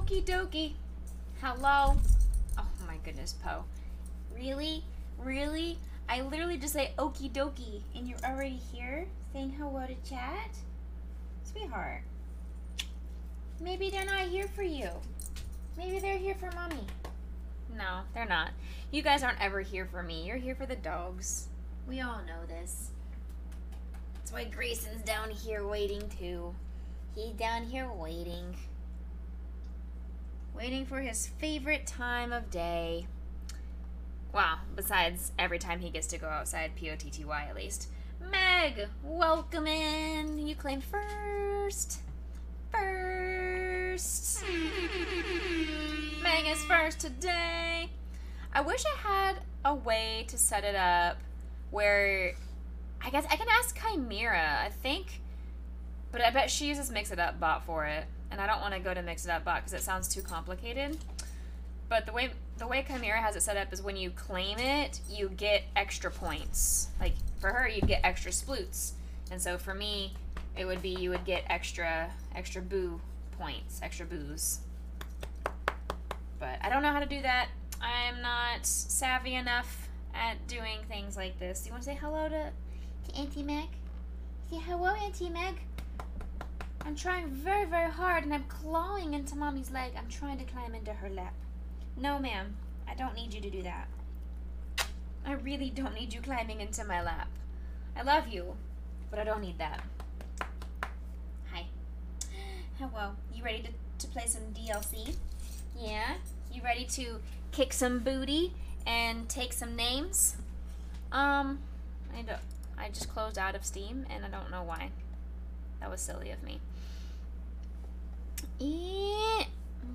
Okie dokie. Hello. Oh my goodness, Poe. Really? Really? I literally just say okie dokie and you're already here saying hello to chat? Sweetheart. Maybe they're not here for you. Maybe they're here for mommy. No, they're not. You guys aren't ever here for me. You're here for the dogs. We all know this. That's why Grayson's down here waiting too. He's down here waiting. Waiting for his favorite time of day. Wow, besides every time he gets to go outside, P-O-T-T-Y at least. Meg, welcome in. You claim first. First. Meg is first today. I wish I had a way to set it up where I guess I can ask Chimera, I think, but I bet she uses Mix It Up Bot for it, and I don't want to go to Mix It Up Bot because it sounds too complicated. But the way Chimera has it set up is when you claim it, you get extra points. Like for her, you'd get extra sploots, and so for me, it would be you would get extra boo points, extra boos. But I don't know how to do that. I'm not savvy enough at doing things like this. You want to say hello to Auntie Meg? Say hello, Auntie Meg. I'm trying very, very hard, and I'm clawing into Mommy's leg. I'm trying to climb into her lap. No, ma'am. I don't need you to do that. I really don't need you climbing into my lap. I love you, but I don't need that. Hi. Hello. You ready to play some DLC? Yeah? You ready to kick some booty and take some names? I just closed out of Steam, and I don't know why. That was silly of me.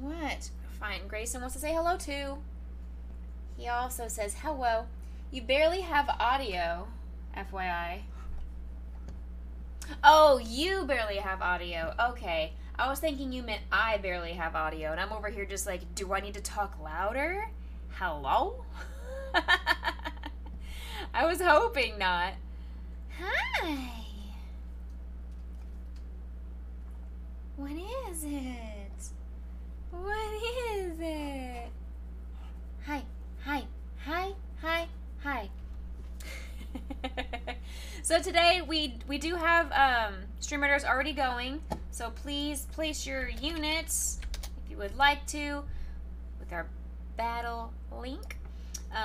What? Fine. Grayson wants to say hello too. He also says hello. You barely have audio, FYI. Oh, you barely have audio. Okay. I was thinking you meant I barely have audio, and I'm over here just like, do I need to talk louder? Hello? I was hoping not. Hi. What is it? What is it? Hi, hi, hi, hi, hi. So today we do have Stream Raiders already going, so please place your units if you would like to with our battle link.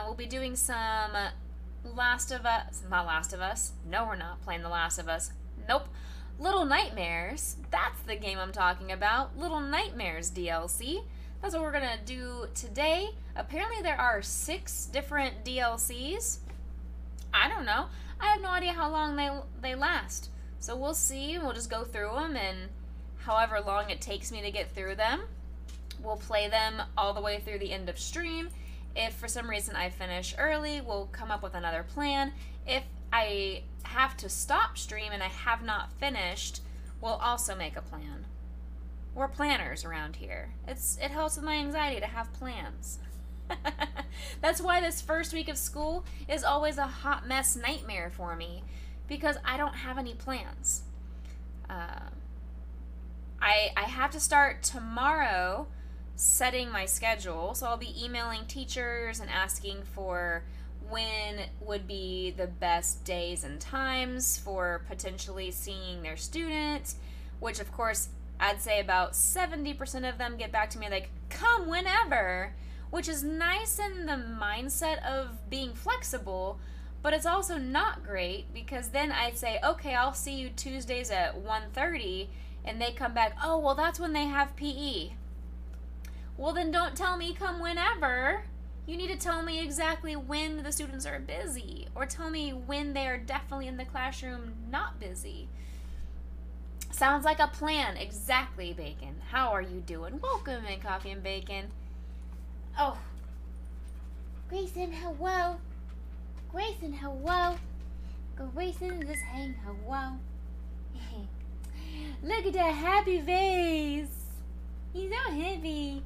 We'll be doing some Last of Us. Not Last of Us. No, we're not playing The Last of Us. Nope. Little Nightmares. That's the game I'm talking about. Little Nightmares DLC. That's what we're going to do today. Apparently there are 6 different DLCs. I don't know. I have no idea how long they last. So we'll see. We'll just go through them, and however long it takes me to get through them, we'll play them all the way through the end of stream. If for some reason I finish early, we'll come up with another plan. If I have to stop stream and I have not finished, we'll also make a plan. We're planners around here. It helps with my anxiety to have plans. That's why this first week of school is always a hot mess nightmare for me, because I don't have any plans. I have to start tomorrow setting my schedule, so I'll be emailing teachers and asking for when would be the best days and times for potentially seeing their students, which of course I'd say about 70% of them get back to me like, come whenever, which is nice in the mindset of being flexible, but it's also not great because then I'd say, okay, I'll see you Tuesdays at 1:30, and they come back, oh, well, that's when they have PE. Well, then don't tell me come whenever. You need to tell me exactly when the students are busy, or tell me when they are definitely in the classroom not busy. Sounds like a plan. Exactly, Bacon. How are you doing? Welcome in, Coffee and Bacon. Oh. Grayson, hello. Grayson, hello. Grayson is saying hello. Look at that happy face. He's so happy.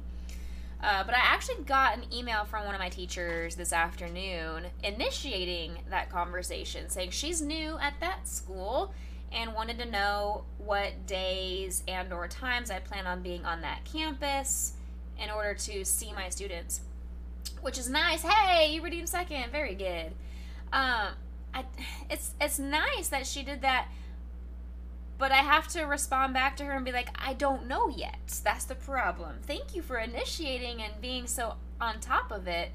But I actually got an email from one of my teachers this afternoon initiating that conversation, saying she's new at that school and wanted to know what days and or times I plan on being on that campus in order to see my students, which is nice. Hey, you redeemed second. Very good. It's nice that she did that, but I have to respond back to her and be like, I don't know yet. That's the problem. Thank you for initiating and being so on top of it,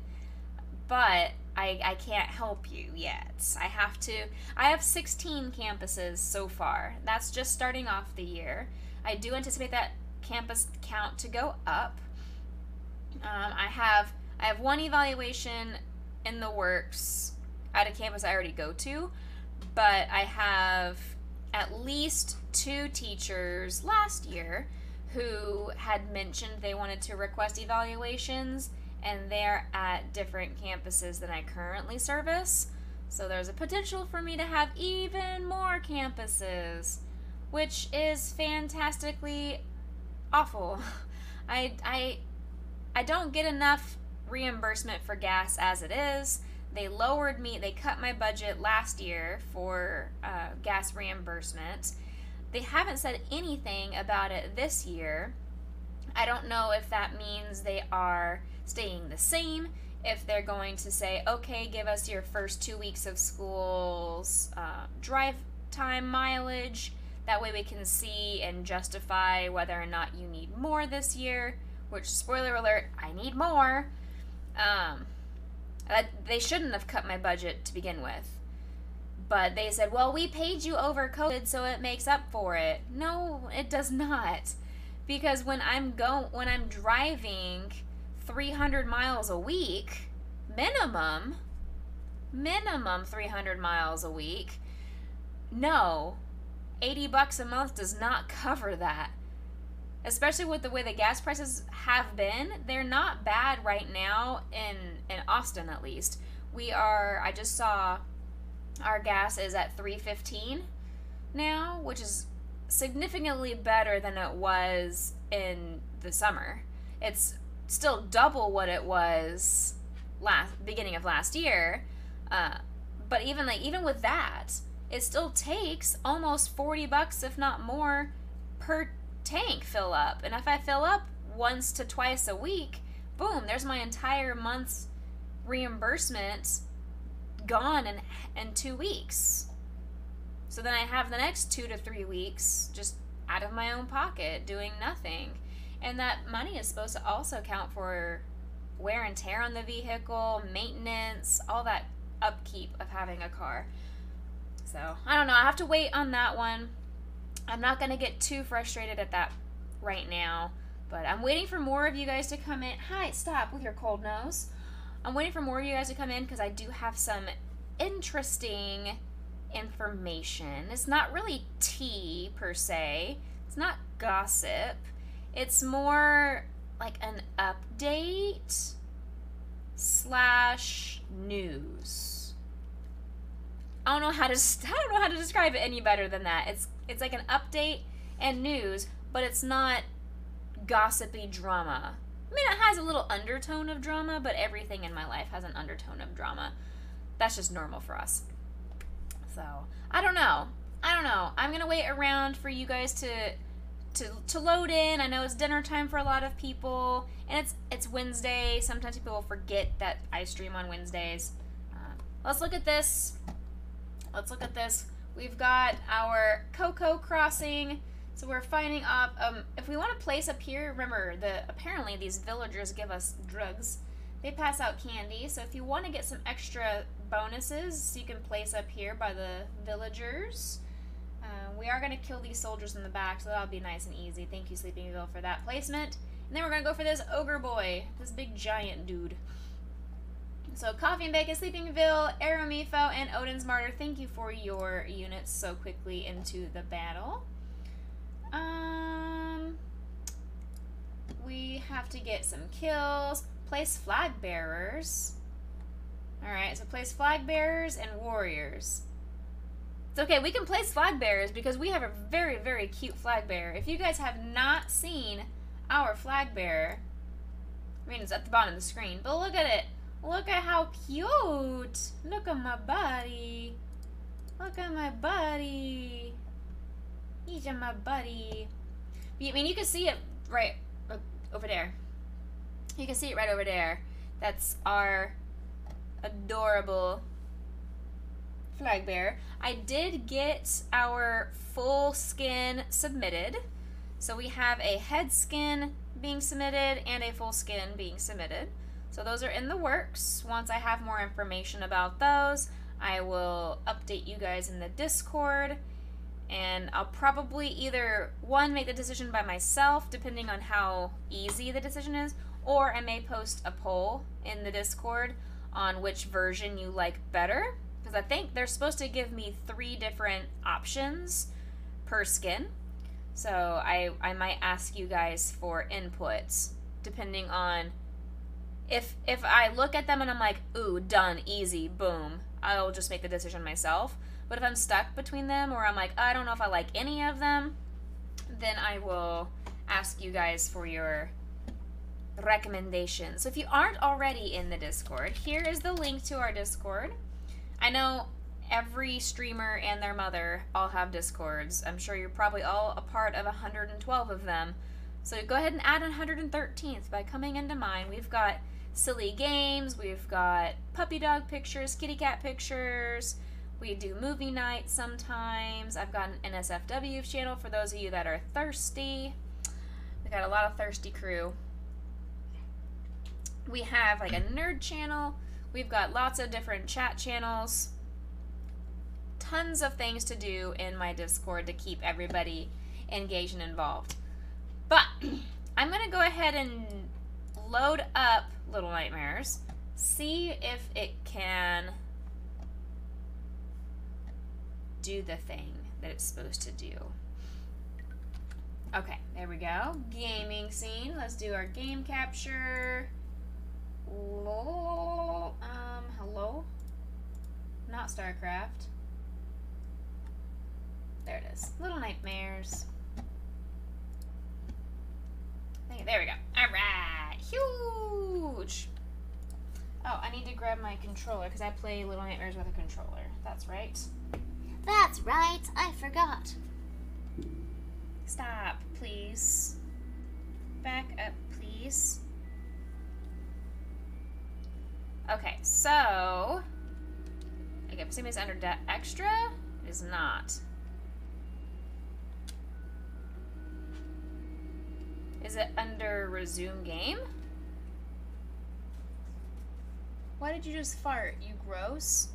but I can't help you yet. I have 16 campuses so far. That's just starting off the year. I do anticipate that campus count to go up. I have one evaluation in the works at a campus I already go to, but I have at least 2 teachers last year who had mentioned they wanted to request evaluations, and they're at different campuses than I currently service. So there's a potential for me to have even more campuses, which is fantastically awful. I don't get enough reimbursement for gas as it is. They cut my budget last year for gas reimbursement. They haven't said anything about it this year. I don't know if that means they are staying the same, if they're going to say, okay, give us your first 2 weeks of school's drive time mileage. That way we can see and justify whether or not you need more this year, which, spoiler alert, I need more. They shouldn't have cut my budget to begin with. But they said, well, we paid you over COVID, so it makes up for it. No, it does not. Because when I'm driving 300 miles a week, minimum 300 miles a week, no, $80 a month does not cover that. Especially with the way the gas prices have been, they're not bad right now in Austin, at least. I just saw our gas is at $3.15 now, which is significantly better than it was in the summer. It's still double what it was beginning of last year, but even with that, it still takes almost $40, if not more, per tank fill up. And if I fill up once to twice a week, boom, there's my entire month's reimbursement gone in 2 weeks. So then I have the next 2 to 3 weeks just out of my own pocket doing nothing. And that money is supposed to also count for wear and tear on the vehicle, maintenance, all that upkeep of having a car. So I don't know, I have to wait on that one. I'm not going to get too frustrated at that right now, but I'm waiting for more of you guys to come in. Hi, stop with your cold nose. I'm waiting for more of you guys to come in because I do have some interesting information. It's not really tea per se. It's not gossip. It's more like an update / news. I don't know how to describe it any better than that. It's like an update and news, but it's not gossipy drama. I mean, it has a little undertone of drama, but everything in my life has an undertone of drama. That's just normal for us. So, I don't know. I'm going to wait around for you guys to load in. I know it's dinner time for a lot of people, and it's Wednesday. Sometimes people will forget that I stream on Wednesdays. Let's look at this. We've got our Cocoa Crossing. So we're finding up, if we want to place up here, remember, apparently these villagers give us drugs. They pass out candy, so if you want to get some extra bonuses, you can place up here by the villagers. We are going to kill these soldiers in the back, so that'll be nice and easy. Thank you, Sleepingville, for that placement. And then we're going to go for this ogre boy, this big giant dude. So Coffee and Bacon, Sleepingville, Aeromifo, and Odin's Martyr, thank you for your units so quickly into the battle. We have to get some kills. Place flag bearers. Alright, so place flag bearers and warriors. It's okay, we can place flag bearers because we have a very, very cute flag bearer. If you guys have not seen our flag bearer, I mean, it's at the bottom of the screen, but look at it. Look at how cute. Look at my buddy. Look at my buddy. He's my buddy. I mean, you can see it right over there. You can see it right over there. That's our adorable flag bearer. I did get our full skin submitted. So we have a head skin being submitted and a full skin being submitted. So those are in the works. Once I have more information about those, I will update you guys in the Discord. And I'll probably either, one, make the decision by myself, depending on how easy the decision is, or I may post a poll in the Discord on which version you like better. Because I think they're supposed to give me 3 different options per skin. So I might ask you guys for inputs, depending on if I look at them and I'm like, ooh, done, easy, boom, I'll just make the decision myself. But if I'm stuck between them, or I'm like, I don't know if I like any of them, then I will ask you guys for your recommendations. So if you aren't already in the Discord, here is the link to our Discord. I know every streamer and their mother all have Discords. I'm sure you're probably all a part of 112 of them. So go ahead and add 113th by coming into mine. We've got silly games, we've got puppy dog pictures, kitty cat pictures, we do movie nights sometimes. I've got an NSFW channel for those of you that are thirsty. We got a lot of thirsty crew. We have like a nerd channel. We've got lots of different chat channels. Tons of things to do in my Discord to keep everybody engaged and involved. But I'm going to go ahead and load up Little Nightmares. See if it can do the thing that it's supposed to do. Okay, there we go. Gaming scene. Let's do our game capture. Hello? Not StarCraft. There it is. Little Nightmares. There we go. Alright. Huge! Oh, I need to grab my controller because I play Little Nightmares with a controller. That's right. That's right. I forgot. Stop, please. Back up, please. Okay, so... Okay, I'm assuming it's under extra? It is not. Is it under resume game? Why did you just fart, you gross?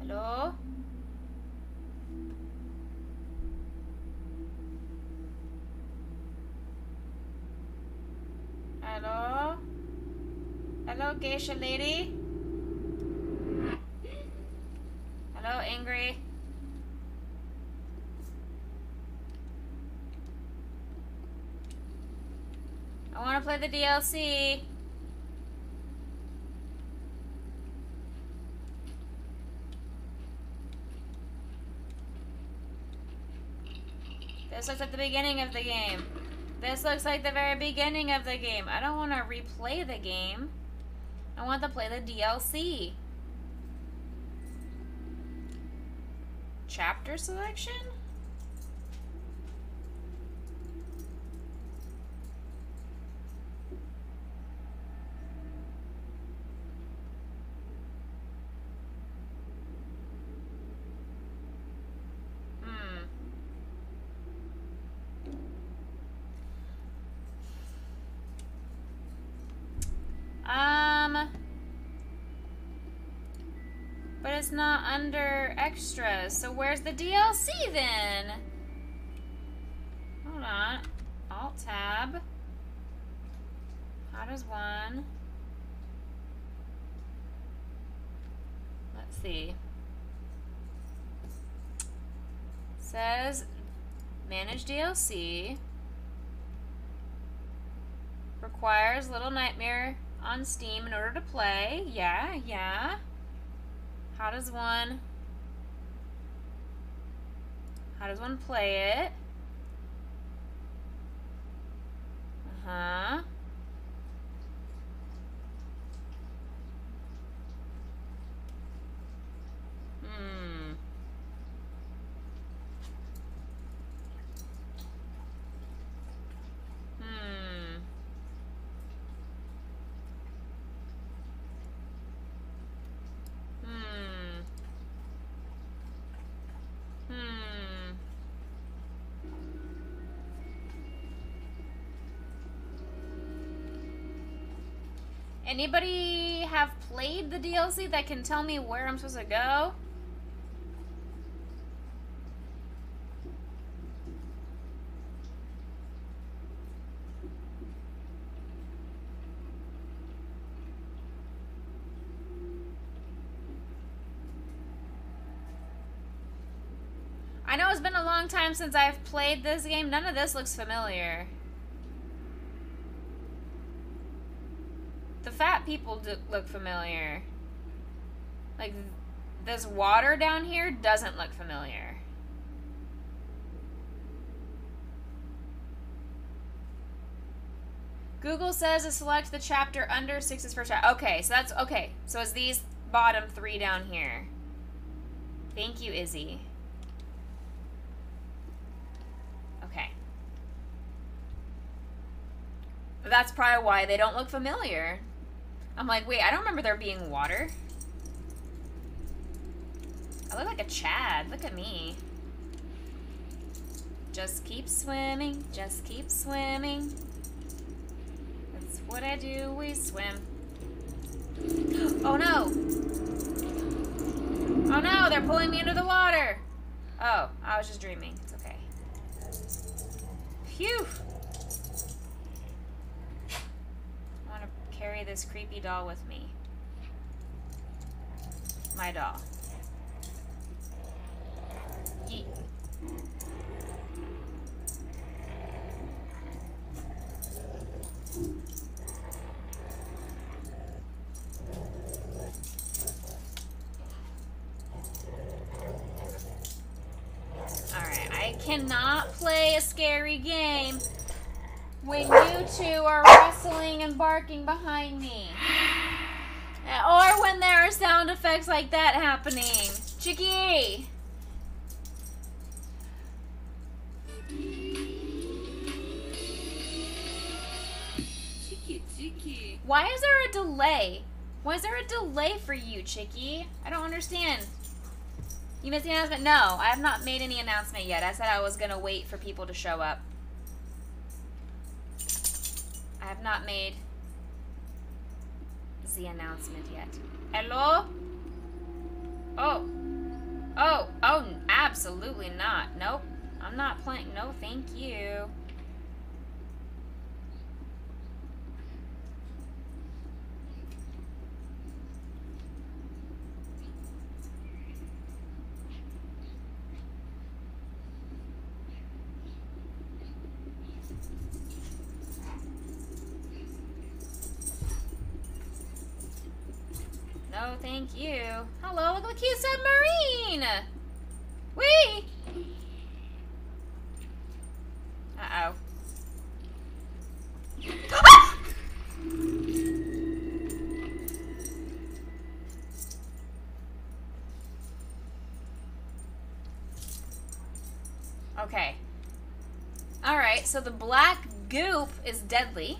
Hello? Hello? Hello, geisha lady? Hello, angry? I want to play the DLC. This looks like the beginning of the game. This looks like the very beginning of the game. I don't want to replay the game. I want to play the DLC. Chapter selection? But it's not under extras, so where's the DLC then? Hold on. Alt-tab. How does one? Let's see. Says manage DLC. Requires Little Nightmare on Steam in order to play. Yeah, yeah. How does one play it? Uh-huh. Hmm. Hmm. Hmm. Hmm. Anybody have played the DLC that can tell me where I'm supposed to go? I know it's been a long time since I've played this game. None of this looks familiar. The fat people look familiar. Like, this water down here doesn't look familiar. Google says to select the chapter under 6's first chapter. Okay, so that's okay. So it's these bottom 3 down here. Thank you, Izzy. Okay. That's probably why they don't look familiar. I'm like, wait, I don't remember there being water. I look like a Chad. Look at me. Just keep swimming. Just keep swimming. That's what I do. We swim. Oh no. Oh no, they're pulling me into the water. Oh, I was just dreaming. It's okay. Phew. I want to carry this creepy doll with me. My doll. Yeet. Alright, I cannot play a scary game when you two are wrestling and barking behind me. Or when there are sound effects like that happening. Chicky! Chicky. Why is there a delay? Why is there a delay for you, Chicky? I don't understand. You missed the announcement? No, I have not made any announcement yet. I said I was going to wait for people to show up. I have not made the announcement yet. Hello? Oh. Oh, absolutely not. Nope. I'm not playing. No, thank you. No, thank you. Hello, look at the cute submarine! Whee! Uh-oh. Ah! Okay. Alright, so the black goop is deadly.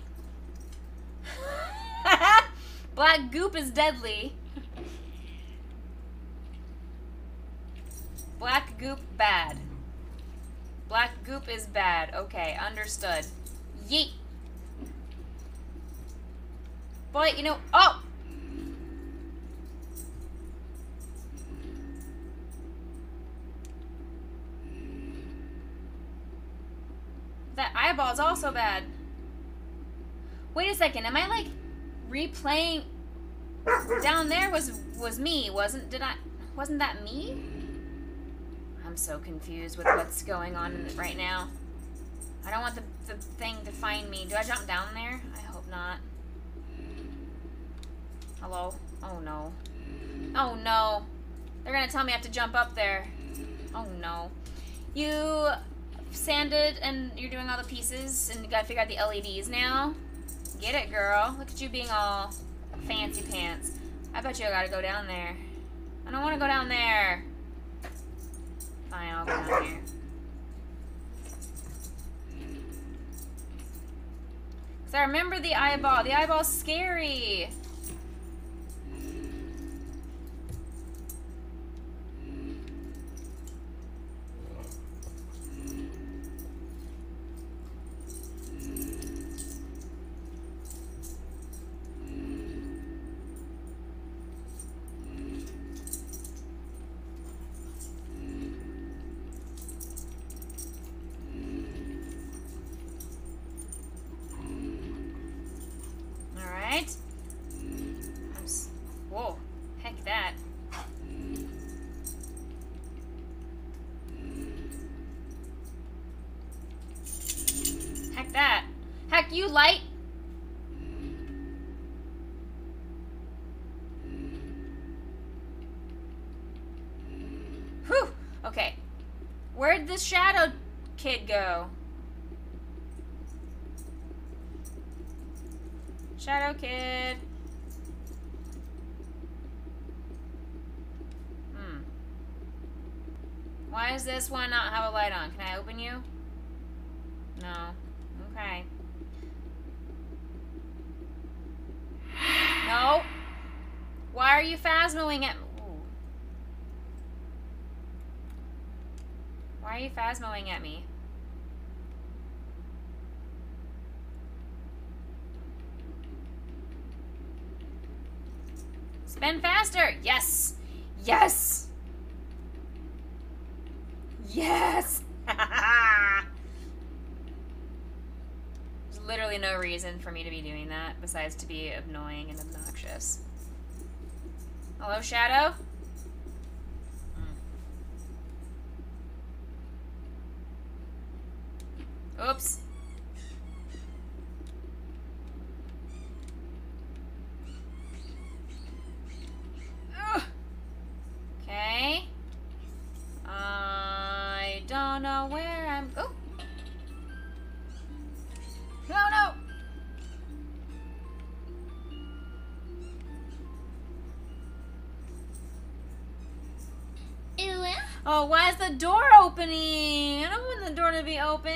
Black goop is deadly. Black goop bad. Black goop is bad. Okay, understood. Yeet. Boy, you know, oh! That eyeball's also bad. Wait a second, am I like replaying? Down there was me, wasn't that me? I'm so confused with what's going on right now. I don't want the thing to find me. Do I jump down there? I hope not. Hello? Oh no. Oh no. They're gonna tell me I have to jump up there. Oh no. You sanded and you're doing all the pieces and you gotta figure out the LEDs now? Get it, girl. Look at you being all fancy pants. I bet you I gotta go down there. I don't wanna go down there. Fine, I'll go down here. Because I remember the eyeball. The eyeball's scary. Whoa, heck that. Heck that. Heck you, light. Whew, okay. Where'd this shadow kid go? Shadow kid. Why does this one not have a light on? Can I open you? No. Okay. No. Why are you phasmoing at me? Why are you phasmoing at me? Spin faster! Yes! Yes! Yes! There's literally no reason for me to be doing that besides to be annoying and obnoxious. Hello, Shadow? Oops. Okay. I don't know where I'm... Oh! No, no! Oh, why is the door opening? I don't want the door to be open.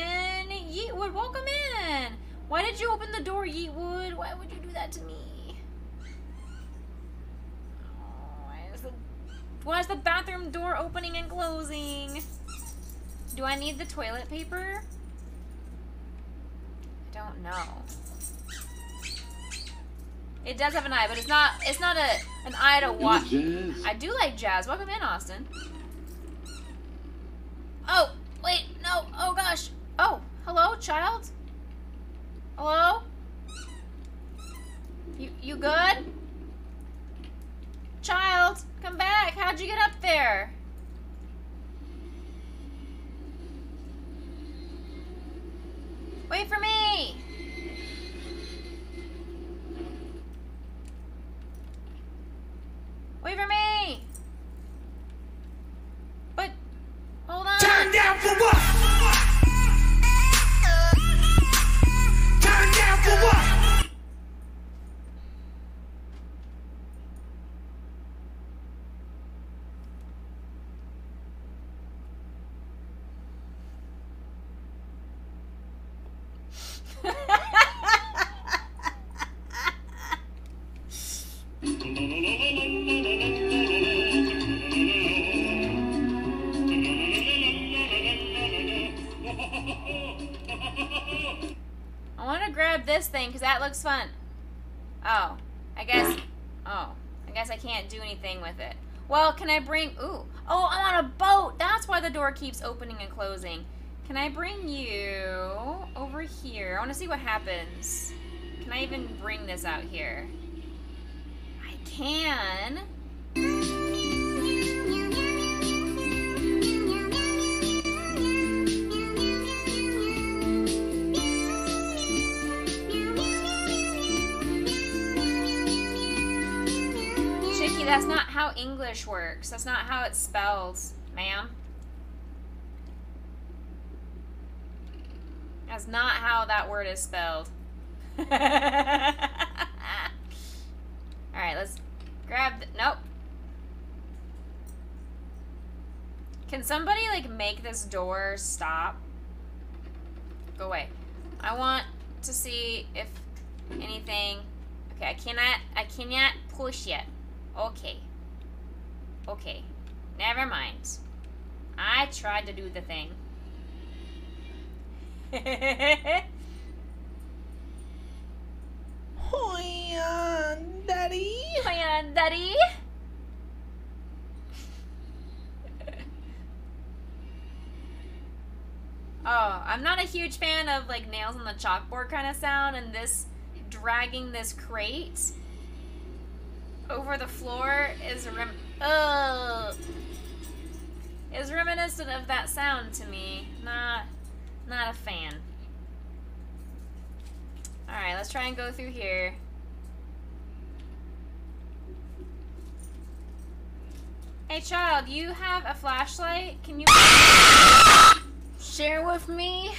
Yeetwood, welcome in. Why did you open the door, Yeetwood? Why would you do that to me? Oh, why is the bathroom door opening and closing? Do I need the toilet paper? I don't know. It does have an eye, but it's not an eye to watch. I do like jazz. Welcome in, Austin. Oh, wait, no. Oh gosh. Oh, hello, child. Hello? You good? Child, come back. How'd you get up there? Wait for me. Wait for me. But hold on. Turn down for what? Turn down for what? I want to grab this thing because that looks fun. Oh, I guess I can't do anything with it. Well, can I bring, ooh, oh, I'm on a boat. That's why the door keeps opening and closing. Can I bring you over here? I want to see what happens. Can I even bring this out here? I can. that's not how English works. That's not how it's spelled, ma'am. That's not how that word is spelled. Alright, let's grab the... Nope. Can somebody, like, make this door stop? Go away. I want to see if anything... Okay, I cannot push yet. Okay. Okay. Never mind. I tried to do the thing. Hoya, Daddy. Hiya, Daddy. Oh, I'm not a huge fan of like nails on the chalkboard kind of sound, and this dragging this crate over the floor is reminiscent of that sound to me. Not a fan. Alright, let's try and go through here. Hey child, you have a flashlight? Can you share with me?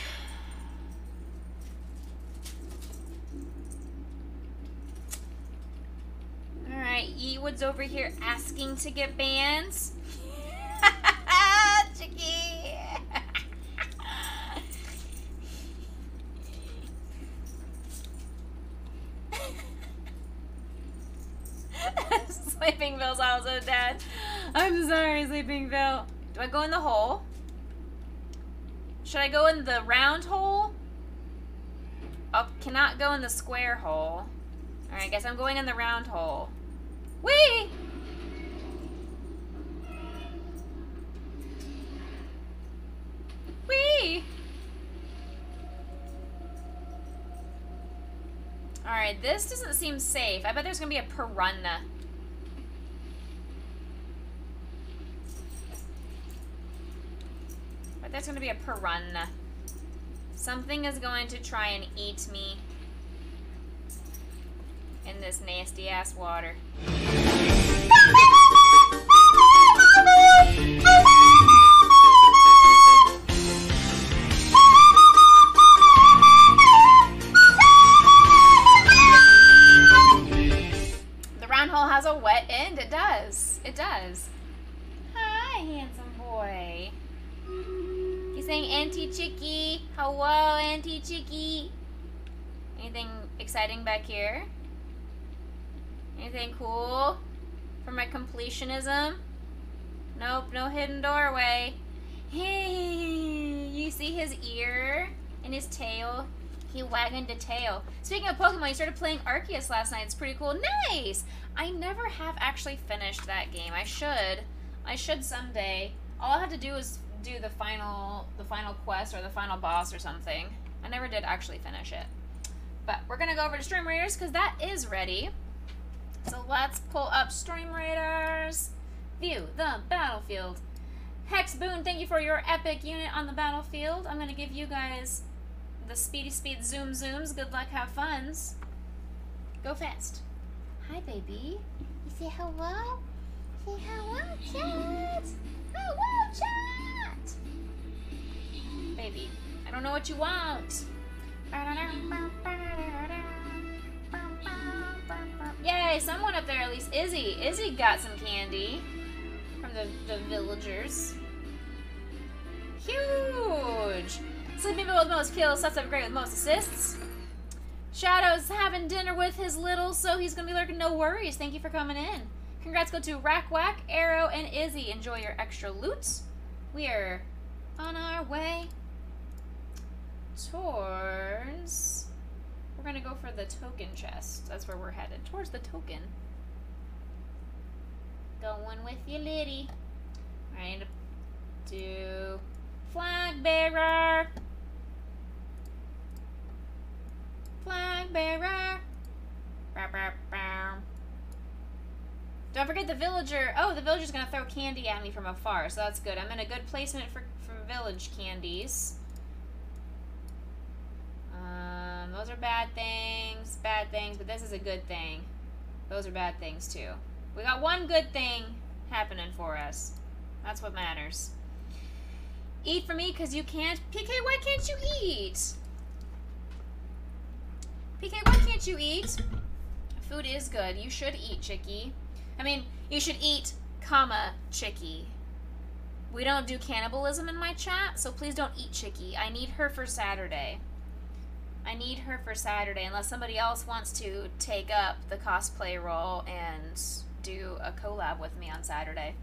Alright, Ewood's over here asking to get bans. Chicky! Sleeping Bill's also dead. I'm sorry, Sleeping Bill. Do I go in the hole? Should I go in the round hole? Oh, cannot go in the square hole. Alright, I guess I'm going in the round hole. Whee! Whee! Alright, this doesn't seem safe. I bet there's gonna be a piranha. But there's gonna be a piranha. Something is going to try and eat me in this nasty ass water. The round hole has a wet end. It does. It does. Hi, handsome boy. He's saying Auntie Chicky. Hello, Auntie Chicky. Anything exciting back here? Anything cool for my completionism? Nope, no hidden doorway. Hey, you see his ear and his tail? He wagging the tail. Speaking of Pokemon, you started playing Arceus last night. It's pretty cool. Nice! I never have actually finished that game. I should. I should someday. All I have to do is do the final quest or the final boss or something. I never did actually finish it. But we're gonna go over to Stream Raiders because that is ready. So let's pull up Stream Raiders. View the battlefield. Hex Boone, thank you for your epic unit on the battlefield. I'm gonna give you guys the speedy speed zoom zooms. Good luck, have funs. Go fast. Hi, baby. You say hello? Say hello, chat. Hello, chat. Baby, I don't know what you want. Yay, someone up there at least. Izzy. Izzy got some candy from the villagers. Huge. Sleeping Bill with most kills, sets up great with most assists. Shadow's having dinner with his little, so he's gonna be lurking. No worries. Thank you for coming in. Congrats go to Rack Whack, Arrow, and Izzy. Enjoy your extra loot. We are on our way towards... We're gonna go for the token chest. That's where we're headed. Towards the token. Going with you, Liddy. I need to do flag bearer. Flag bearer. Bow, bow, bow. Don't forget the villager. Oh, the villager's gonna throw candy at me from afar, so that's good. I'm in a good placement for village candies. Those are bad things, but this is a good thing. Those are bad things too. We got one good thing happening for us. That's what matters. Eat for me because you can't. PK, why can't you eat? PK, why can't you eat? Food is good. You should eat, Chicky. I mean, you should eat, comma, Chicky. We don't do cannibalism in my chat, so please don't eat Chicky. I need her for Saturday. I need her for Saturday, unless somebody else wants to take up the cosplay role and do a collab with me on Saturday.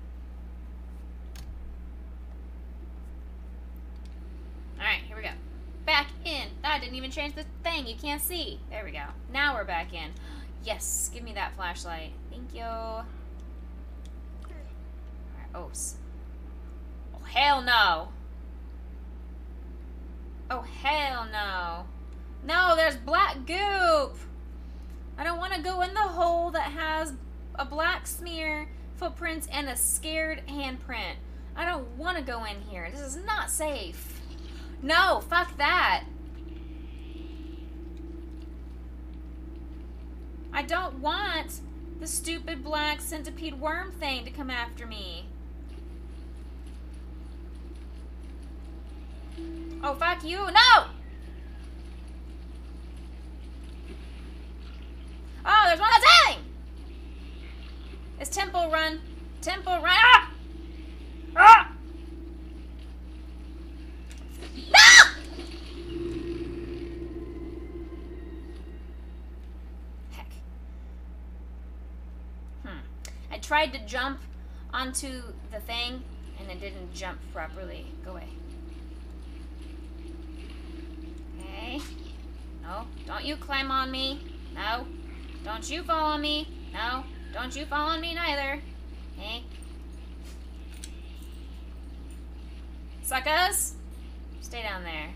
Alright, here we go. Back in. I didn't even change the thing. You can't see. There we go. Now we're back in. Yes, give me that flashlight. Thank you. Alright, oh. Oh, hell no. Oh, hell no. No, there's black goop. I don't want to go in the hole that has a black smear, footprints, and a scared handprint. I don't want to go in here. This is not safe. No, fuck that. I don't want the stupid black centipede worm thing to come after me. Oh, fuck you. No! Oh, there's one that's hitting! It's Temple Run. Temple Run. Ah! Ah! No! Heck. I tried to jump onto the thing, and it didn't jump properly. Go away. Okay. No, don't you climb on me. No. Don't you fall on me. No. Don't you fall on me neither. Okay. Suckers. Stay down there.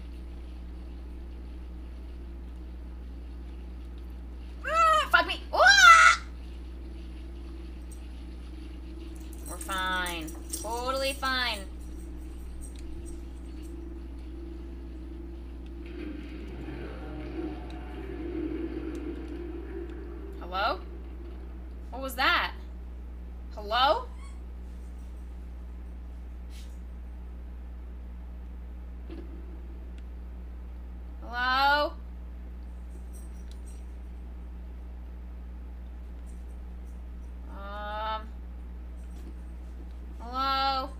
Ah, fuck me. Ah! We're fine. Totally fine. Hello? What was that? Hello? Hello? Hello?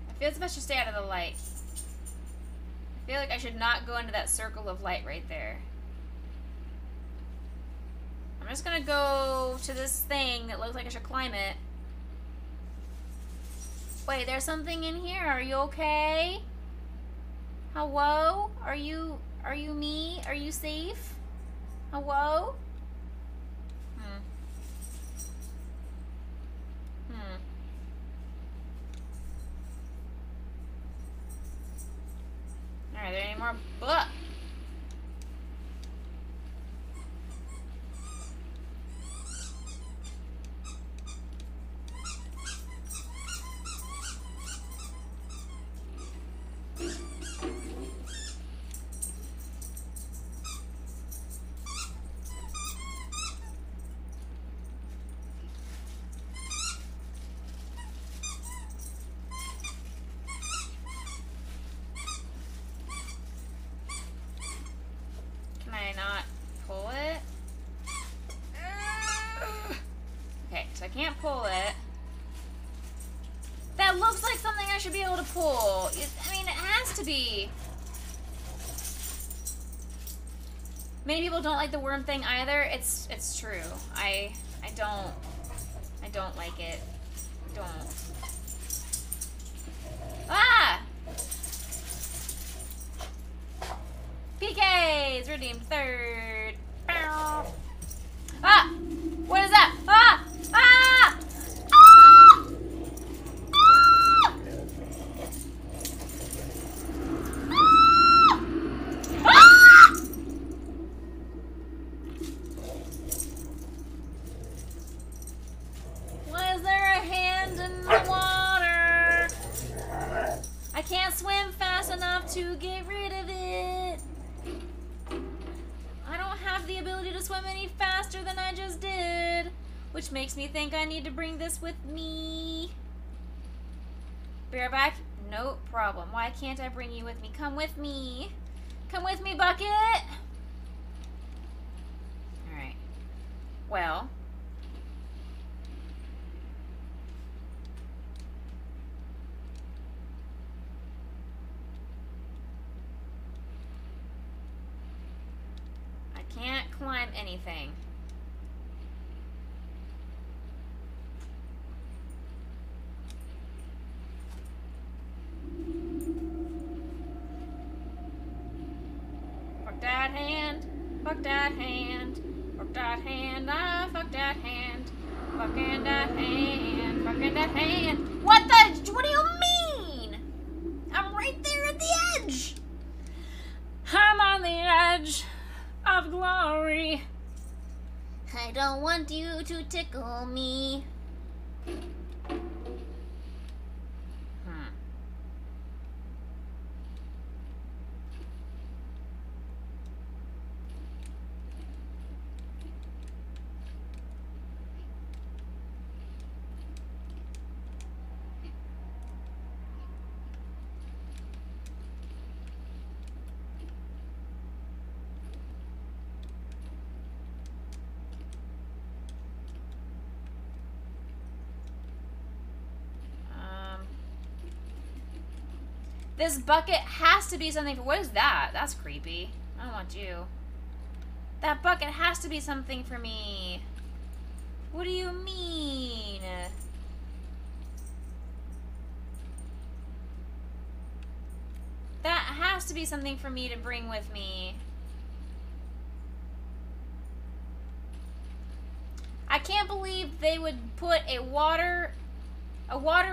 I feel as if I should stay out of the light. I feel like I should not go into that circle of light right there. I'm just gonna go to this thing that looks like I should climb it. Wait, there's something in here. Are you okay? Hello? Are you me? Are you safe? Hello? Are there any more books? Can I not pull it? Okay, so I can't pull it. That looks like something I should be able to pull. I mean, it has to be. Many people don't like the worm thing either. It's true. I don't like it. Don't. Ah! PK's redeemed third. Bow. Ah! What is that? Ah! Ah! Ah! Ah! Ah! Why is there a hand in the water? I can't swim fast to get rid of it. I don't have the ability to swim any faster than I just did, which makes me think I need to bring this with me. Bareback, no problem. Why can't I bring you with me? Come with me. Come with me, Bucket. All right. Well. I can't climb anything. Fuck that hand. Fuck that hand. Fuck that hand. Ah, fuck that hand. Fucking that hand. Fucking that hand. What do you mean? I'm right there at the edge. I'm on the edge of glory. I don't want you to tickle me. This bucket has to be something for... What is that? That's creepy. I don't want you. That bucket has to be something for me. What do you mean? That has to be something for me to bring with me. I can't believe they would put a water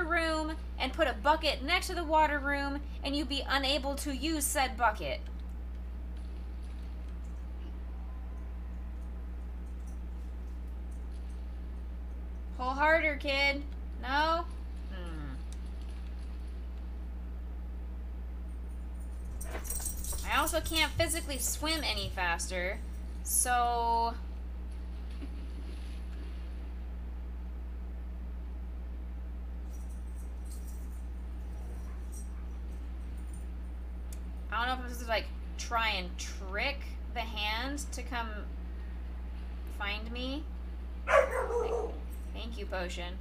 room and put a bucket next to the water room and you'd be unable to use said bucket. Pull harder, kid. No? I also can't physically swim any faster, so... I don't know if I'm supposed to, like, try and trick the hand to come find me. Thank you, potion.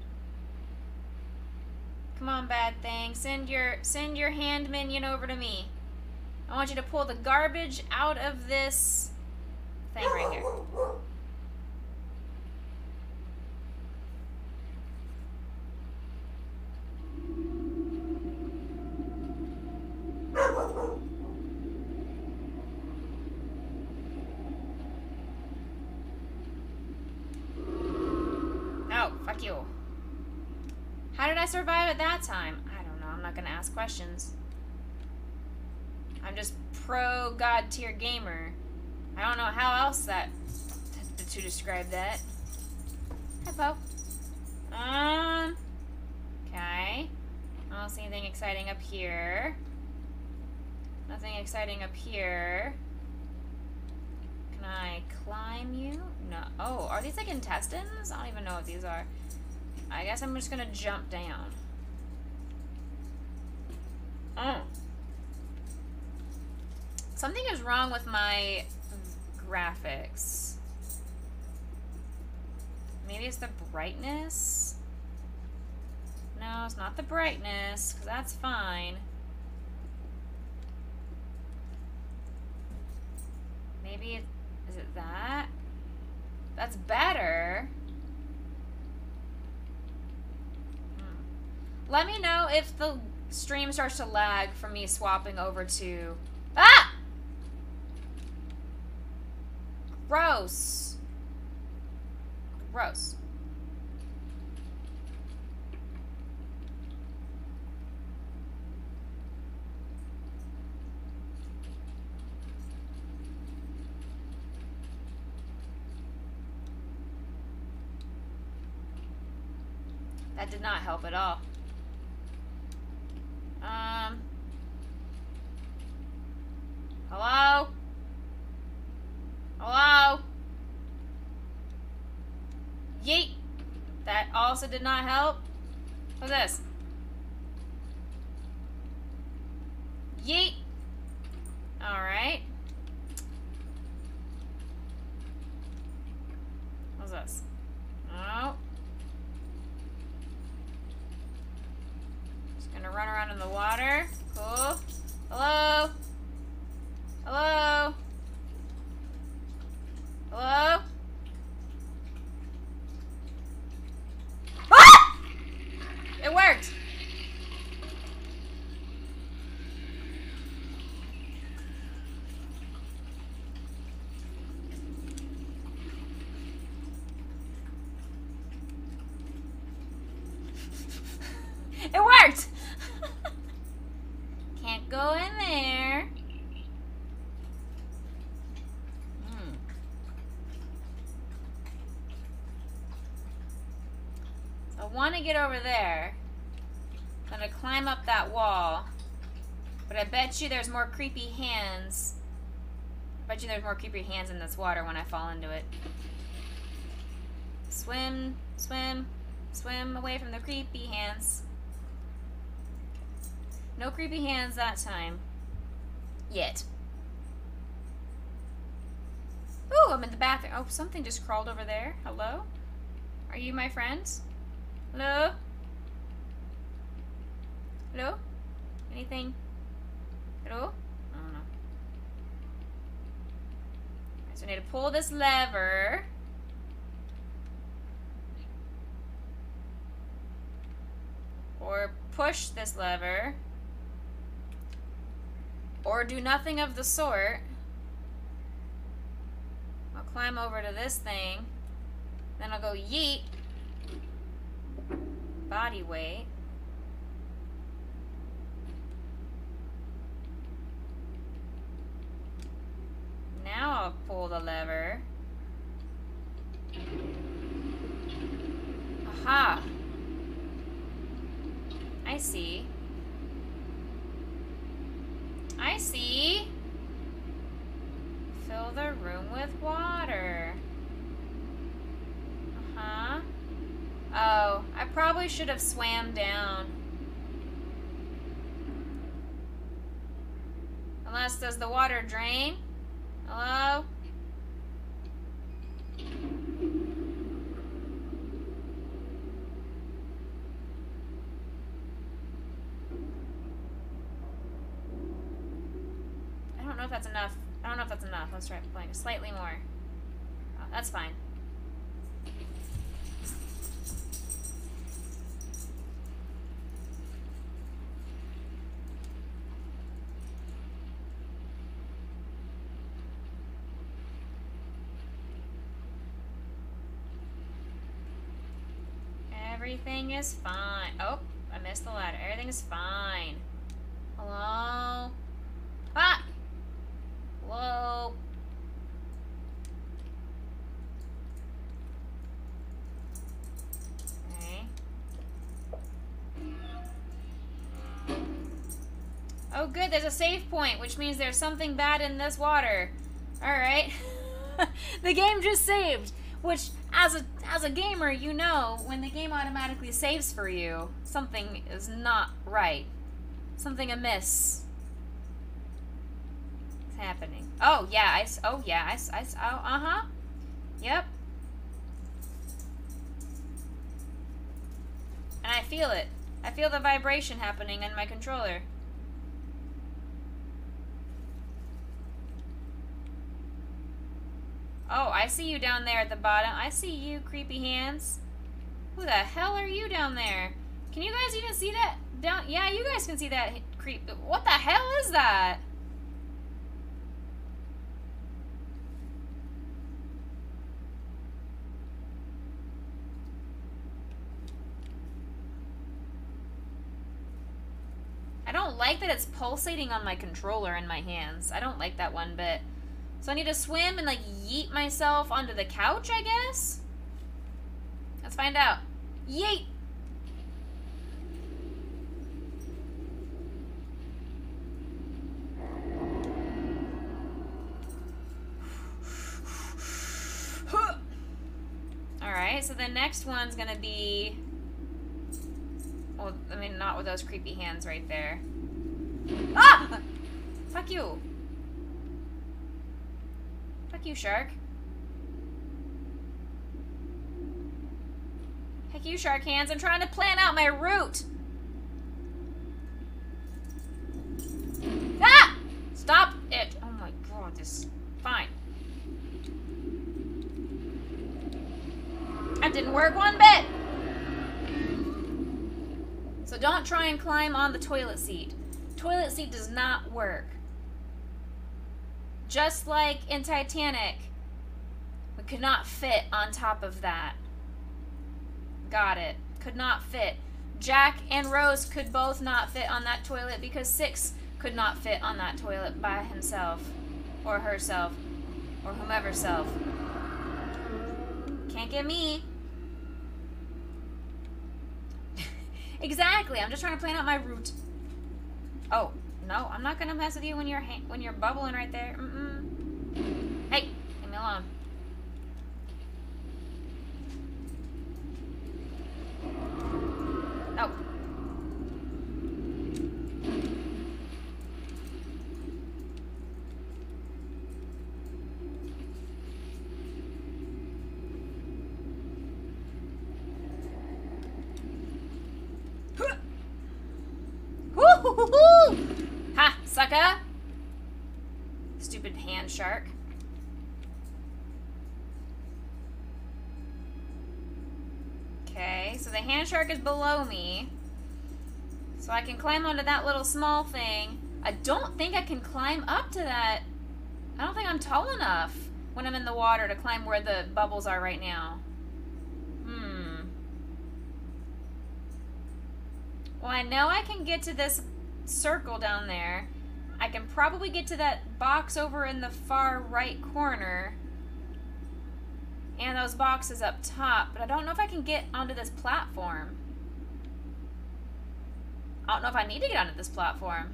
Come on, bad thing. Send your hand minion over to me. I want you to pull the garbage out of this thing right here. Fuck you. How did I survive at that time? I don't know. I'm not gonna ask questions. I'm just pro god tier gamer. I don't know how else to describe that. Hi, Poe. Okay. I don't see anything exciting up here. Nothing exciting up here. Can I climb you? No. Oh, are these like intestines? I don't even know what these are. I guess I'm just gonna jump down. Oh. Something is wrong with my graphics. Maybe it's the brightness? No, it's not the brightness, because that's fine. Maybe is it that? That's better. Let me know if the stream starts to lag from me swapping over to... Ah! Gross. Gross. That did not help at all. Hello? Hello? Yeet! That also did not help. What's this? Yeet! Alright. What's this? Oh. Just gonna run around in the water. Cool. Hello? Hello? Hello? Ah! It worked! It worked! Can't go in there. I want to get over there. I'm gonna climb up that wall. But I bet you there's more creepy hands. I bet you there's more creepy hands in this water when I fall into it. Swim, swim, swim away from the creepy hands. No creepy hands that time. Yet. Ooh, I'm in the bathroom. Oh, something just crawled over there. Hello? Are you my friends? Hello? Hello? Anything? Hello? I don't know. Alright, so I need to pull this lever. Or push this lever. Or do nothing of the sort. I'll climb over to this thing. Then I'll go yeet. Body weight. Now I'll pull the lever. Aha! I see. I see. Fill the room with water. Uh-huh. Oh, I probably should have swam down. Unless, does the water drain? Hello? I don't know if that's enough. I don't know if that's enough. Let's try playing slightly more. Oh, that's fine. Everything is fine. Oh, I missed the ladder. Everything is fine. Hello? Ah! Hello? Okay. Oh, good. There's a save point, which means there's something bad in this water. Alright. The game just saved. Which, as a gamer, you know, when the game automatically saves for you, something is not right. Something amiss is happening. Oh, yeah, uh-huh. Yep. And I feel it. I feel the vibration happening in my controller. Oh, I see you down there at the bottom. I see you, creepy hands. Who the hell are you down there? Can you guys even see that? Down? Yeah, you guys can see that creep. What the hell is that? I don't like that it's pulsating on my controller in my hands. I don't like that one bit. So I need to swim and, like, yeet myself onto the couch, I guess? Let's find out. Yeet! Okay, so the next one's gonna be... Well, I mean, not with those creepy hands right there. Ah! Fuck you. Fuck you, shark. Heck you, shark hands. I'm trying to plan out my route. Ah! Stop it. Oh my god, this... Fine. That didn't work one bit. So don't try and climb on the toilet seat. Toilet seat does not work. Just like in Titanic, we could not fit on top of that. Got it. Could not fit. Jack and Rose could both not fit on that toilet because Six could not fit on that toilet by himself. Or herself. Or whomever self. Can't get me. Exactly. I'm just trying to plan out my route. Oh, no. I'm not going to mess with you when you're bubbling right there. Mm-mm. Hey, leave me alone. Oh. Ha, sucker! Stupid hand shark. Okay, so the hand shark is below me. So I can climb onto that little small thing. I don't think I can climb up to that. I don't think I'm tall enough when I'm in the water to climb where the bubbles are right now. Well, I know I can get to this circle down there. I can probably get to that box over in the far right corner. And those boxes up top. But I don't know if I can get onto this platform. I don't know if I need to get onto this platform.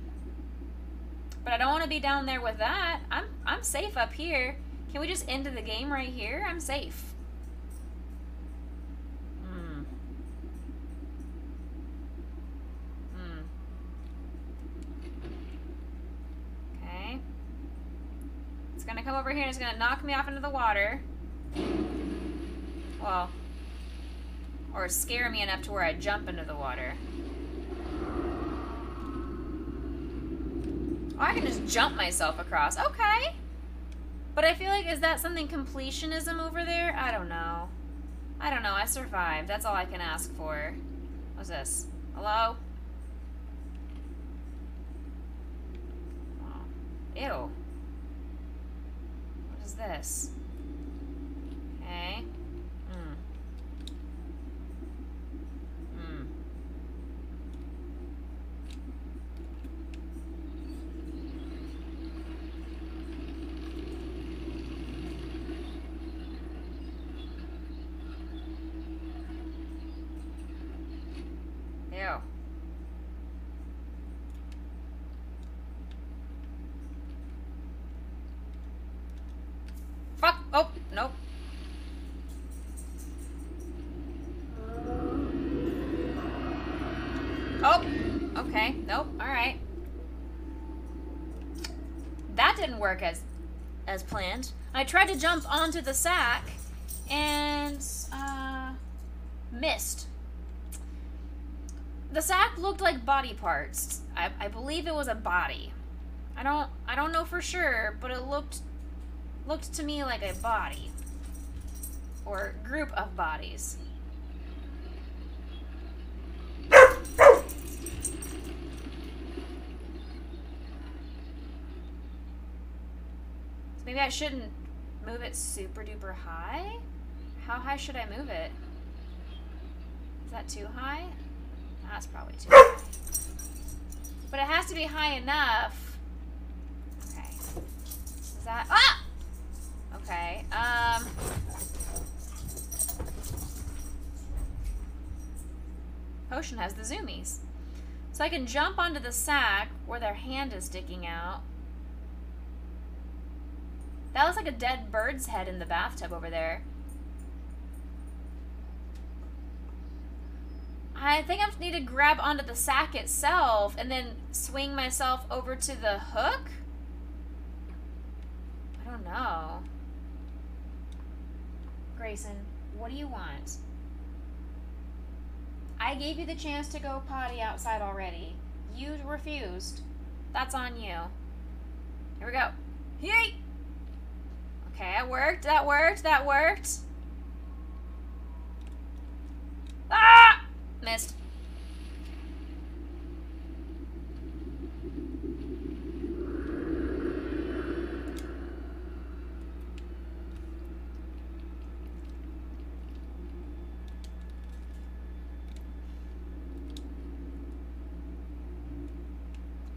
But I don't want to be down there with that. I'm safe up here. Can we just end the game right here? I'm safe. Okay. It's gonna come over here and it's gonna knock me off into the water. Well, or scare me enough to where I jump into the water. Oh, I can just jump myself across. Okay. But I feel like, is that something completionism over there? I don't know. I don't know. I survived. That's all I can ask for. What's this? Hello? Oh. Ew. What is this? Okay. Ew. Fuck! Oh, nope. Oh, okay. Nope. All right. That didn't work as planned. I tried to jump onto the sack and missed. The sack looked like body parts. I believe it was a body. I don't know for sure, but it looked to me like a body or group of bodies. So maybe I shouldn't move it super duper high? How high should I move it? Is that too high? That's probably too high. But it has to be high enough. Okay. Is that... Ah! Okay. Potion has the zoomies. So I can jump onto the sack where their hand is sticking out. That looks like a dead bird's head in the bathtub over there. I think I need to grab onto the sack itself and then swing myself over to the hook? I don't know. Grayson, what do you want? I gave you the chance to go potty outside already. You refused. That's on you. Here we go. Yay! Okay, that worked, that worked, that worked. Ah! Missed.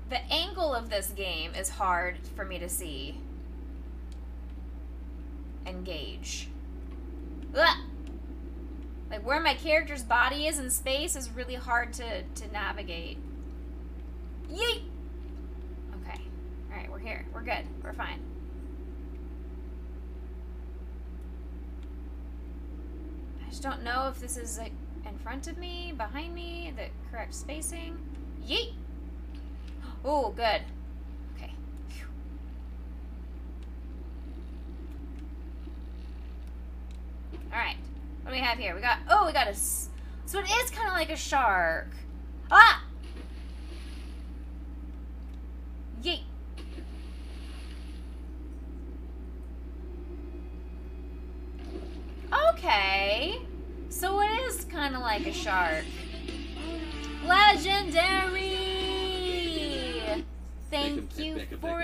The angle of this game is hard for me to see and gauge. Ugh! Like, where my character's body is in space is really hard to navigate. Yeet! Okay. Alright, we're here. We're good. We're fine. I just don't know if this is, like, in front of me, behind me, the correct spacing. Yeet! Oh, good. Okay. Phew. Alright. What do we have here? We got a... So it is kind of like a shark. Ah! Yeet. Okay. So it is kind of like a shark. Legendary! Thank you for...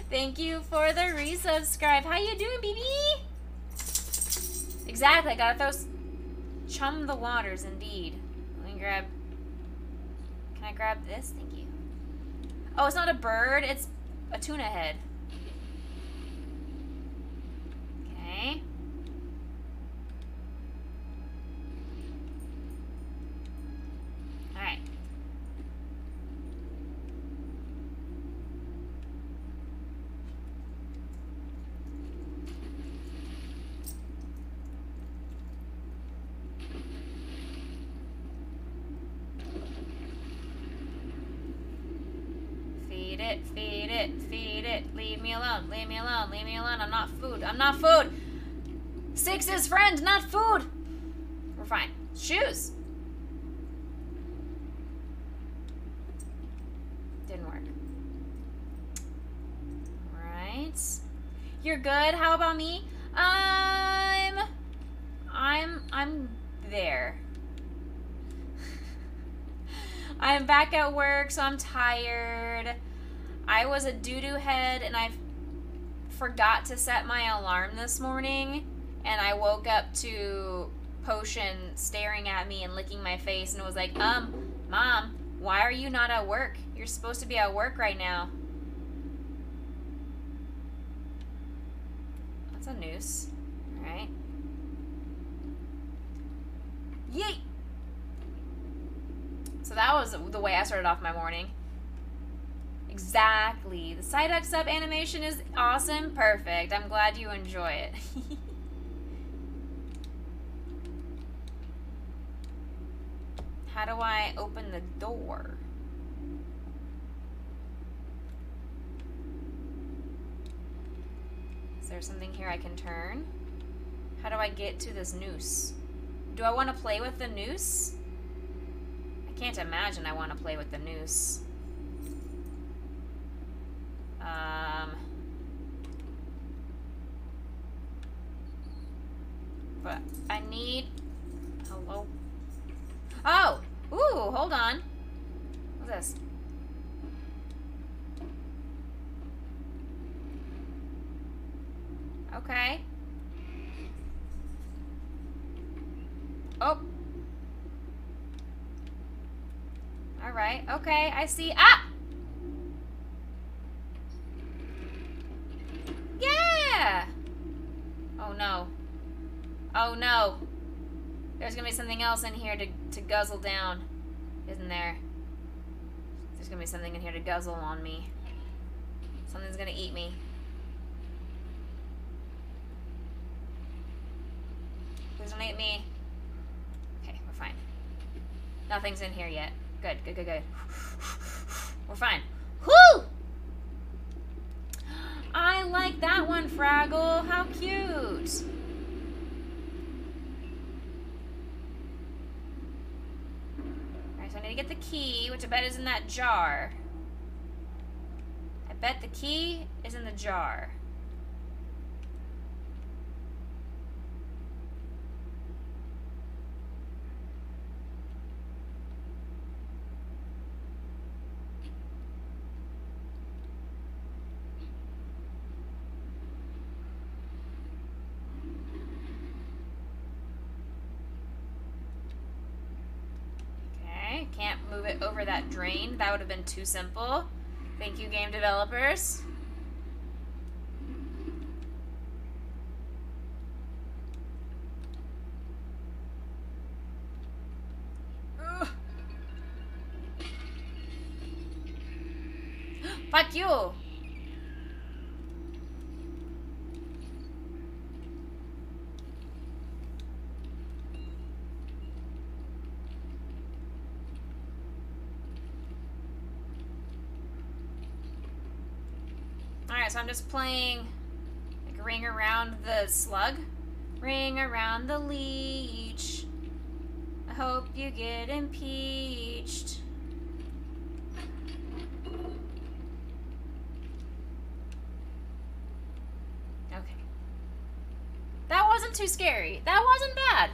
Thank you for the resubscribe. How you doing, BB? Exactly, I gotta throw... Chum the waters, indeed. Let me grab... Can I grab this? Thank you. Oh, it's not a bird, it's a tuna head. Okay. Alright. Feed it, feed it, feed it. Leave me alone, leave me alone, leave me alone. I'm not food, I'm not food. 6 is friend, not food. We're fine. Shoes. Didn't work. Alright. You're good. How about me? I'm there. I'm back at work, so I'm tired. I was a doo-doo head, and I forgot to set my alarm this morning, and I woke up to Potion staring at me and licking my face, and it was like, Mom, why are you not at work? You're supposed to be at work right now. That's a noose. Alright. Yeet! So that was the way I started off my morning. Exactly. The Psyduck sub animation is awesome. Perfect. I'm glad you enjoy it. How do I open the door? Is there something here I can turn? How do I get to this noose? Do I want to play with the noose? I can't imagine I want to play with the noose. But I need... Hello? Oh! Ooh, hold on. What's this? Okay. Oh. Alright, okay, I see. Ah! Yeah! Oh no. Oh no. There's gonna be something else in here to guzzle down. Isn't there? There's gonna be something in here to guzzle on me. Something's gonna eat me. Please don't eat me. Okay, we're fine. Nothing's in here yet. Good, good, good, good. We're fine. Whoo! I like that one, Fraggle. How cute. Alright, so I need to get the key, which I bet is in that jar. I bet the key is in the jar. Can't move it over that drain. That would have been too simple. Thank you, game developers. Ugh. Fuck you! Alright, so I'm just playing like Ring Around the Slug. Ring around the leech. I hope you get impeached. Okay. That wasn't too scary. That wasn't bad.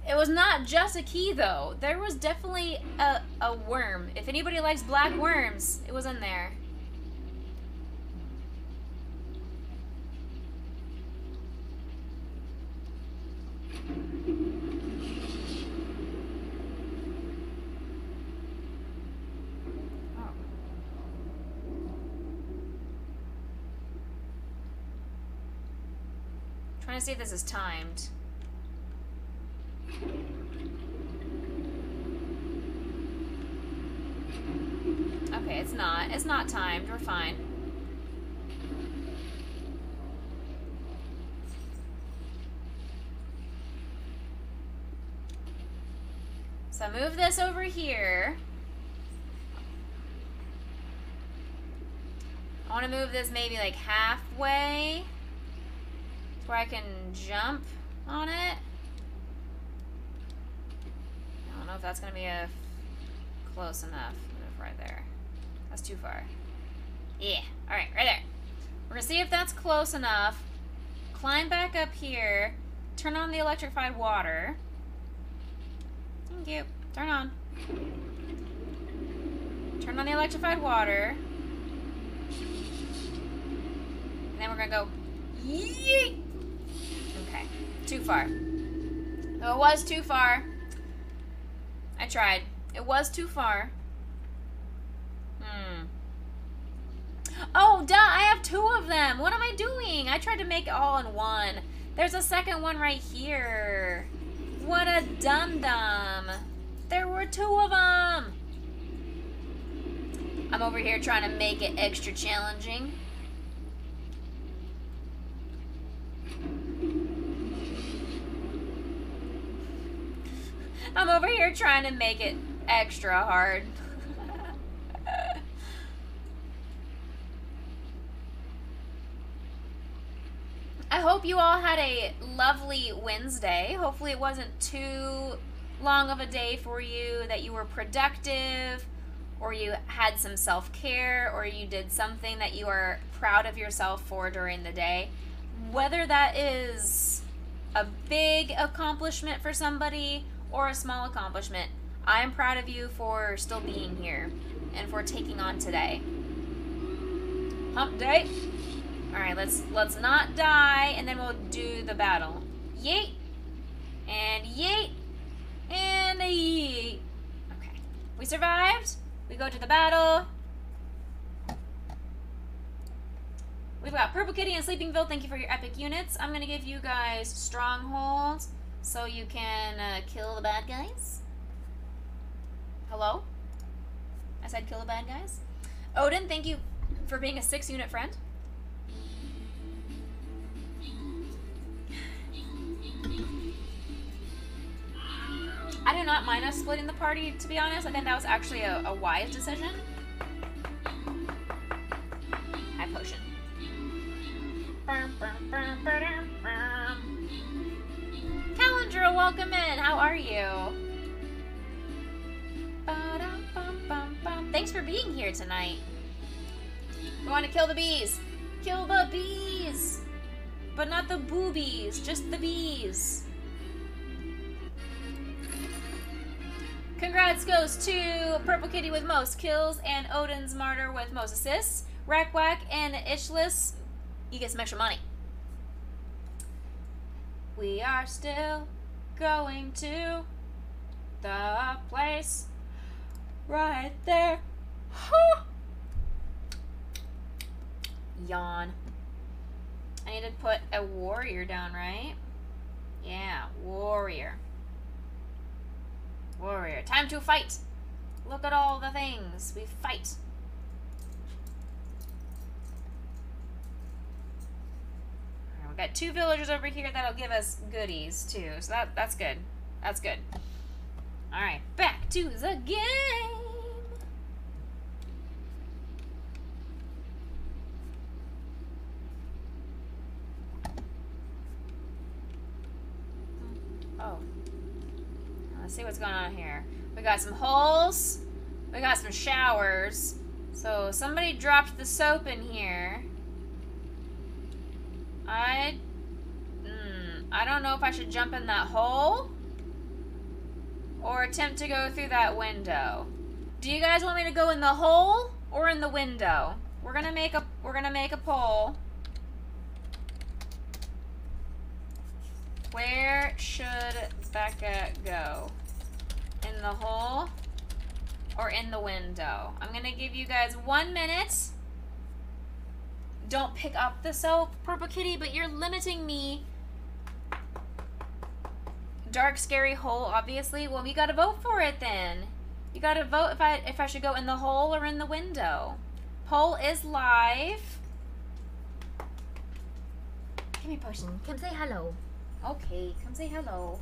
It was not just a key, though. There was definitely a worm. If anybody likes black worms, it was in there. Trying to see if this is timed. Okay, it's not. It's not timed. We're fine. So I move this over here. I want to move this maybe like halfway to where I can jump on it. I don't know if that's going to be close enough. Move right there. That's too far. Yeah. Alright, right there. We're going to see if that's close enough. Climb back up here. Turn on the electrified water. Thank you. Turn on. Turn on the electrified water. And then we're going to go... Yeet! Okay. Too far. No, it was too far. I tried. It was too far. Oh, duh! I have two of them! What am I doing? I tried to make it all in one. There's a second one right here. What a dum-dum. There were two of them. I'm over here trying to make it extra challenging. I'm over here trying to make it extra hard. I hope you all had a lovely Wednesday. Hopefully it wasn't too long of a day for you, that you were productive, or you had some self-care, or you did something that you are proud of yourself for during the day. Whether that is a big accomplishment for somebody or a small accomplishment, I am proud of you for still being here and for taking on today. Hump day. Alright, let's not die, and then we'll do the battle. Yeet! And yeet! And a yeet! Okay. We survived. We go to the battle. We've got Purple Kitty and Sleepingville. Thank you for your epic units. I'm going to give you guys strongholds so you can kill the bad guys. Hello? I said kill the bad guys. Odin, thank you for being a 6-unit friend. I do not mind us splitting the party, to be honest. I think that was actually a wise decision. High potion. Calendra, welcome in. How are you? Thanks for being here tonight. We want to kill the bees. Kill the bees! But not the boobies, just the bees. Congrats goes to Purple Kitty with most kills and Odin's Martyr with most assists. Rackwack and Itchless, you get some extra money. We are still going to the place right there. Yawn. I need to put a warrior down, right? Yeah, warrior. Warrior. Time to fight. Look at all the things. We fight. Alright, we got 2 villagers over here that'll give us goodies too. So that's good. That's good. Alright, back to the game. Oh. Let's see what's going on here. We got some holes. We got some showers. So somebody dropped the soap in here. I don't know if I should jump in that hole or attempt to go through that window. Do you guys want me to go in the hole or in the window? We're gonna make a poll. Where should Becca go? In the hole or in the window? I'm gonna give you guys 1 minute. Don't pick up the soap, Purple Kitty, but you're limiting me. Dark, scary hole, obviously. Well, you gotta vote for it then. You gotta vote if I should go in the hole or in the window. Poll is live. Give me potion. Come say hello. Okay, come say hello.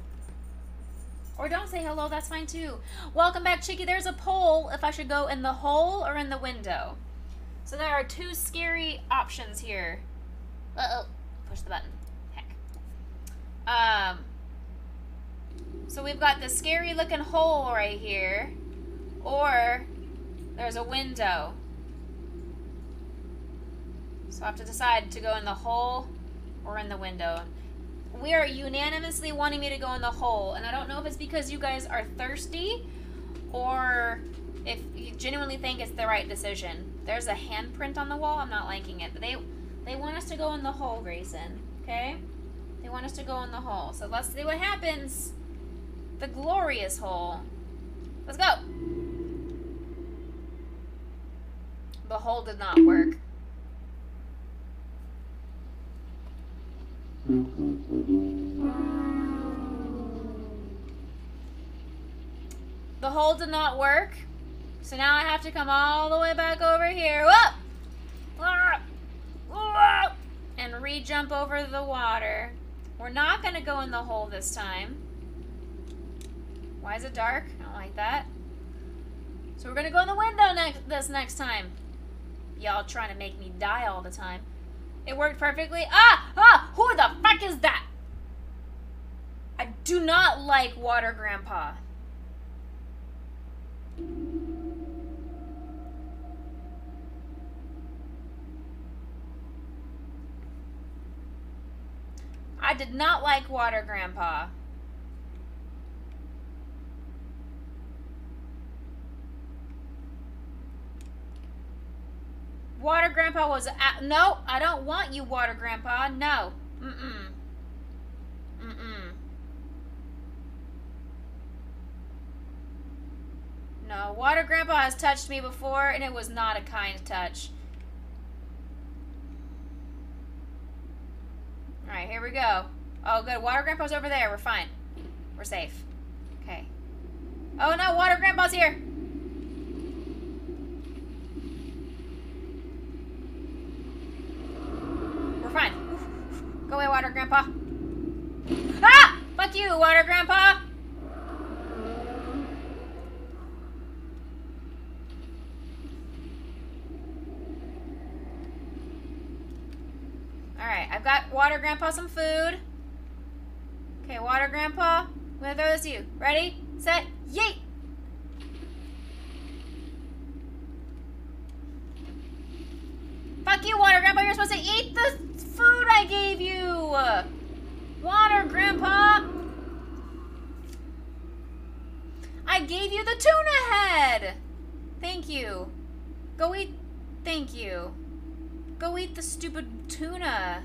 Or don't say hello, that's fine too. Welcome back, Chicky. There's a poll if I should go in the hole or in the window. So there are 2 scary options here. Uh-oh. Push the button. Heck. So we've got the scary looking hole right here. Or there's a window. So I have to decide to go in the hole or in the window. We are unanimously wanting me to go in the hole, and I don't know if it's because you guys are thirsty or if you genuinely think it's the right decision. There's a handprint on the wall. I'm not liking it, but they want us to go in the hole, Grayson. Okay? They want us to go in the hole. So let's see what happens. The glorious hole. Let's go. The hole did not work. The hole did not work. So now I have to come all the way back over here. Whoa! And re-jump over the water. We're not going to go in the hole this time. Why is it dark? I don't like that. So we're going to go in the window this next time. Y'all trying to make me die all the time. It worked perfectly. Who the fuck is that? I do not like Water Grandpa. I did not like Water Grandpa. Water Grandpa was no, I don't want you, Water Grandpa. No. No, Water Grandpa has touched me before, and it was not a kind touch. Alright, here we go. Oh, good. Water Grandpa's over there. We're fine. We're safe. Okay. Oh, no. Water Grandpa's here. We're fine. Go away, Water Grandpa. Ah! Fuck you, Water Grandpa. Alright, I've got Water Grandpa some food. Okay, Water Grandpa, I'm gonna throw this to you. Ready, set, yeet! Fuck you, Water Grandpa, you're supposed to eat the food I gave you! Water Grandpa! I gave you the tuna head! Thank you. Go eat, thank you. Go eat the stupid tuna.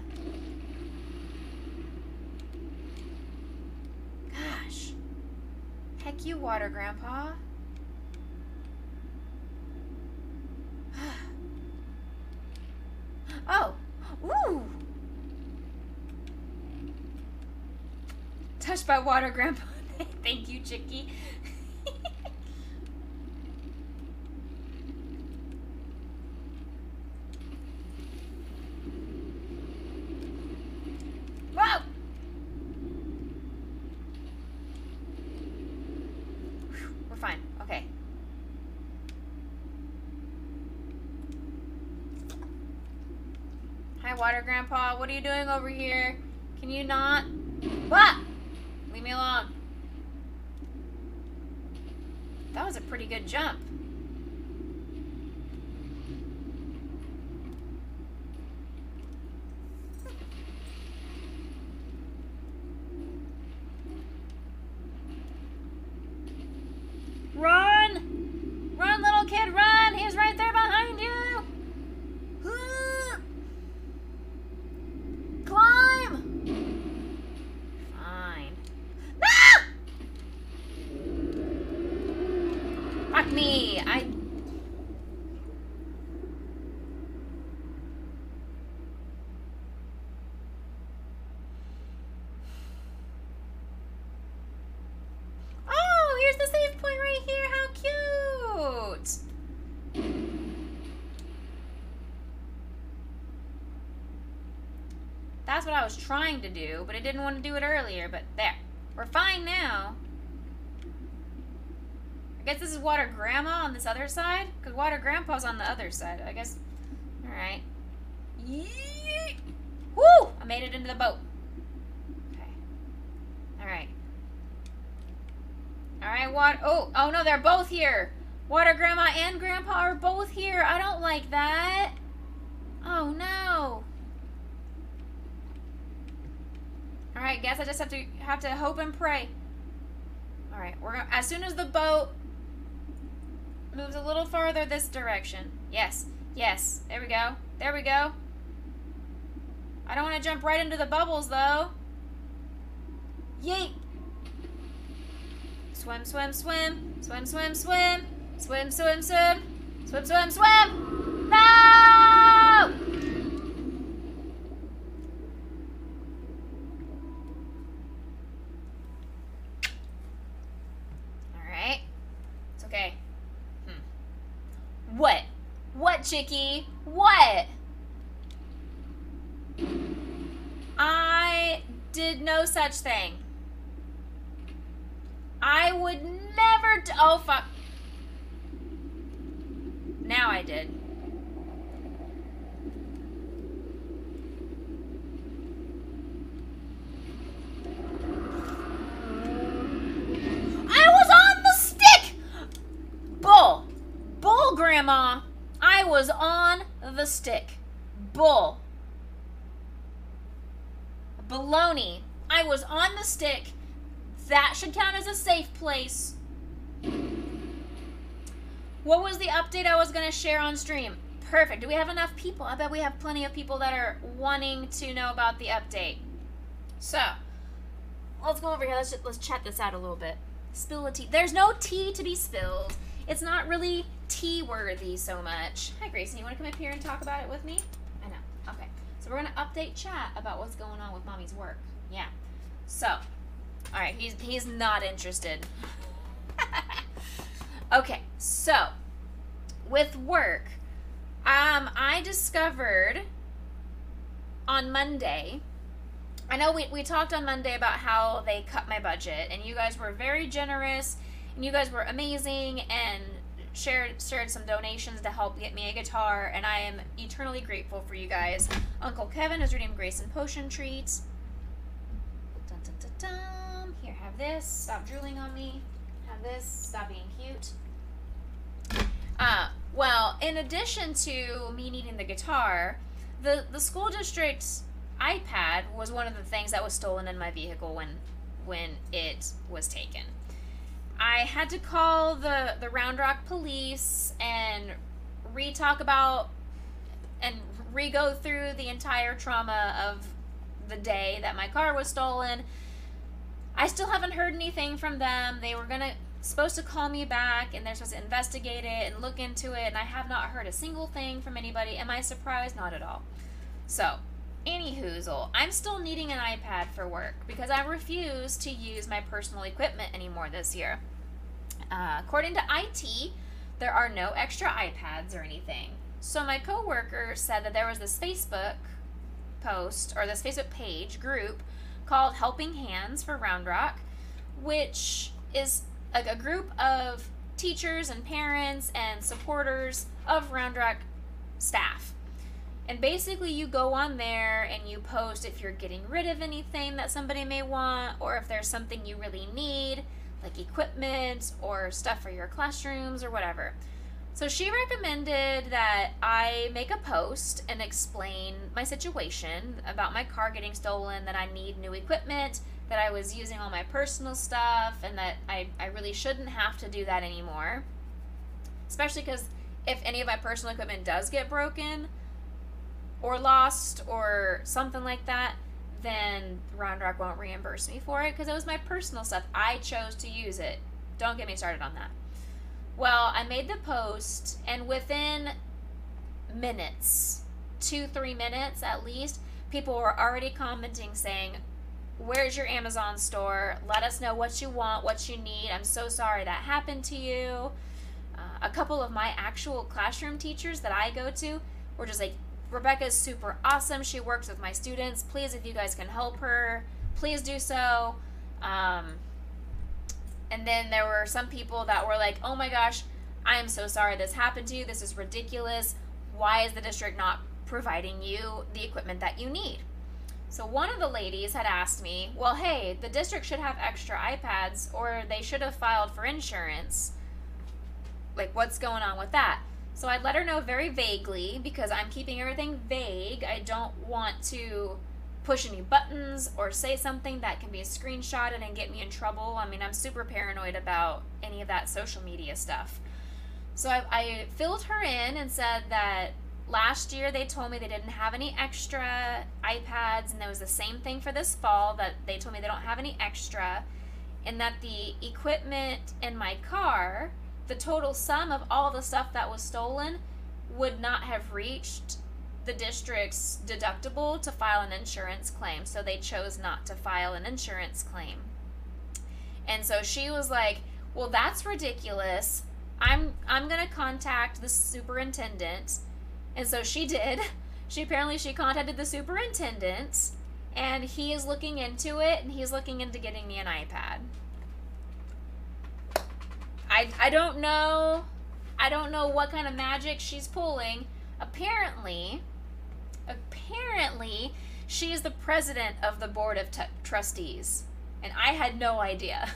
Gosh. Heck you, Water Grandpa. Oh. Ooh. Touched by Water Grandpa. Thank you, Chicky. Whoa! We're fine. Okay. Hi, Water Grandpa. What are you doing over here? Can you not? What? Leave me alone. That was a pretty good jump. Run! Run, little kid, run! He's right there behind you! Climb! Fine. No! Fuck me! Oh, here's the save point right here. How cute! That's what I was trying to do, but I didn't want to do it earlier, but there. We're fine now. I guess this is Water Grandma on this other side? Because Water Grandpa's on the other side, I guess. Alright. Yeet! Woo! I made it into the boat. Okay. Alright. Alright, oh no, they're both here. Water Grandma and Grandpa are both here. I don't like that. Oh no. Alright, guess I just have to hope and pray. Alright, as soon as the boat moves a little farther this direction. Yes, yes. There we go. There we go. I don't want to jump right into the bubbles though. Yeet! Swim, swim, swim. Swim, swim, swim. Swim, swim, swim. Swim, swim, swim. No! Alright. It's okay. What? What, Chicky? What? I did no such thing. I would never oh, fuck. Now I did. I was on the stick! Bull. Bull, Grandma. I was on the stick. Bull. Baloney. I was on the stick. That should count as a safe place. What was the update I was going to share on stream? Perfect. Do we have enough people? I bet we have plenty of people that are wanting to know about the update. So, let's go over here. Let's chat this out a little bit. Spill the tea. There's no tea to be spilled. It's not really tea-worthy so much. Hi, Grayson. You want to come up here and talk about it with me? I know. Okay. So we're going to update chat about what's going on with Mommy's work. Yeah. So, all right. He's not interested. Okay. So, with work, I discovered on Monday, I know we talked on Monday about how they cut my budget, and you guys were very generous, and you guys were amazing, and shared some donations to help get me a guitar, and I am eternally grateful for you guys. Uncle Kevin has redeemed Grace and Potion treats. Dun, dun, dun, dun. Here, have this. Stop drooling on me. Have this. Stop being cute. Well, in addition to me needing the guitar, the school district's iPad was one of the things that was stolen in my vehicle when it was taken. I had to call the Round Rock police and re-talk about and re-go through the entire trauma of the day that my car was stolen. I still haven't heard anything from them. They were supposed to call me back, and they're supposed to investigate it and look into it, and I have not heard a single thing from anybody. Am I surprised? Not at all. So, anywhoozle, I'm still needing an iPad for work because I refuse to use my personal equipment anymore this year. According to IT, there are no extra iPads or anything. So my coworker said that there was this Facebook post, or this Facebook page group called Helping Hands for Round Rock, which is a group of teachers and parents and supporters of Round Rock staff. And basically you go on there and you post if you're getting rid of anything that somebody may want, or if there's something you really need, like equipment or stuff for your classrooms or whatever. So she recommended that I make a post and explain my situation about my car getting stolen, that I need new equipment, that I was using all my personal stuff, and that I really shouldn't have to do that anymore. Especially because if any of my personal equipment does get broken or lost or something like that, then Round Rock won't reimburse me for it because it was my personal stuff. I chose to use it. Don't get me started on that. Well, I made the post, and within minutes, 2-3 minutes at least, people were already commenting saying, "Where's your Amazon store? Let us know what you want, what you need. I'm so sorry that happened to you." A couple of my actual classroom teachers that I go to were just like, "Rebecca's super awesome. She works with my students. Please, if you guys can help her, please do so." And then there were some people that were like, "Oh my gosh, I am so sorry this happened to you. This is ridiculous. Why is the district not providing you the equipment that you need?" So one of the ladies had asked me, "Well, hey, the district should have extra iPads, or they should have filed for insurance. Like, what's going on with that?" So I let her know very vaguely, because I'm keeping everything vague. I don't want to push any buttons or say something that can be screenshotted and get me in trouble. I mean, I'm super paranoid about any of that social media stuff. So I filled her in and said that last year they told me they didn't have any extra iPads, and there was the same thing for this fall, that they told me they don't have any extra, and that the equipment in my car, the total sum of all the stuff that was stolen, would not have reached the district's deductible to file an insurance claim, so they chose not to file an insurance claim. And so she was like, "Well, that's ridiculous. I'm gonna contact the superintendent." And so she did. She contacted the superintendent, and he is looking into it, and he's looking into getting me an iPad. I don't know what kind of magic she's pulling. Apparently, she is the president of the board of trustees, and I had no idea.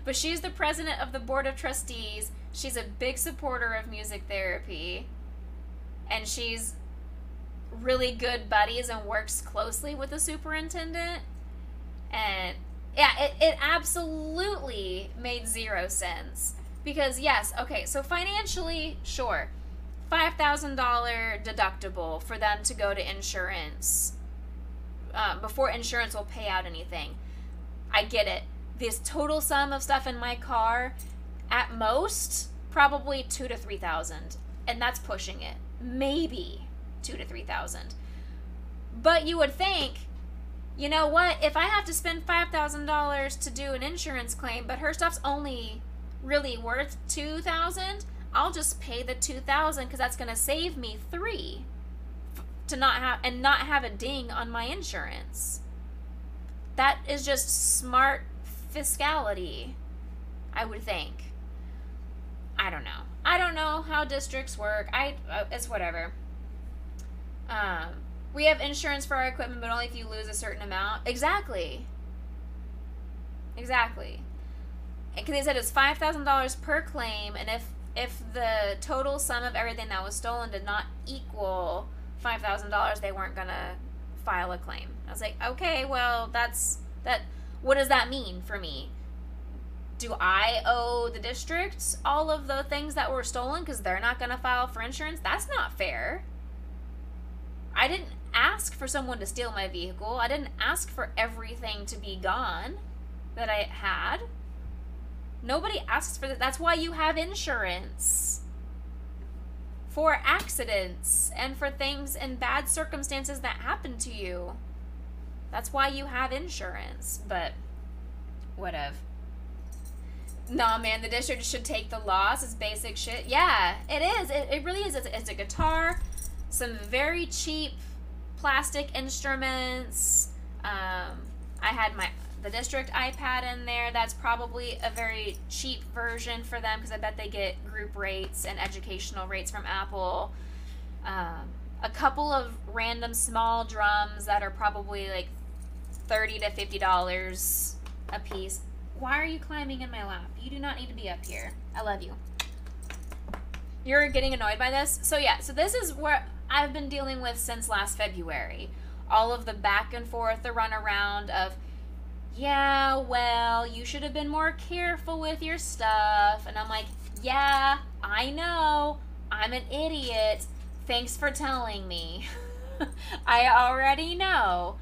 But she's the president of the board of trustees. She's a big supporter of music therapy, and she's really good buddies and works closely with the superintendent. And yeah, it absolutely made zero sense. Because yes, okay, so financially, sure, $5,000 deductible for them to go to insurance before insurance will pay out anything. I get it. This total sum of stuff in my car, at most, probably $2,000 to $3,000, and that's pushing it. Maybe $2,000 to $3,000. But you would think, you know what? If I have to spend $5,000 to do an insurance claim, but her stuff's only really worth $2,000, I'll just pay the $2,000 because that's going to save me $3,000 to not have a ding on my insurance. That is just smart fiscality, I would think. I don't know. I don't know how districts work. It's whatever. We have insurance for our equipment, but only if you lose a certain amount. Exactly. Because they said it's $5,000 per claim, and if the total sum of everything that was stolen did not equal $5,000, they weren't gonna file a claim. I was like, okay, well, that. What does that mean for me? Do I owe the district all of the things that were stolen because they're not gonna file for insurance? That's not fair. I didn't ask for someone to steal my vehicle. I didn't ask for everything to be gone that I had. Nobody asks for that. That's why you have insurance. For accidents and for things and bad circumstances that happen to you. That's why you have insurance. But whatever. Nah, man, the district should take the loss. It's basic shit. Yeah, it is. It really is. It's a guitar, some very cheap plastic instruments. I had the district iPad in there. That's probably a very cheap version for them because I bet they get group rates and educational rates from Apple. A couple of random small drums that are probably like $30 to $50 a piece. Why are you climbing in my lap? You do not need to be up here. I love you. You're getting annoyed by this? So yeah, so this is what I've been dealing with since last February. All of the back and forth, the runaround of, yeah, well, you should have been more careful with your stuff. And I'm like, yeah, I know. I'm an idiot. Thanks for telling me. I already know.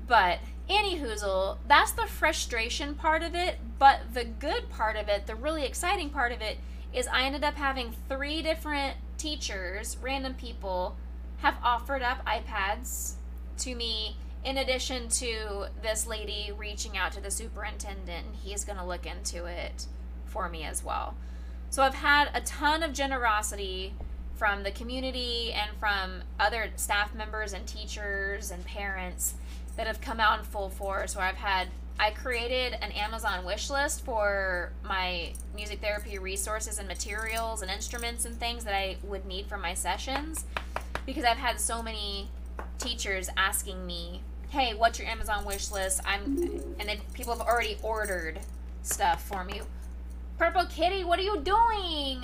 But anywhoozle, that's the frustration part of it, but the good part of it, the really exciting part of it, is I ended up having 3 different teachers, random people, have offered up iPads to me, in addition to this lady reaching out to the superintendent, and he's going to look into it for me as well. So I've had a ton of generosity from the community and from other staff members and teachers and parents that have come out in full force, where I created an Amazon wish list for my music therapy resources and materials and instruments and things that I would need for my sessions, because I've had so many teachers asking me, hey, what's your Amazon wish list? People have already ordered stuff for me. Purple Kitty, what are you doing?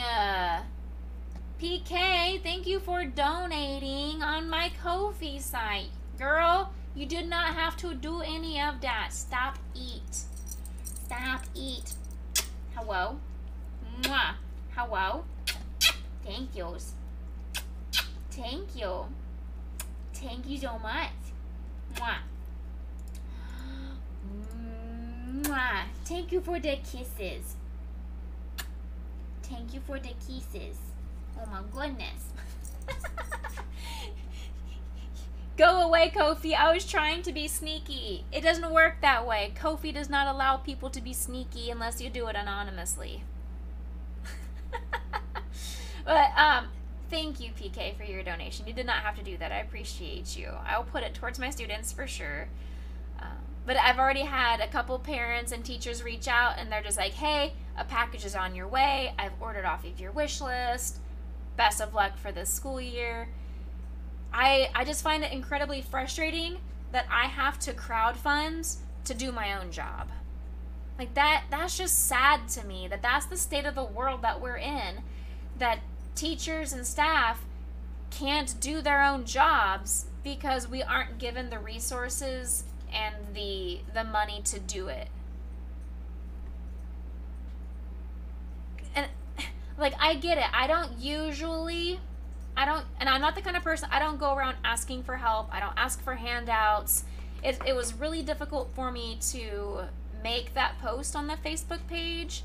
PK, thank you for donating on my Ko-fi site. Girl, you did not have to do any of that. Stop eat. Stop eat. Hello. Mwah. Hello. Thank yous. Thank you. Thank you so much. Mwah. Mwah. Thank you for the kisses. Thank you for the kisses. Oh my goodness. Go away, Kofi. I was trying to be sneaky. It doesn't work that way. Kofi does not allow people to be sneaky unless you do it anonymously. But, thank you, PK, for your donation. You did not have to do that. I appreciate you. I will put it towards my students for sure. But I've already had a couple parents and teachers reach out, and they're just like, hey, a package is on your way. I've ordered off of your wish list. Best of luck for this school year. I just find it incredibly frustrating that I have to crowdfund to do my own job. Like, that's just sad to me, that's the state of the world that we're in, that teachers and staff can't do their own jobs because we aren't given the resources and the money to do it. And, like, I get it. And I'm not the kind of person, I don't go around asking for help. I don't ask for handouts. It was really difficult for me to make that post on the Facebook page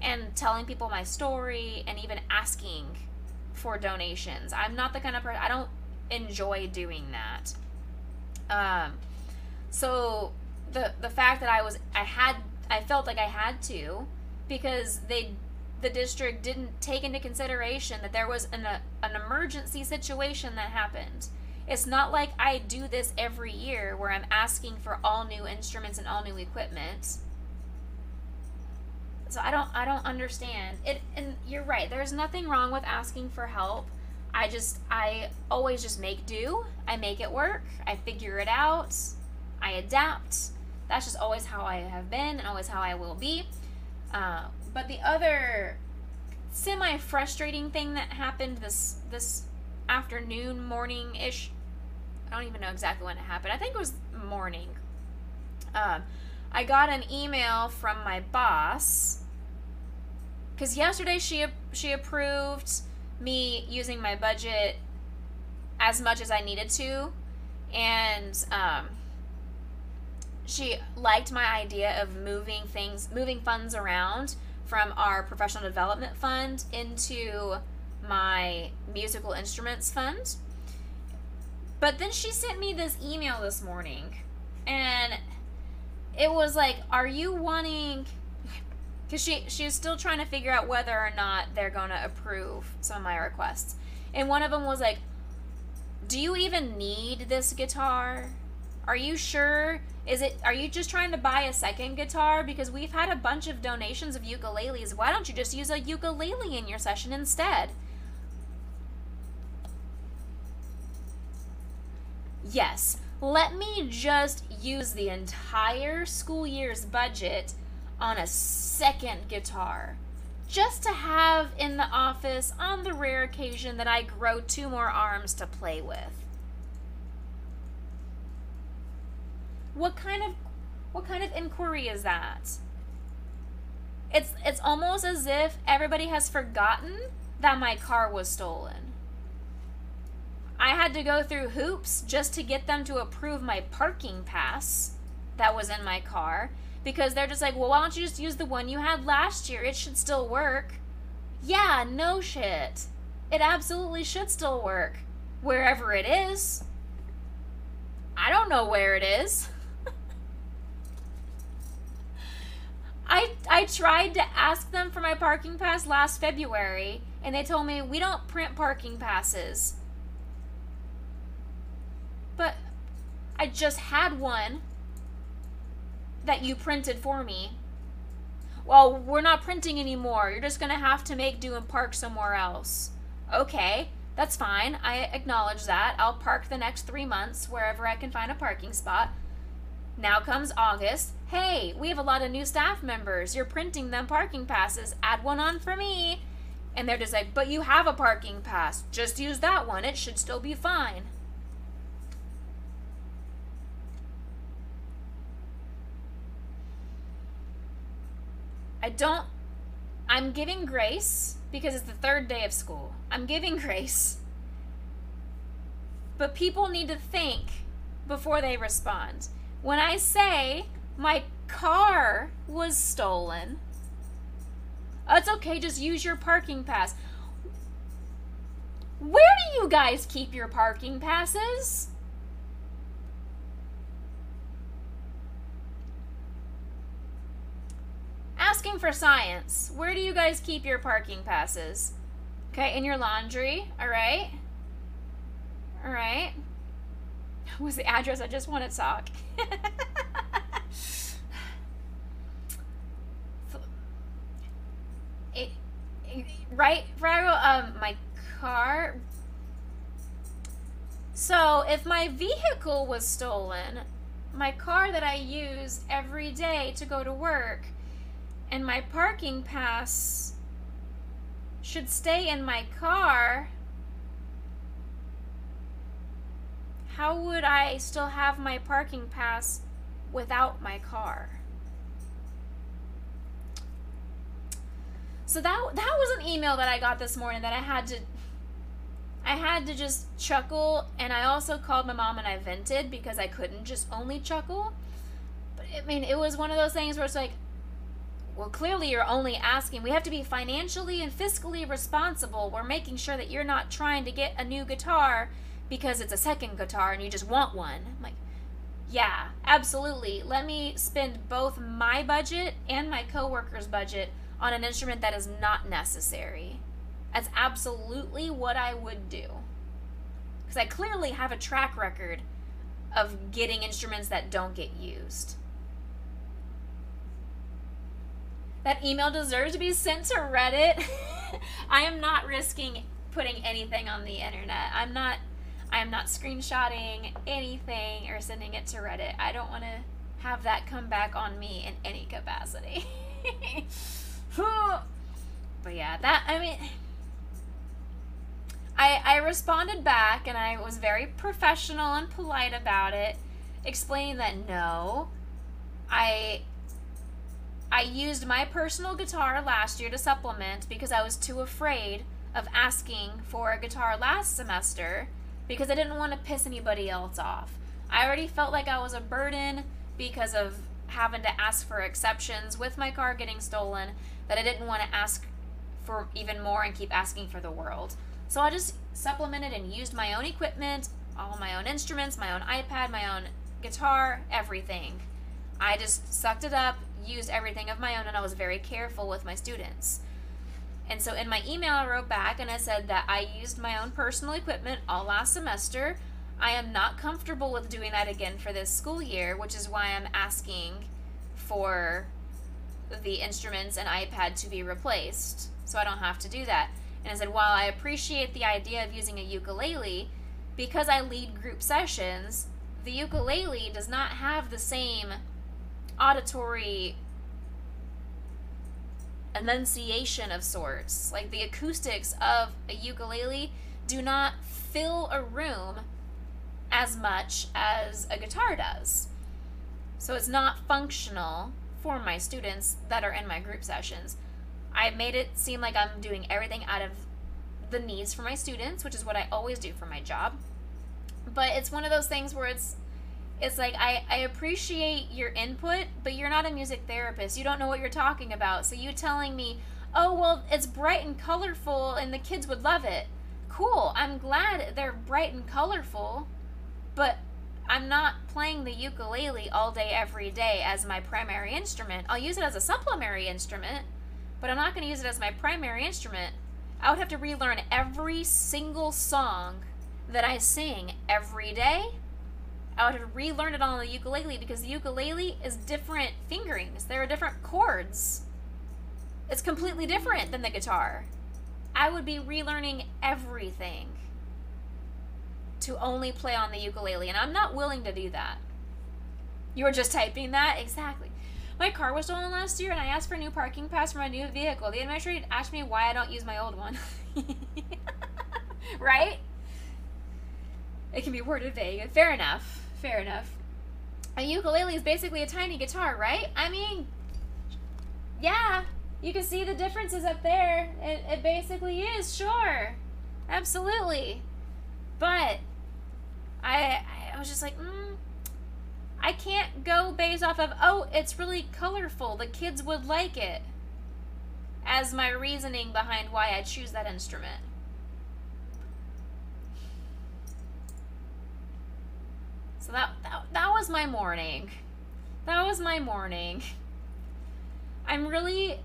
and telling people my story and even asking for donations. I'm not the kind of person, I don't enjoy doing that. So the fact that I felt like I had to, because the district didn't take into consideration that there was an emergency situation that happened. It's not like I do this every year where I'm asking for all new instruments and all new equipment. So I don't understand it. And you're right. There's nothing wrong with asking for help. I always just make do. I make it work. I figure it out. I adapt. That's just always how I have been and always how I will be. But the other semi-frustrating thing that happened this afternoon, morning-ish, I don't even know exactly when it happened. I think it was morning. I got an email from my boss because yesterday she approved me using my budget as much as I needed to, and she liked my idea of moving funds around from our professional development fund into my musical instruments fund. But then she sent me this email this morning, and it was like, are you wanting, because she was still trying to figure out whether or not they're going to approve some of my requests. And one of them was like, do you even need this guitar? Are you sure? Are you just trying to buy a second guitar? Because we've had a bunch of donations of ukuleles. Why don't you just use a ukulele in your session instead? Yes, let me just use the entire school year's budget on a second guitar, just to have in the office on the rare occasion that I grow 2 more arms to play with. What kind of inquiry is that? It's almost as if everybody has forgotten that my car was stolen. I had to go through hoops just to get them to approve my parking pass that was in my car, because they're just like, well, why don't you just use the one you had last year? It should still work. Yeah, no shit. It absolutely should still work, wherever it is. I don't know where it is. I tried to ask them for my parking pass last February, and they told me, we don't print parking passes. But I just had one that you printed for me. Well, we're not printing anymore. You're just going to have to make do and park somewhere else. Okay, that's fine. I acknowledge that. I'll park the next 3 months wherever I can find a parking spot. Now comes August. Hey, we have a lot of new staff members. You're printing them parking passes. Add one on for me. And they're just like, but you have a parking pass. Just use that one. It should still be fine. I'm giving grace because it's the 3rd day of school. I'm giving grace. But people need to think before they respond. When I say my car was stolen, it's okay, just use your parking pass. Where do you guys keep your parking passes? Asking for science. Where do you guys keep your parking passes? Okay, in your laundry, all right? All right. What was the address? I just want to talk. Right, my car. So if my vehicle was stolen, my car that I use every day to go to work, and my parking pass should stay in my car, how would I still have my parking pass without my car? So that was an email that I got this morning that I had to just chuckle, and I also called my mom and I vented because I couldn't just only chuckle. But I mean, it was one of those things where it's like, well, clearly you're only asking. We have to be financially and fiscally responsible. We're making sure that you're not trying to get a new guitar because it's a second guitar and you just want one. I'm like, yeah, absolutely. Let me spend both my budget and my coworker's budget on an instrument that is not necessary. That's absolutely what I would do. Because I clearly have a track record of getting instruments that don't get used. That email deserves to be sent to Reddit. I am not risking putting anything on the internet. I am not screenshotting anything or sending it to Reddit. I don't want to have that come back on me in any capacity. But yeah, I responded back, and I was very professional and polite about it, explaining that no, I used my personal guitar last year to supplement because I was too afraid of asking for a guitar last semester because I didn't want to piss anybody else off. I already felt like I was a burden because of having to ask for exceptions with my car getting stolen, that I didn't want to ask for even more and keep asking for the world. So I just supplemented and used my own equipment, all my own instruments, my own iPad, my own guitar, everything. I just sucked it up, used everything of my own, and I was very careful with my students. And so in my email I wrote back and I said that I used my own personal equipment all last semester. I am not comfortable with doing that again for this school year, which is why I'm asking for the instruments and iPad to be replaced, so I don't have to do that. And I said, while I appreciate the idea of using a ukulele, because I lead group sessions, the ukulele does not have the same auditory enunciation of sorts. Like, the acoustics of a ukulele do not fill a room as much as a guitar does. So it's not functional for my students that are in my group sessions. I made it seem like I'm doing everything out of the needs for my students, which is what I always do for my job. But it's one of those things where it's like I appreciate your input, but you're not a music therapist. You don't know what you're talking about. So you telling me, oh, well, it's bright and colorful and the kids would love it. Cool. I'm glad they're bright and colorful, but I'm not playing the ukulele all day, every day as my primary instrument. I'll use it as a supplementary instrument, but I'm not going to use it as my primary instrument. I would have to relearn every single song that I sing every day. I would have to relearn it on the ukulele because the ukulele is different fingerings. There are different chords. It's completely different than the guitar. I would be relearning everything to only play on the ukulele, and I'm not willing to do that. You were just typing that? Exactly. My car was stolen last year, and I asked for a new parking pass for my new vehicle. The administrator asked me why I don't use my old one. Right? It can be worded vague. Fair enough. Fair enough. A ukulele is basically a tiny guitar, right? I mean, yeah. You can see the differences up there. It basically is, sure. Absolutely. But I was just like, I can't go based off of, oh, it's really colorful, the kids would like it, as my reasoning behind why I choose that instrument. So that was my morning. That was my morning. I'm really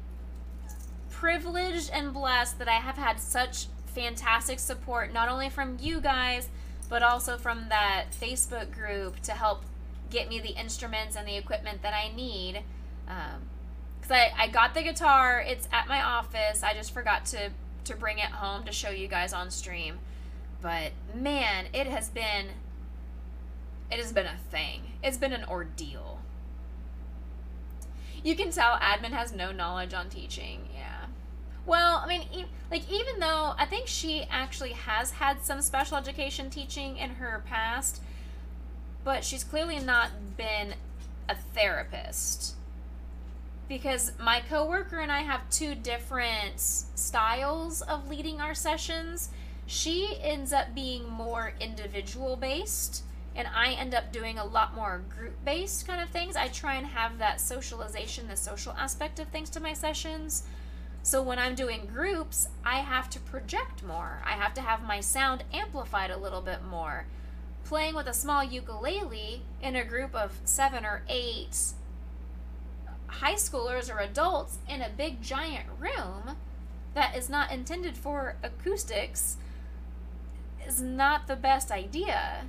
privileged and blessed that I have had such fantastic support, not only from you guys, but also from that Facebook group to help get me the instruments and the equipment that I need. Because I got the guitar, it's at my office. I just forgot to bring it home to show you guys on stream. But man, it has been a thing. It's been an ordeal. You can tell admin has no knowledge on teaching. Yeah. Well, I mean, even though I think she actually has had some special education teaching in her past, but she's clearly not been a therapist. Because my coworker and I have two different styles of leading our sessions. She ends up being more individual based, and I end up doing a lot more group-based kind of things. I try and have that socialization, the social aspect of things to my sessions. So when I'm doing groups, I have to project more. I have to have my sound amplified a little bit more. Playing with a small ukulele in a group of 7 or 8 high schoolers or adults in a big giant room that is not intended for acoustics is not the best idea.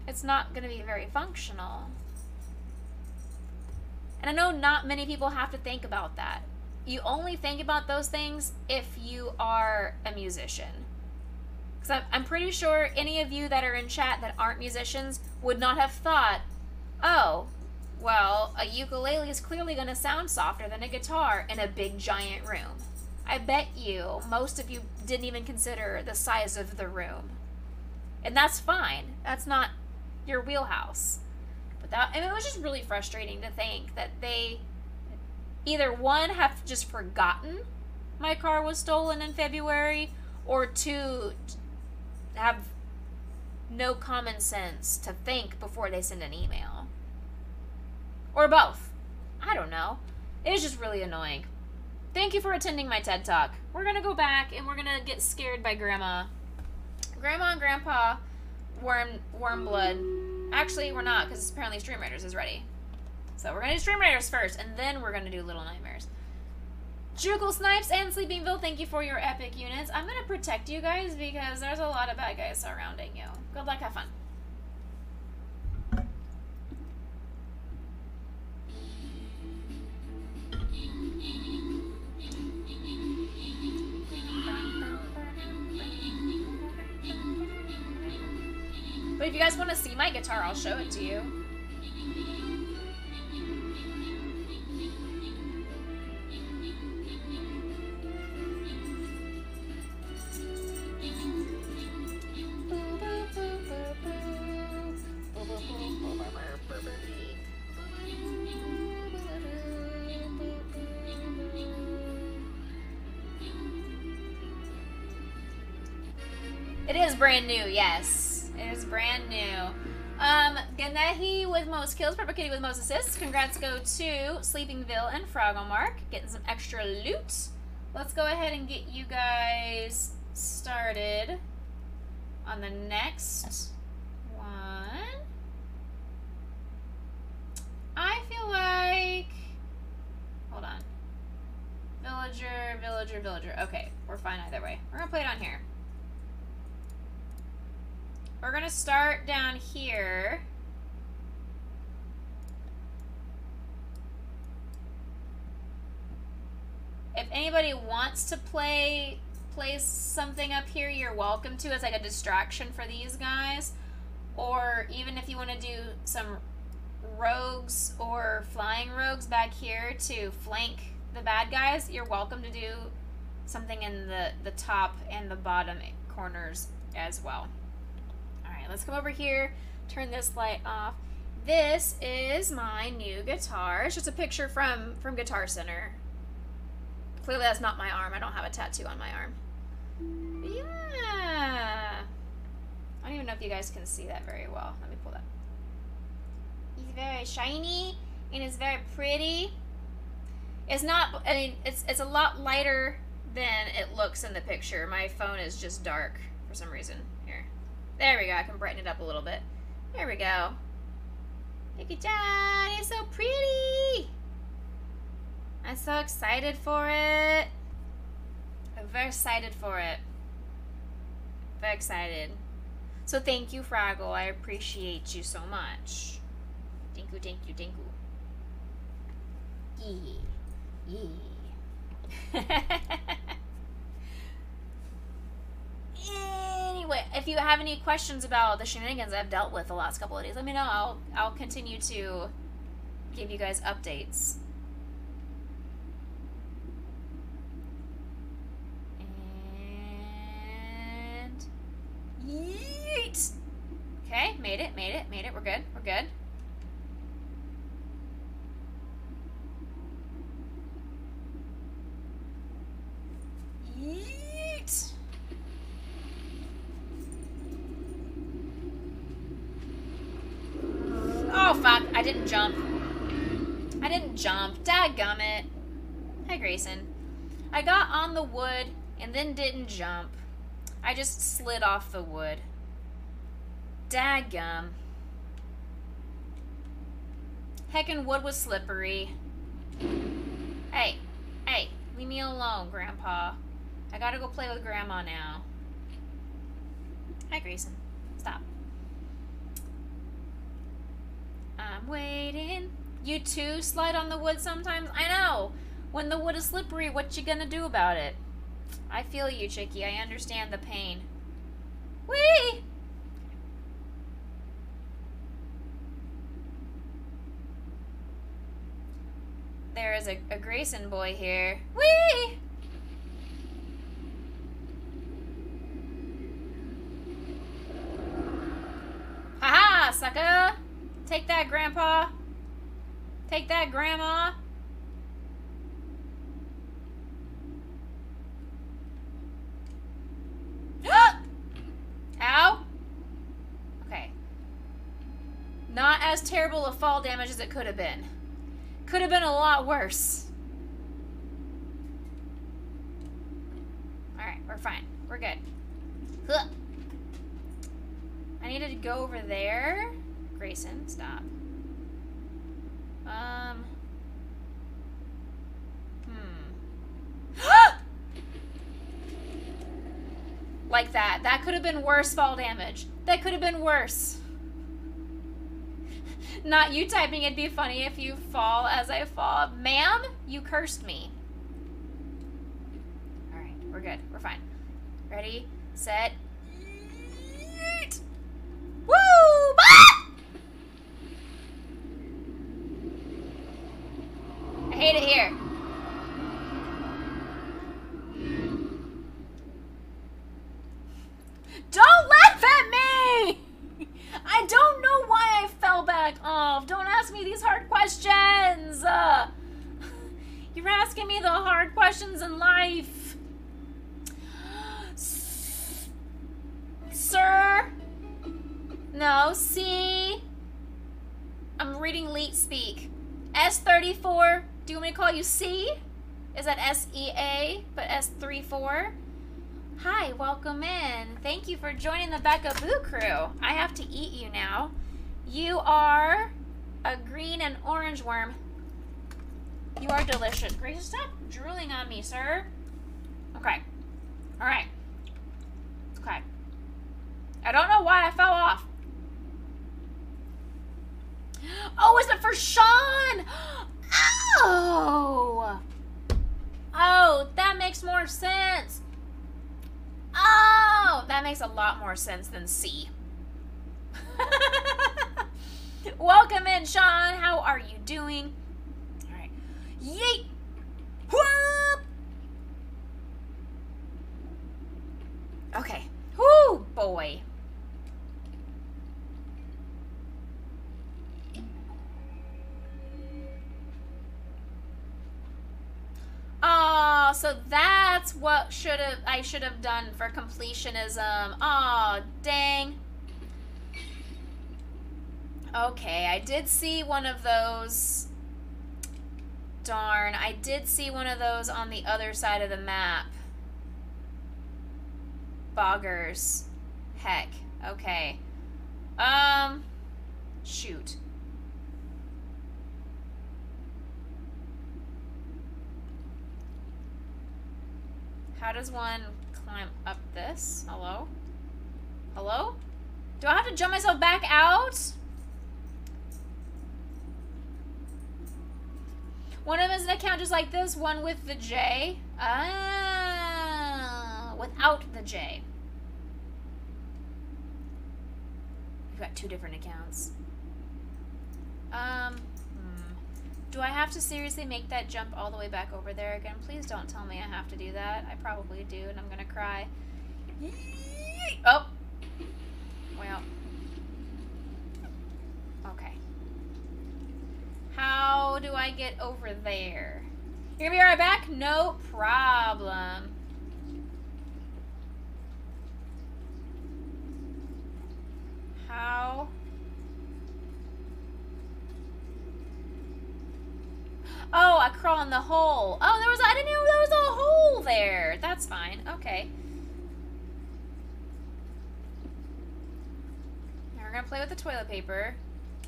It's not going to be very functional. And I know not many people have to think about that. You only think about those things if you are a musician. Because I'm pretty sure any of you that are in chat that aren't musicians would not have thought, oh, well, a ukulele is clearly going to sound softer than a guitar in a big giant room. I bet you most of you didn't even consider the size of the room. And that's fine. That's not your wheelhouse. But that, I mean, it was just really frustrating to think that they either one, have just forgotten my car was stolen in February, or two, have no common sense to think before they send an email. Or both. I don't know. It is just really annoying. Thank you for attending my TED Talk. We're going to go back and we're going to get scared by Grandma. Grandma and Grandpa Wormblood. Actually, we're not, because apparently Stream Raiders is ready. So we're going to do Stream Raiders first, and then we're going to do Little Nightmares. Juggle Snipes and Sleepingville, thank you for your epic units. I'm going to protect you guys because there's a lot of bad guys surrounding you. Good luck, have fun. But if you guys want to see my guitar, I'll show it to you. It is brand new, yes. It is brand new. Ganehi with most kills, Purple Kitty with most assists. Congrats go to Sleepingville and Froggle getting some extra loot. Let's go ahead and get you guys started on the next one. I feel like... Hold on. Villager, villager, villager. Okay, we're fine either way. We're gonna play it on here. We're gonna start down here. If anybody wants to play something up here, you're welcome to as like a distraction for these guys. Or even if you want to do some rogues or flying rogues back here to flank the bad guys, you're welcome to do something in the top and the bottom corners as well. Alright, let's come over here, turn this light off. This is my new guitar. It's just a picture from Guitar Center. Clearly that's not my arm. I don't have a tattoo on my arm. But yeah. I don't even know if you guys can see that very well. Let me pull that. He's very shiny and it's very pretty. It's not, I mean, it's a lot lighter than it looks in the picture. My phone is just dark for some reason. Here. There we go. I can brighten it up a little bit. There we go. Look at that. It's so pretty. I'm so excited for it. I'm very excited for it. Very excited. So thank you, Fraggle. I appreciate you so much. Thank you, thank you, thank you. Yeah. Anyway, if you have any questions about the shenanigans I've dealt with the last couple of days, let me know. I'll continue to give you guys updates. And yeet. Okay, made it. We're good. Yeet. Oh, fuck. I didn't jump. Dadgummit. Hi, Grayson. I got on the wood and then didn't jump. I just slid off the wood. Dadgum. Heckin' wood was slippery. Hey, leave me alone, Grandpa. I gotta go play with Grandma now. Hi, Grayson. Stop. I'm waiting You too slide on the wood sometimes? I know. When the wood is slippery, what you gonna do about it? I feel you, Chicky. I understand the pain. Whee! There is a Grayson boy here. Whee! Haha, sucker! Take that, Grandpa. Take that, Grandma. Ow! Okay. Not as terrible a fall damage as it could have been. Could have been a lot worse. Alright, we're fine. We're good. Huh. I needed to go over there. Grayson, stop. Like that. That could have been worse fall damage. That could have been worse. Not you typing, it'd be funny if you fall as I fall. Ma'am, you cursed me. Alright, we're good. We're fine. Ready, set, yeet. Woo! Ah! I hate it here. Don't laugh at me! I don't know why I fell back off. Don't ask me these hard questions. You're asking me the hard questions in life. Sir? No, C. I'm reading Leet speak. S34. Do you want me to call you C? Is that SEA, but S34? Hi, welcome in. Thank you for joining the Becca Boo crew. I have to eat you now. You are a green and orange worm. You are delicious. Grace, stop drooling on me, sir. Okay. All right. Okay. I don't know why I fell off. Oh, is it for Sean? Oh. Oh, that makes more sense. Oh, that makes a lot more sense than C. Welcome in, Sean. How are you doing? All right. Yeet. Whoop. Okay. Whoo, boy. Oh, so that's what I should have done for completionism. Oh, dang. Okay, I did see one of those. Darn, I did see one of those on the other side of the map. Boggers. Heck. Okay. Shoot. How does one climb up this? Hello? Hello? Do I have to jump myself back out? One of them is an account just like this, one with the J. Ah, without the J. We've got two different accounts. Do I have to seriously make that jump all the way back over there again? Please don't tell me I have to do that. I probably do, and I'm gonna cry. Oh! Well. Okay. How do I get over there? You're gonna be right back? No problem. How? Oh, I crawl in the hole. Oh, I didn't know there was a hole there. That's fine. Okay. Now we're gonna play with the toilet paper.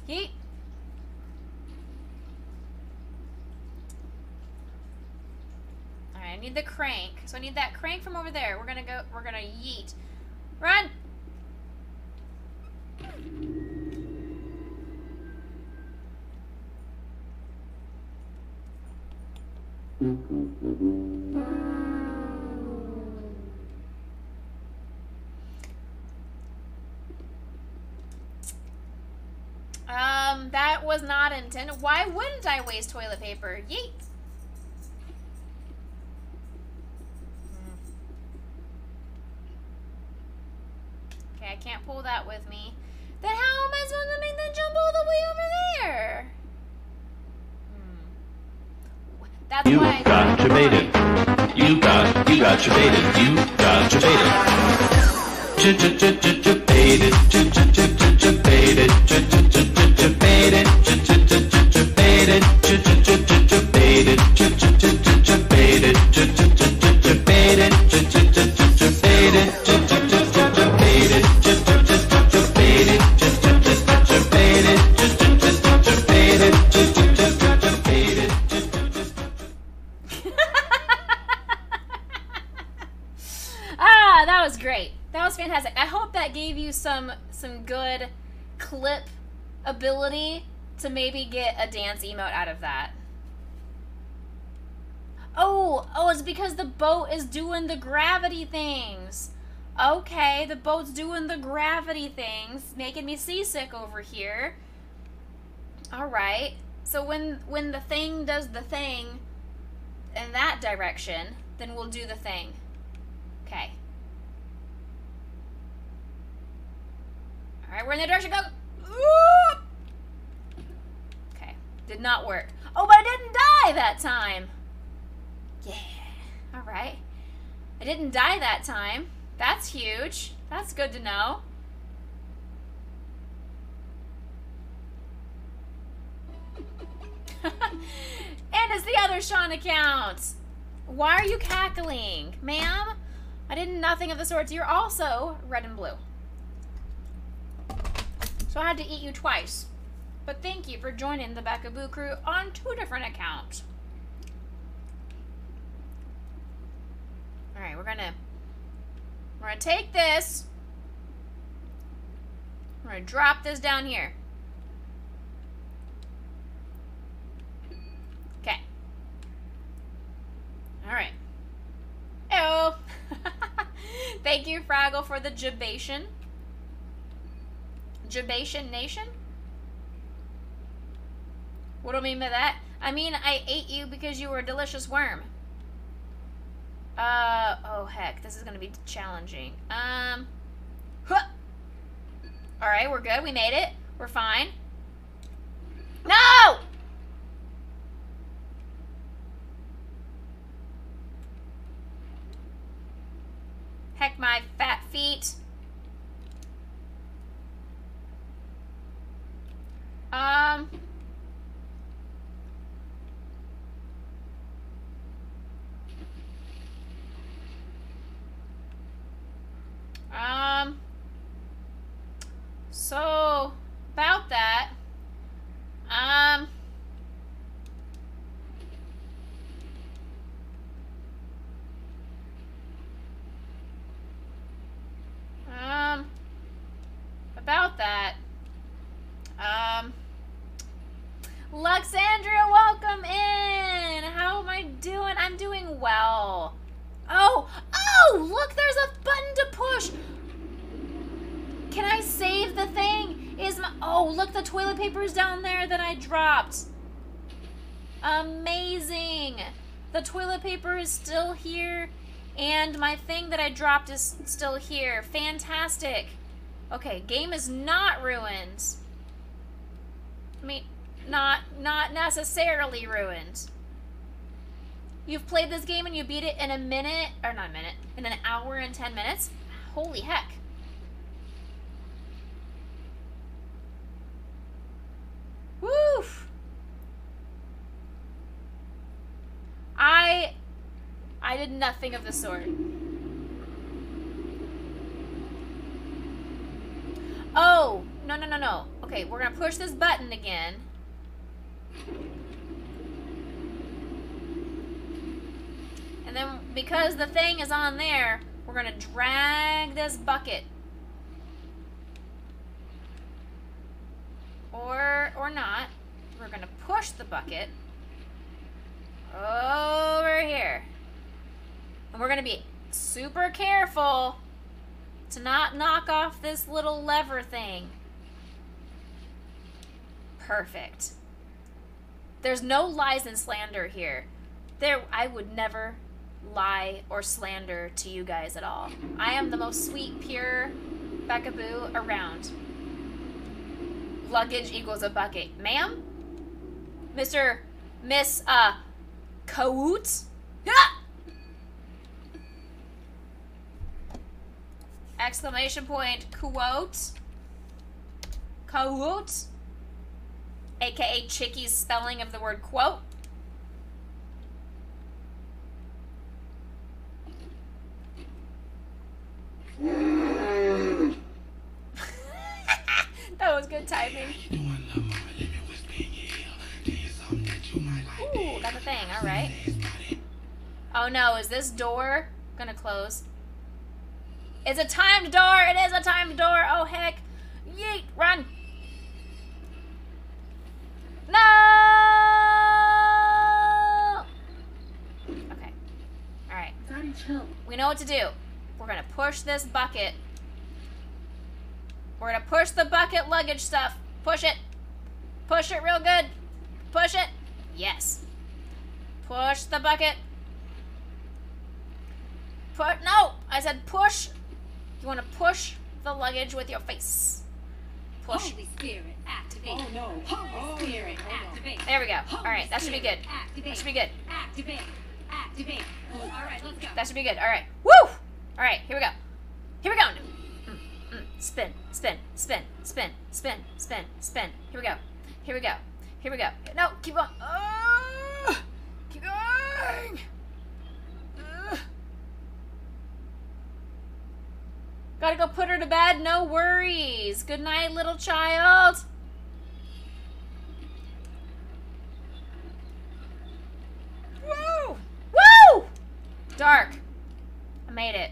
Yeet. Alright, I need the crank. So I need that crank from over there. We're gonna yeet. Run! That was not intended. Why wouldn't I waste toilet paper? Yeet. Okay, I can't pull that with me. Then how am I supposed to make that jump all the way over there? That's You why got your baited. You got your baited. You got your baited. Baited. Baited. Baited. Ah, that was great. That was fantastic. I hope that gave you some good clip ability to maybe get a dance emote out of that. Oh, it's because the boat is doing the gravity things. Okay, the boat's doing the gravity things, making me seasick over here. All right. So when the thing does the thing in that direction, then we'll do the thing. Okay. All right, we're in the direction. Go. Ooh! Okay, did not work. Oh, but I didn't die that time. Yeah. All right. I didn't die that time. That's huge. That's good to know. And it's the other Sean account. Why are you cackling? Ma'am, I did nothing of the sort. You're also red and blue. So I had to eat you twice. But thank you for joining the Becca-Boo crew on 2 different accounts. Alright, we're gonna take this. We're gonna drop this down here. Okay. Alright. Ew. Thank you, Fraggle, for the jabation. Jabation Nation? What do I mean by that? I mean, I ate you because you were a delicious worm. Oh heck, this is gonna be challenging. Huh. Alright, we're good. We made it. We're fine. No! Heck, my fat feet. So, about that, Luxandria, welcome in. How am I doing? I'm doing well. Oh, look, there's a button to push. Can I save the thing? Oh, look, the toilet paper's down there that I dropped. Amazing. The toilet paper is still here, and my thing that I dropped is still here. Fantastic. Okay, game is not ruined. I mean, not necessarily ruined. You've played this game and you beat it in in an hour and 10 minutes? Holy heck. Woof. I did nothing of the sort. Oh, no. Okay, we're gonna push this button again. And then, because the thing is on there, we're gonna drag this bucket. Or not. We're gonna push the bucket. over here. And we're gonna be super careful to not knock off this little lever thing. Perfect. There's no lies and slander here. I would never lie or slander to you guys at all. I am the most sweet, pure Beckaboo around. Luggage equals a bucket. Ma'am? Miss, Kawoot? Ah! Exclamation point, quote. Kawoot? AKA Chicky's spelling of the word quote. That was good timing. Ooh, got the thing, alright. Oh no, is this door gonna close? It's a timed door! It is a timed door! Oh heck! Yeet! Run! No! Okay. Alright. We know what to do. We're gonna push this bucket. We're gonna push the bucket luggage stuff. Push it. Push it real good. Push it. Yes. Push the bucket. No! I said push. You wanna push the luggage with your face. Push. Holy Spirit, activate. Oh no. Holy Spirit, activate. There we go. Alright, that should be good. That should be good. Activate. Activate. Alright, let's go. That should be good. Alright. Woo! Alright, here we go. Here we go. Spin, spin, spin, spin, spin, spin, spin. Here we go. Here we go. Here we go. No, keep on. Keep going. Gotta go put her to bed. No worries. Good night, little child. Woo! Woo! Dark. I made it.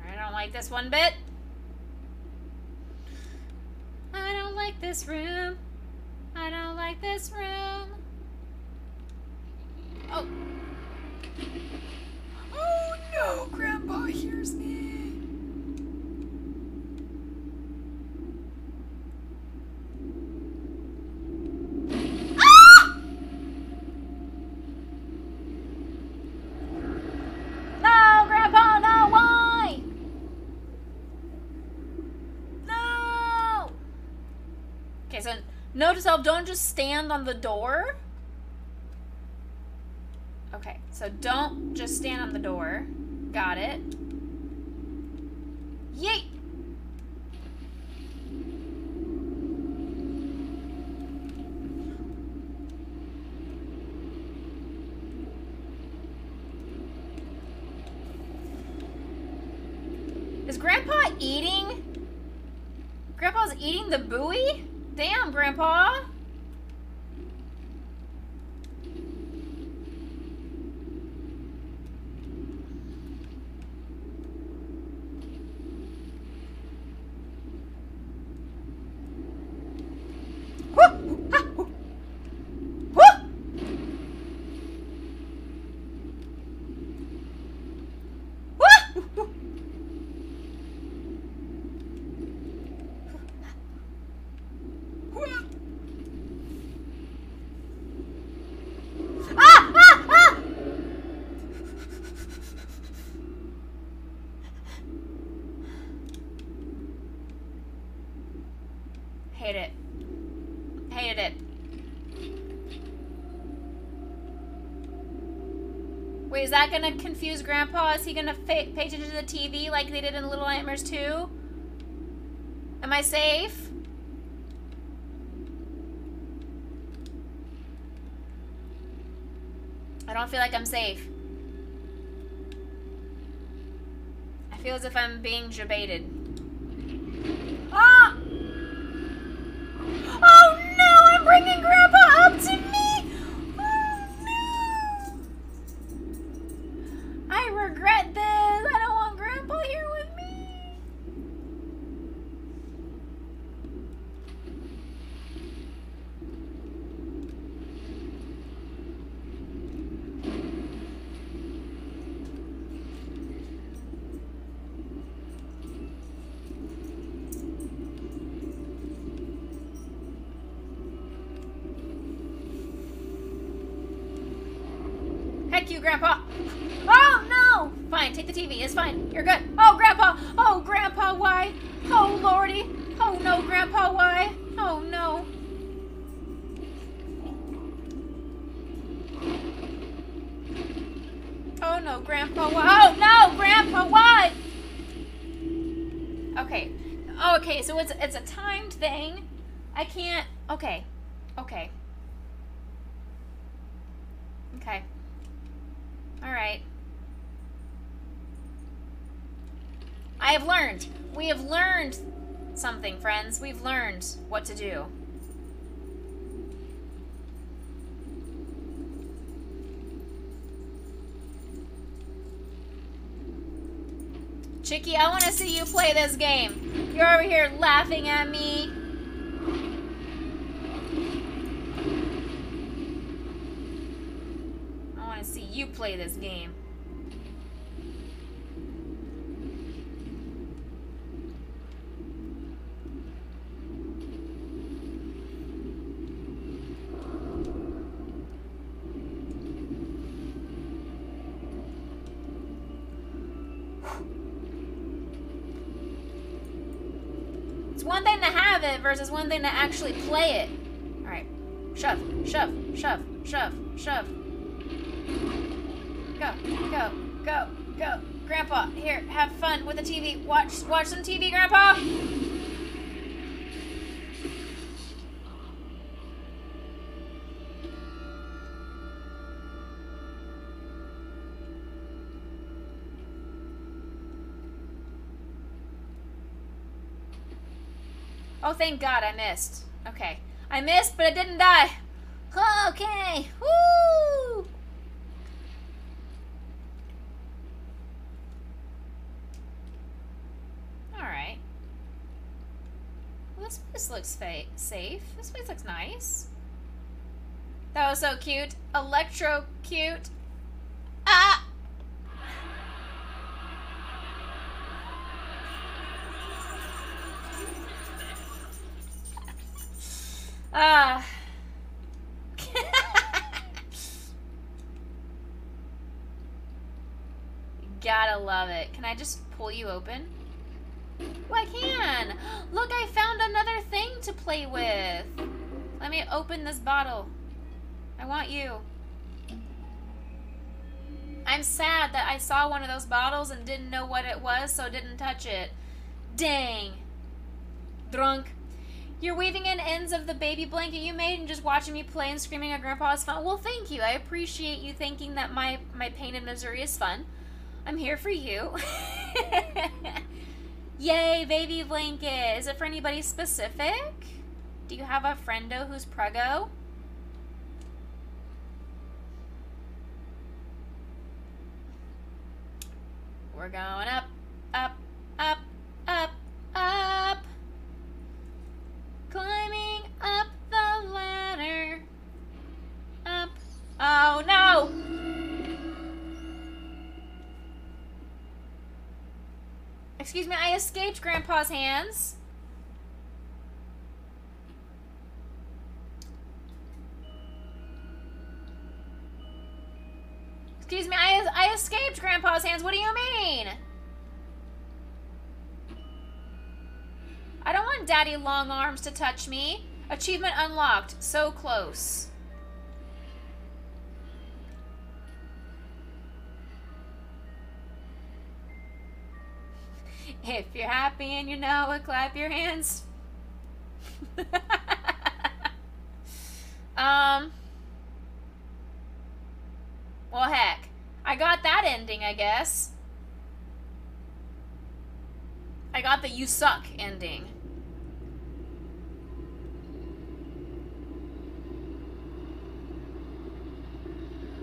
I don't like this one bit. I don't like this room. I don't like this room. Oh. Oh no, Grandpa hears me. Ah! No, Grandpa, no, why? No. Okay, so note to self, don't just stand on the door. Okay, so don't just stand on the door. Got it. Yeet! Is Grandpa eating? Grandpa's eating the buoy? Damn, Grandpa. Hate it. Hated it. Wait, is that gonna confuse Grandpa? Is he gonna pay attention to the TV like they did in Little Nightmares 2? Am I safe? I don't feel like I'm safe. I feel as if I'm being jebaited. Ah! Oh no, I'm bringing Grandpa up to me! Oh no! I regret this. I don't want Grandpa Grandpa. Oh, no. Fine, take the TV. It's fine. You're good. Oh, Grandpa. Oh, Grandpa, why? Oh, Lordy. Oh, no, Grandpa, why? Oh, no. Oh, no, Grandpa, why? Oh, no, Grandpa, why? Okay. Oh, okay, so it's a timed thing. I can't... Okay. Okay. Okay. Alright. I have learned. We have learned something, friends. We've learned what to do. Chicky, I want to see you play this game. You're over here laughing at me. I want to see you play this game. One thing to have it versus one thing to actually play it. Alright. Shove, shove, shove, shove, shove. Go, go, go, go. Grandpa, here, have fun with the TV. Watch some TV, Grandpa. Oh, thank God I missed. Okay. I missed, but I didn't die. Okay. Woo! Alright. Well, this place looks safe. This place looks nice. That was so cute. Electro cute. Ah! Gotta love it. Can I just pull you open? Oh, I can! Look, I found another thing to play with. Let me open this bottle. I want you. I'm sad that I saw one of those bottles and didn't know what it was, so didn't touch it. Dang. Drunk. You're weaving in ends of the baby blanket you made and just watching me play and screaming at Grandpa is fun. Well, thank you. I appreciate you thinking that my pain and misery is fun. I'm here for you. Yay, baby blanket. Is it for anybody specific? Do you have a friendo who's preggo? We're going up, up, up, up, up. Climbing up the ladder. Up. Oh, no! Excuse me, I escaped Grandpa's hands. Excuse me, I escaped Grandpa's hands. What do you mean? I don't want Daddy Long Arms to touch me. Achievement unlocked. So close. If you're happy and you know it, clap your hands. Well, heck. I got that ending, I guess. I got the you suck ending.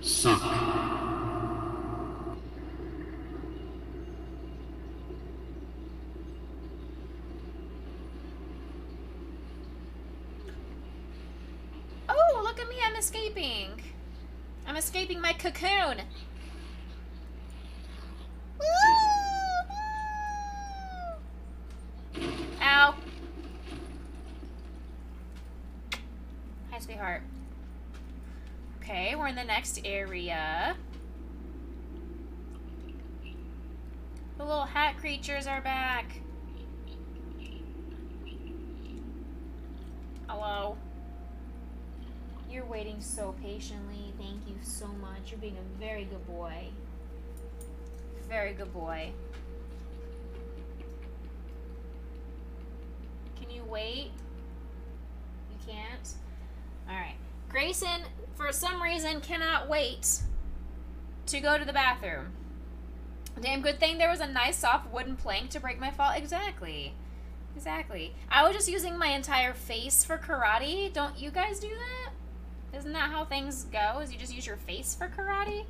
Suck. Oh, look at me, I'm escaping. I'm escaping my cocoon. Ow. Hi, sweetheart. Okay, we're in the next area. The little hat creatures are back. Hello. You're waiting so patiently. Thank you so much. You're being a very good boy. Very good boy. Can you wait? You can't? Alright. Grayson, for some reason, cannot wait to go to the bathroom. Damn good thing there was a nice soft wooden plank to break my fall. Exactly. Exactly. I was just using my entire face for karate. Don't you guys do that? Isn't that how things go? Is you just use your face for karate?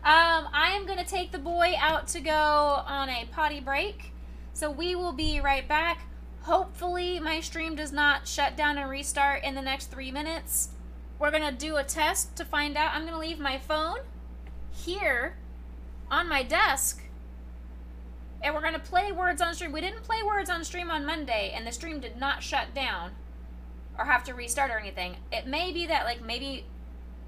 I am going to take the boy out to go on a potty break. So we will be right back. Hopefully my stream does not shut down and restart in the next 3 minutes. We're going to do a test to find out. I'm going to leave my phone here on my desk. And we're going to play Words on Stream. We didn't play Words on Stream on Monday, and the stream did not shut down or have to restart or anything. It may be that, like, maybe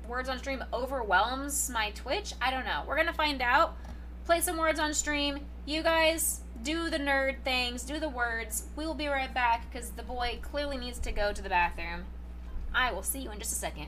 Words on Stream overwhelms my Twitch. I don't know. We're going to find out. Play some Words on Stream. You guys do the nerd things. Do the words. We will be right back because the boy clearly needs to go to the bathroom. I will see you in just a second.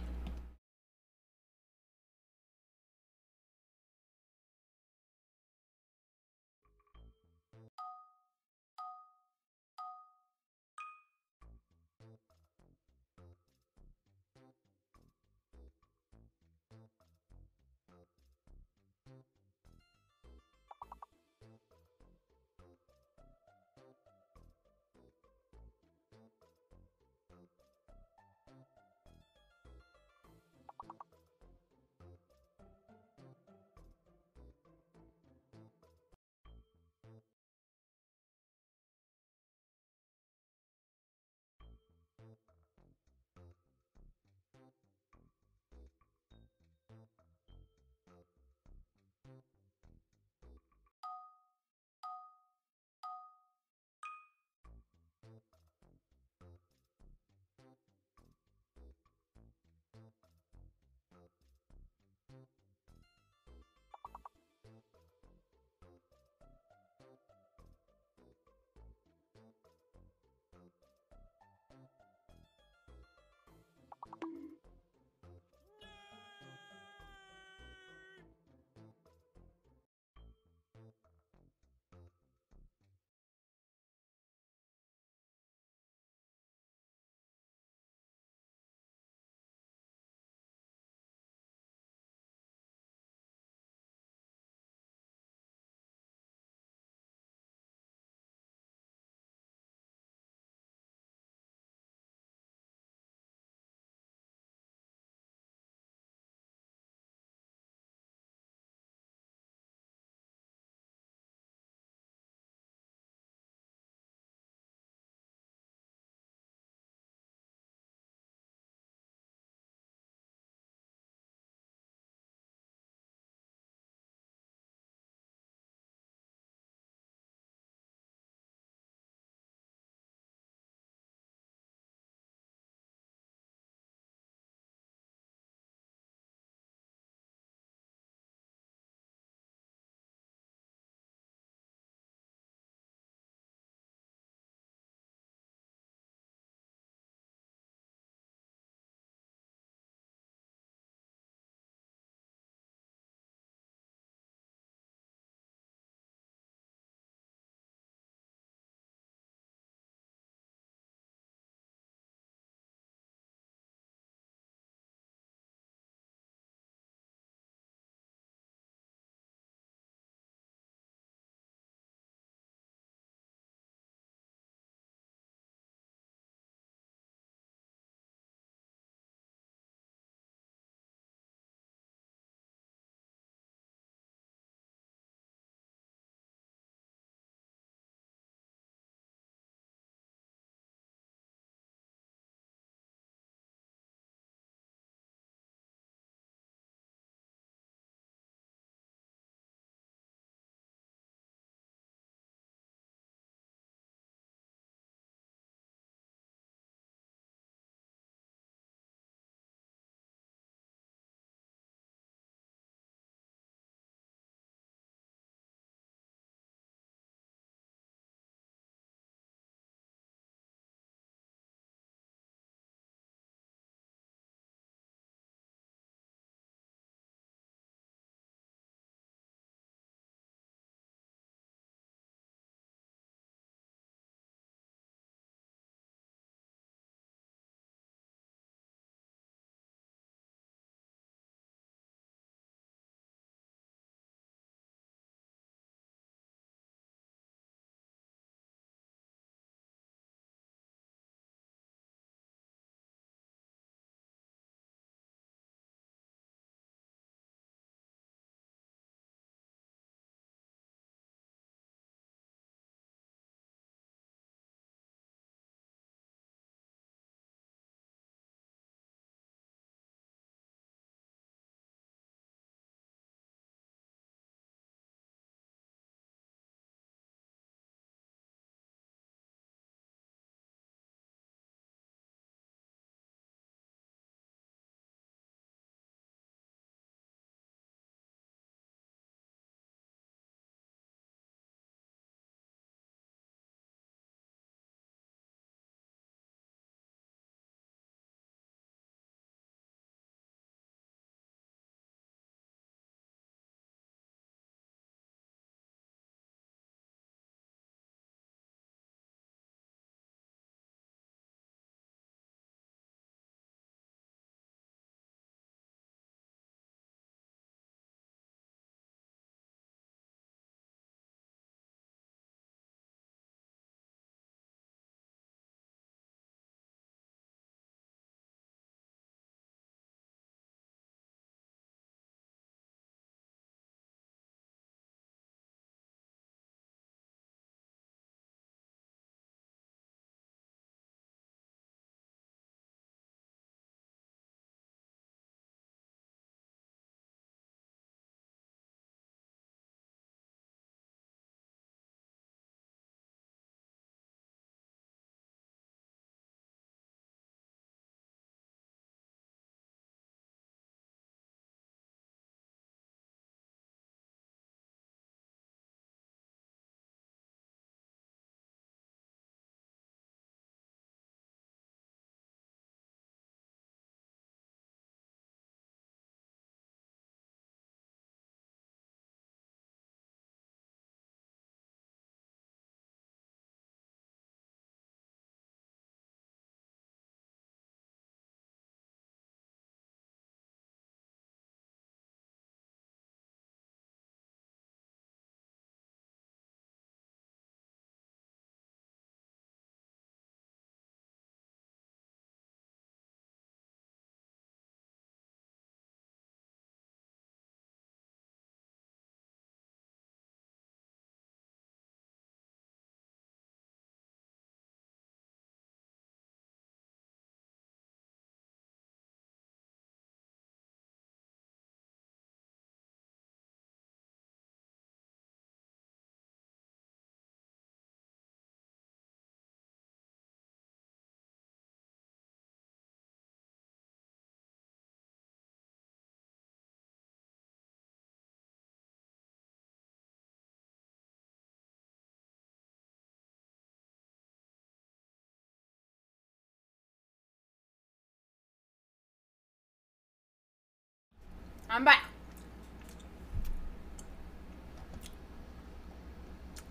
I'm back.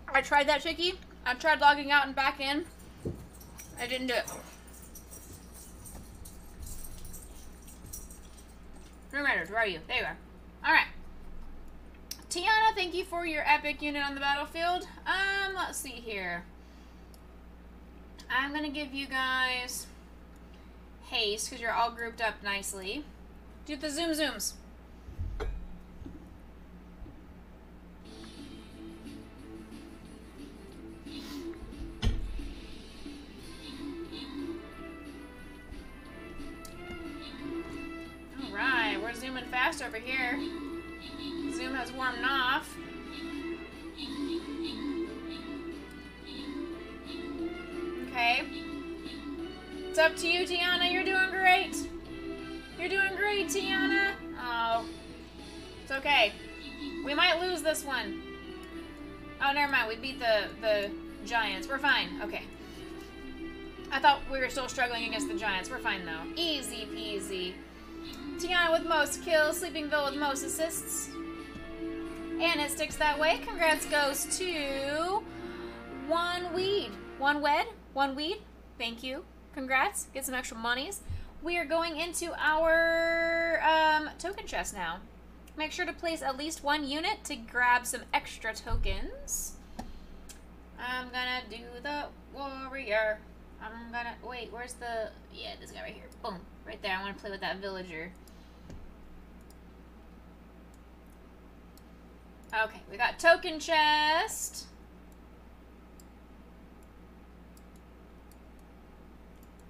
I tried that, Chicky. I tried logging out and back in. I didn't do it. Room Raiders, where are you? There you are. Alright. Tiana, thank you for your epic unit on the battlefield. Let's see here. I'm gonna give you guys haste because you're all grouped up nicely. Do the zoom zooms. Alright, we're zooming fast over here. Zoom has warmed off. Okay. It's up to you, Tiana. You're doing great. You're doing great, Tiana. Oh. It's okay. We might lose this one. Oh, never mind. We beat the Giants. We're fine. Okay. I thought we were still struggling against the Giants. We're fine, though. Easy peasy. Tiana with most kills. Sleepingville with most assists. And it sticks that way. Congrats goes to One Weed. One Wed? One Weed? Thank you. Congrats. Get some extra monies. We are going into our token chest now. Make sure to place at least one unit to grab some extra tokens. I'm gonna do the warrior. I'm gonna... Wait, where's the... Yeah, this guy right here. Boom. Right there. I want to play with that villager. Okay, we got token chest.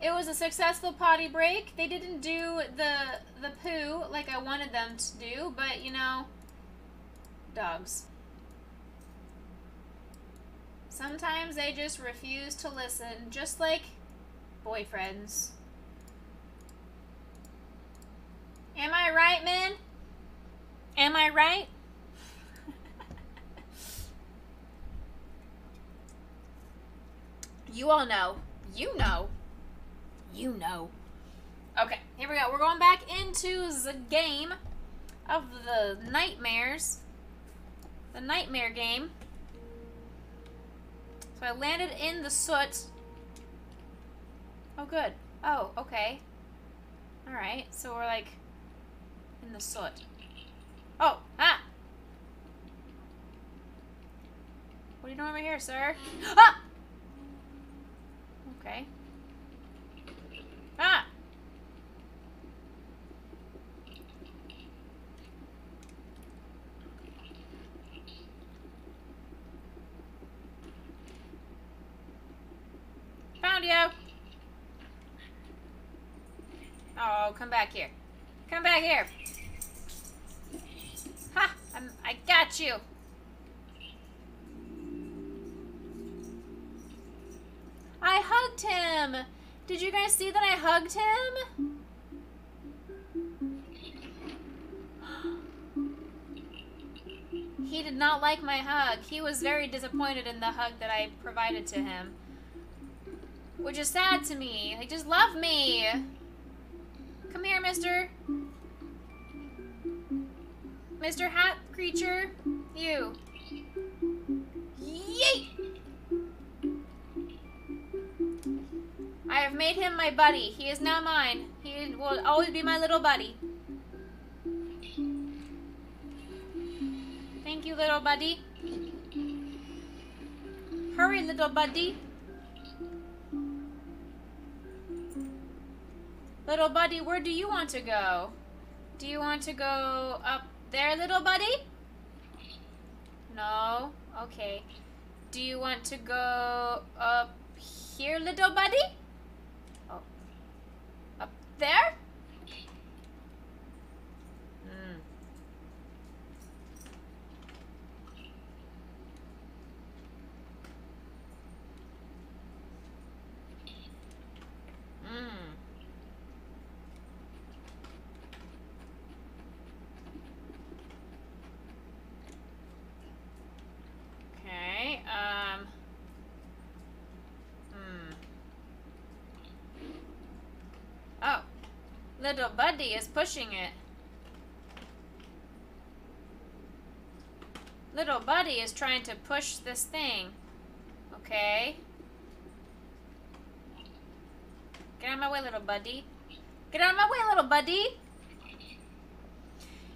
It was a successful potty break. They didn't do the poo like I wanted them to do, but you know, dogs. Sometimes they just refuse to listen, just like boyfriends. Am I right, men? Am I right? You all know. You know. You know. Okay, here we go. We're going back into the game of the nightmares. The nightmare game. So I landed in the soot. Oh, good. Oh, okay. Alright, so we're like in the soot. Oh, ah! What are you doing over here, sir? Ah! Okay. Ah! Found you! Oh, come back here. Come back here! Ha! I got you! I hugged him! Did you guys see that I hugged him? He did not like my hug. He was very disappointed in the hug that I provided to him. Which is sad to me. Like, just love me! Come here, mister. Mr. Hat Creature. You. Yeet! I have made him my buddy. He is now mine. He will always be my little buddy. Thank you, little buddy. Hurry, little buddy. Little buddy, where do you want to go? Do you want to go up there, little buddy? No? Okay. Do you want to go up here, little buddy? Oh. Up there? Hmm. Okay, Oh, little buddy is pushing it. Little buddy is trying to push this thing. Okay. Get out of my way, little buddy. Get out of my way, little buddy.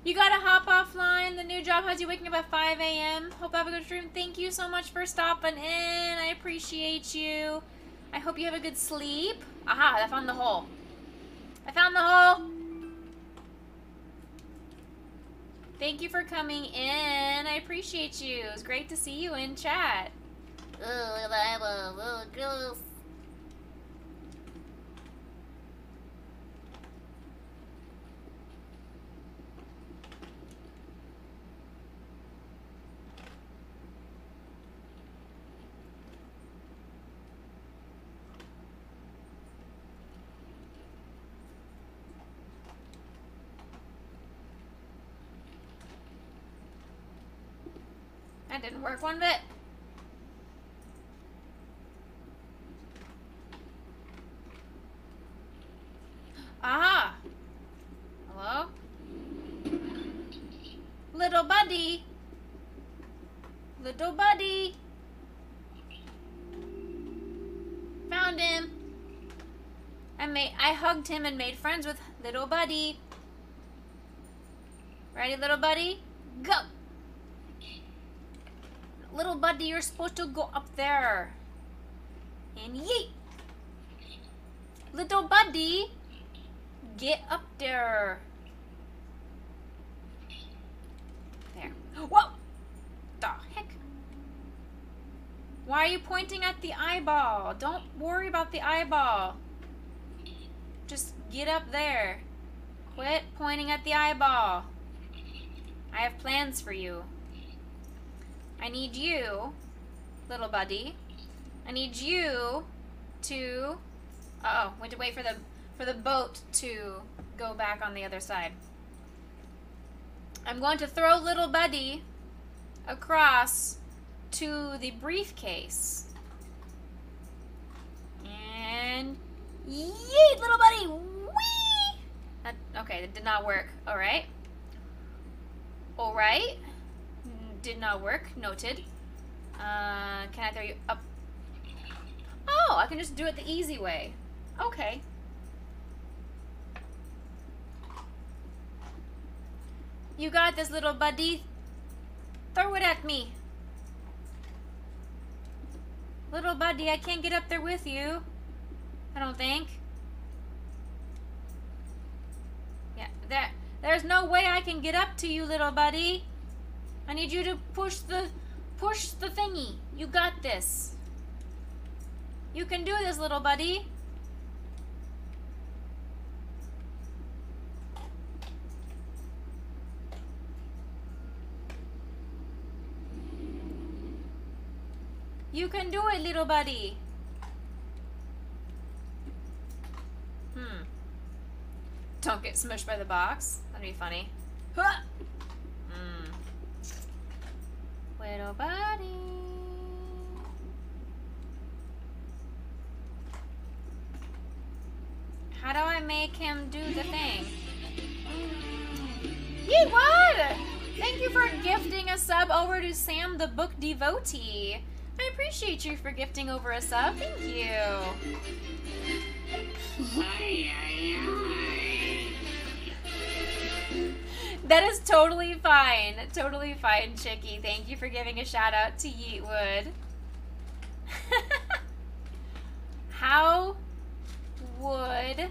You gotta hop offline. The new job has you waking up at 5 a.m. Hope you have a good stream. Thank you so much for stopping in. I appreciate you. I hope you have a good sleep. Aha, I found the hole. I found the hole. Thank you for coming in. I appreciate you. It was great to see you in chat. Oh, I have a little gross. That didn't work one bit. Aha! Hello? Little buddy! Little buddy! Found him! I hugged him and made friends with little buddy. Ready, little buddy? Go! Little buddy, you're supposed to go up there. And yeet! Little buddy, get up there. There. Whoa! The heck? Why are you pointing at the eyeball? Don't worry about the eyeball. Just get up there. Quit pointing at the eyeball. I have plans for you. I need you, little buddy. I need you to... Uh-oh, we have to wait for the boat to go back on the other side. I'm going to throw little buddy across to the briefcase. And yeet, little buddy! Whee! Okay, that did not work. Alright. Alright. Did not work. Noted. Can I throw you up? Oh, I can just do it the easy way. Okay. You got this, little buddy. Throw it at me. Little buddy, I can't get up there with you. I don't think. Yeah, there's no way I can get up to you, little buddy. I need you to push the thingy. You got this. You can do this, little buddy. You can do it, little buddy. Don't get smushed by the box. That'd be funny. Huh. Little buddy. How do I make him do the thing? Yee, what? Thank you for gifting a sub over to Sam the Book Devotee. I appreciate you for gifting over a sub. Thank you. That is totally fine. Totally fine, Chicky. Thank you for giving a shout out to Yeetwood. How would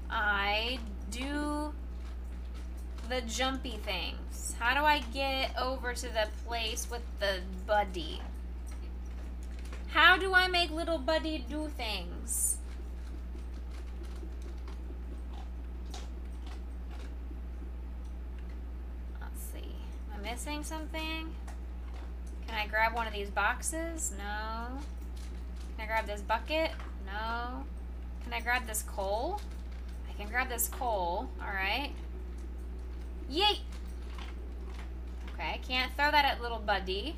I do the jumpy things? How do I get over to the place with the buddy? How do I make little buddy do things? Missing something? Can I grab one of these boxes? No. Can I grab this bucket? No. Can I grab this coal? I can grab this coal. Alright. Yeet! Okay, can't throw that at little buddy.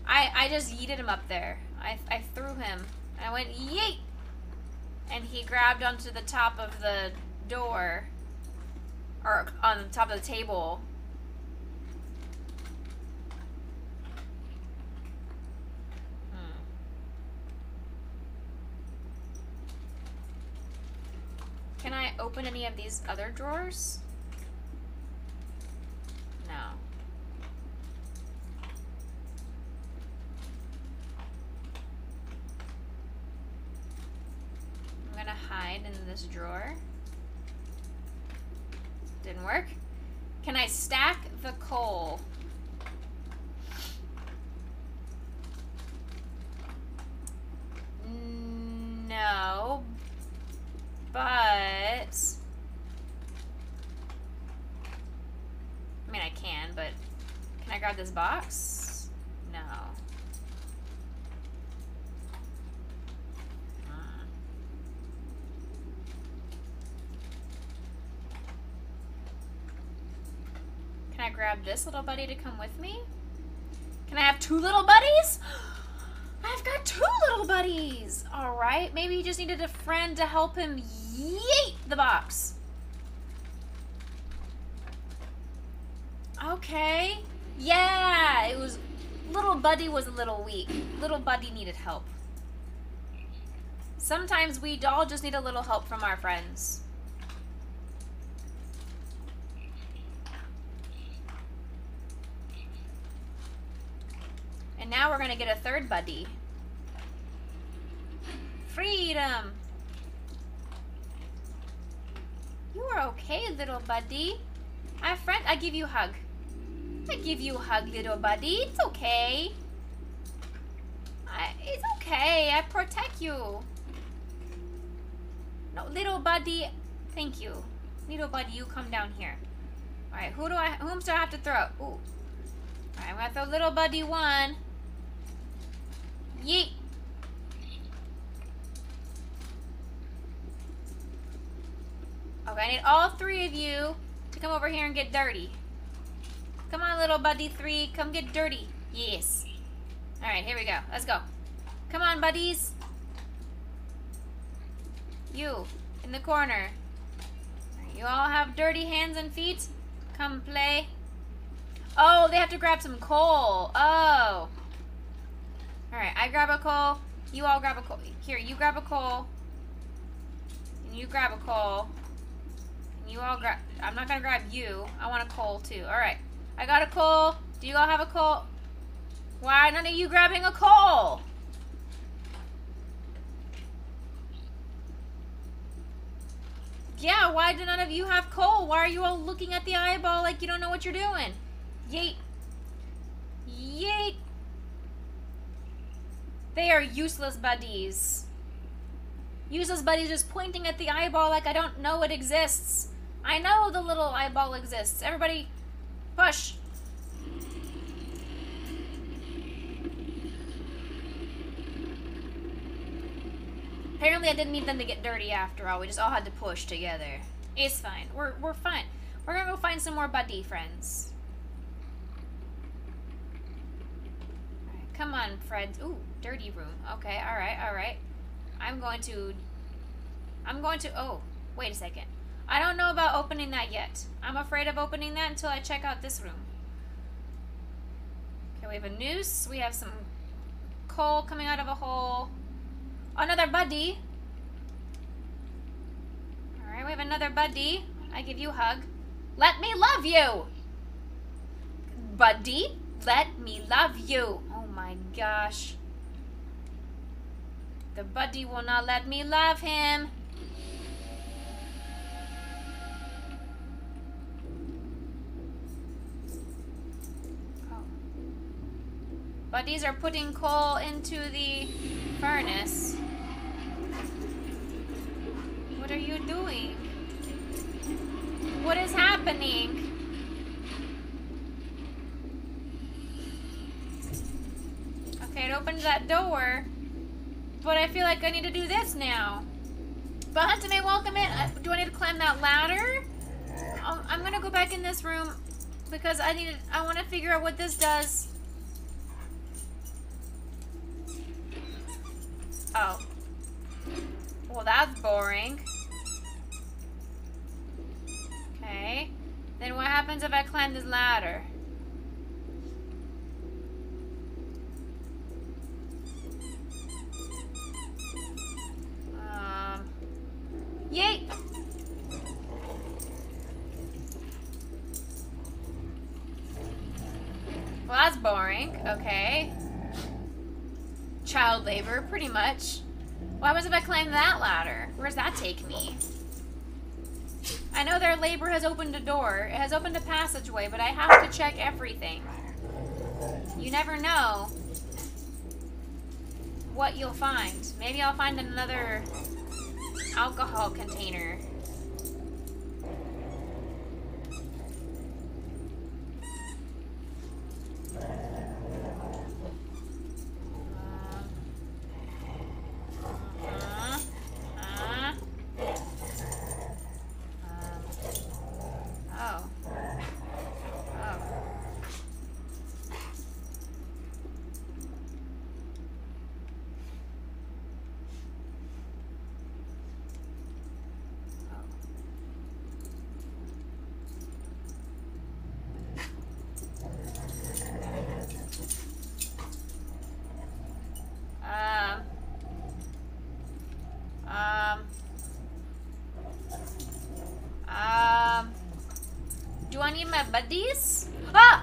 I just yeeted him up there. I threw him. I went yeet! And he grabbed onto the top of the door. Or on the top of the table. I open any of these other drawers? No. I'm gonna hide in this drawer. Didn't work. Can I stack the coal? No. But I mean, I can, but can I grab this box? No. Can I grab this little buddy to come with me? Can I have 2 little buddies? I've got 2 little buddies. All right, maybe he just needed a friend to help him yeet the box. Okay. Yeah, it was, little buddy was a little weak. Little buddy needed help. Sometimes we all just need a little help from our friends. And now we're gonna get a 3rd buddy. Freedom! You are okay, little buddy. I give you a hug. I give you a hug, little buddy. It's okay. It's okay. I protect you. No, little buddy. Thank you. Little buddy, you come down here. Alright, whom do I have to throw? Ooh. Alright, I'm gonna throw little buddy 1. Yeet. Okay, I need all 3 of you to come over here and get dirty. Come on, little buddy 3, come get dirty. Yes. Alright, here we go. Let's go. Come on, buddies. You, in the corner. You all have dirty hands and feet? Come play. Oh, they have to grab some coal. Oh. Alright, I grab a coal. You all grab a coal. Here, you grab a coal. And you grab a coal. And you all grab... I'm not going to grab you. I want a coal, too. Alright. I got a coal. Do you all have a coal? Why are none of you grabbing a coal? Yeah, why do none of you have coal? Why are you all looking at the eyeball like you don't know what you're doing? Yeet. Yeet. They are useless buddies. Useless buddies just pointing at the eyeball like I don't know it exists. I know the little eyeball exists. Everybody, push. Apparently I didn't need them to get dirty after all. We just all had to push together. It's fine. We're fine. We're gonna go find some more buddy friends. Alright, come on, Fred. Ooh, dirty room. Okay, alright. I'm going to, oh, wait a second. I don't know about opening that yet. I'm afraid of opening that until I check out this room. Okay, we have a noose. We have some coal coming out of a hole. Another buddy. Alright, we have another buddy. I give you a hug. Let me love you! Buddy, let me love you. Oh my gosh. The buddy will not let me love him. Oh. Buddies are putting coal into the furnace. What are you doing? What is happening? Okay, it opens that door. But I feel like I need to do this now. But Huntame, welcome in. Do I need to climb that ladder? I'm gonna go back in this room because I want to figure out what this does. Oh. Well, that's boring. Okay. Then what happens if I climb this ladder? Yay! Okay. Child labor, pretty much. What happens if I climb that ladder? Where does that take me? I know their labor has opened a door. It has opened a passageway, but I have to check everything. You never know what you'll find. Maybe I'll find another alcohol container. Do I need my buddies? Ah!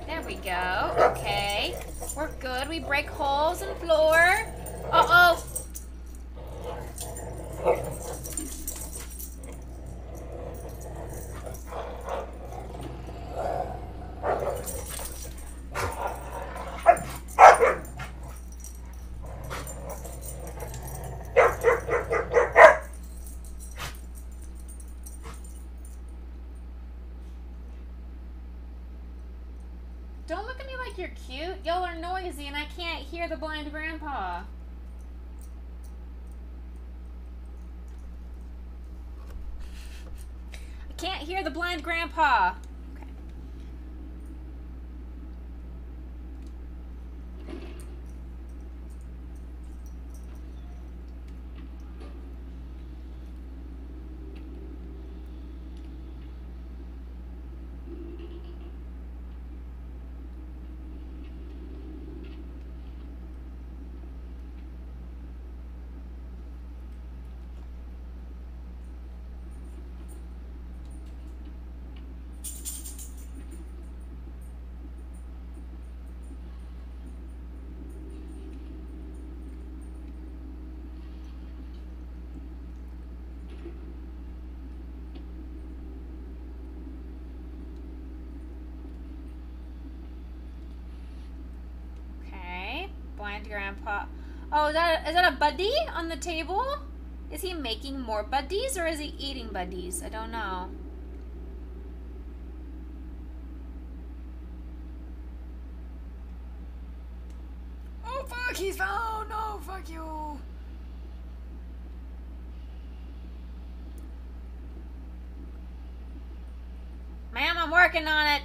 There we go. Okay. We're good. We break holes in floor. Uh-oh. Don't look at me like you're cute. Y'all are noisy and I can't hear the blind grandpa. I can't hear the blind grandpa. Okay. Blind grandpa. Oh, is that a buddy on the table? Is he making more buddies or is he eating buddies? I don't know. Oh fuck, he's found! No, fuck you! Ma'am, I'm working on it.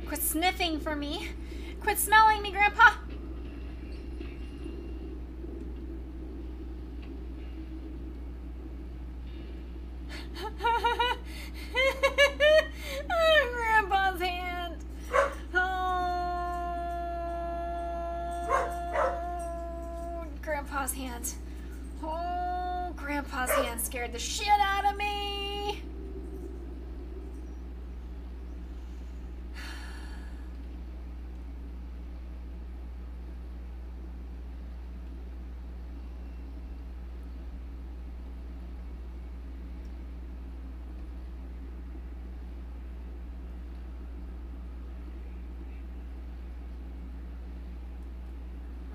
Quit sniffing for me. Quit smelling me, Grandpa. Oh, Grandpa's hand. Oh, Grandpa's hand. Oh, Grandpa's hand scared the shit out of me.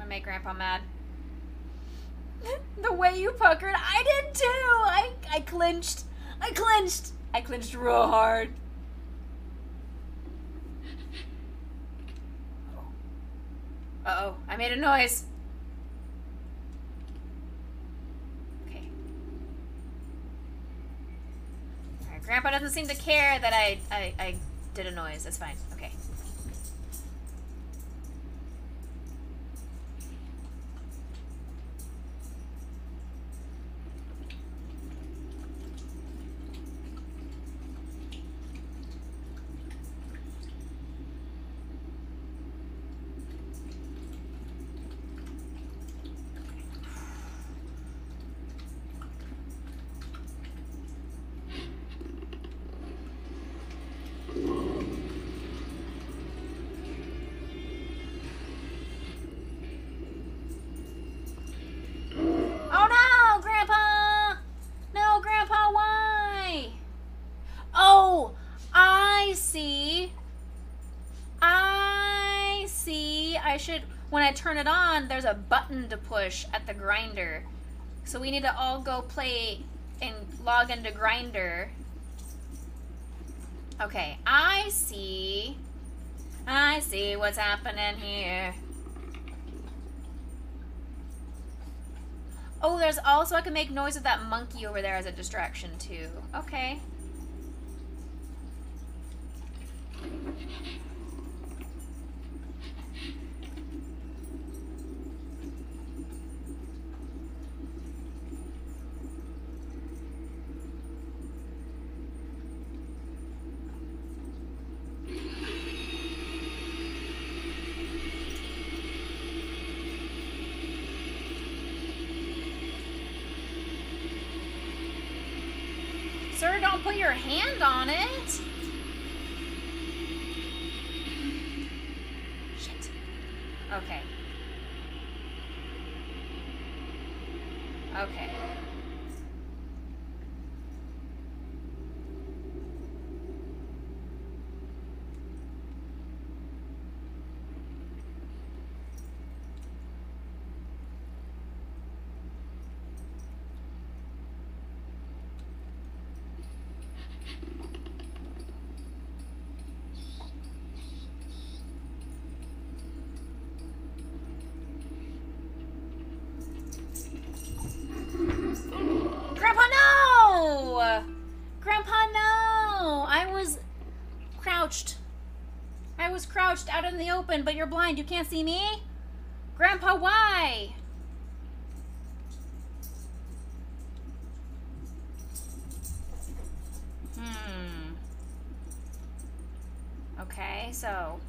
Make Grandpa mad. The way you puckered, I did too. I clinched. I clinched real hard. Uh-oh, I made a noise. Grandpa doesn't seem to care that I did a noise. That's fine. Okay. Oh no, Grandpa! No, Grandpa, why? Oh, I see. I see. I should, when I turn it on, there's a button to push at the grinder. So we need to all go play and log into Grinder. Okay, I see. I see what's happening here. Oh, there's also, I can make noise with that monkey over there as a distraction too. Okay. Sir, don't put your hand on it. Shit. Okay. Okay. Grandpa, no! Grandpa, no! I was crouched. I was crouched out in the open, but you're blind. You can't see me? Grandpa, why? Okay, so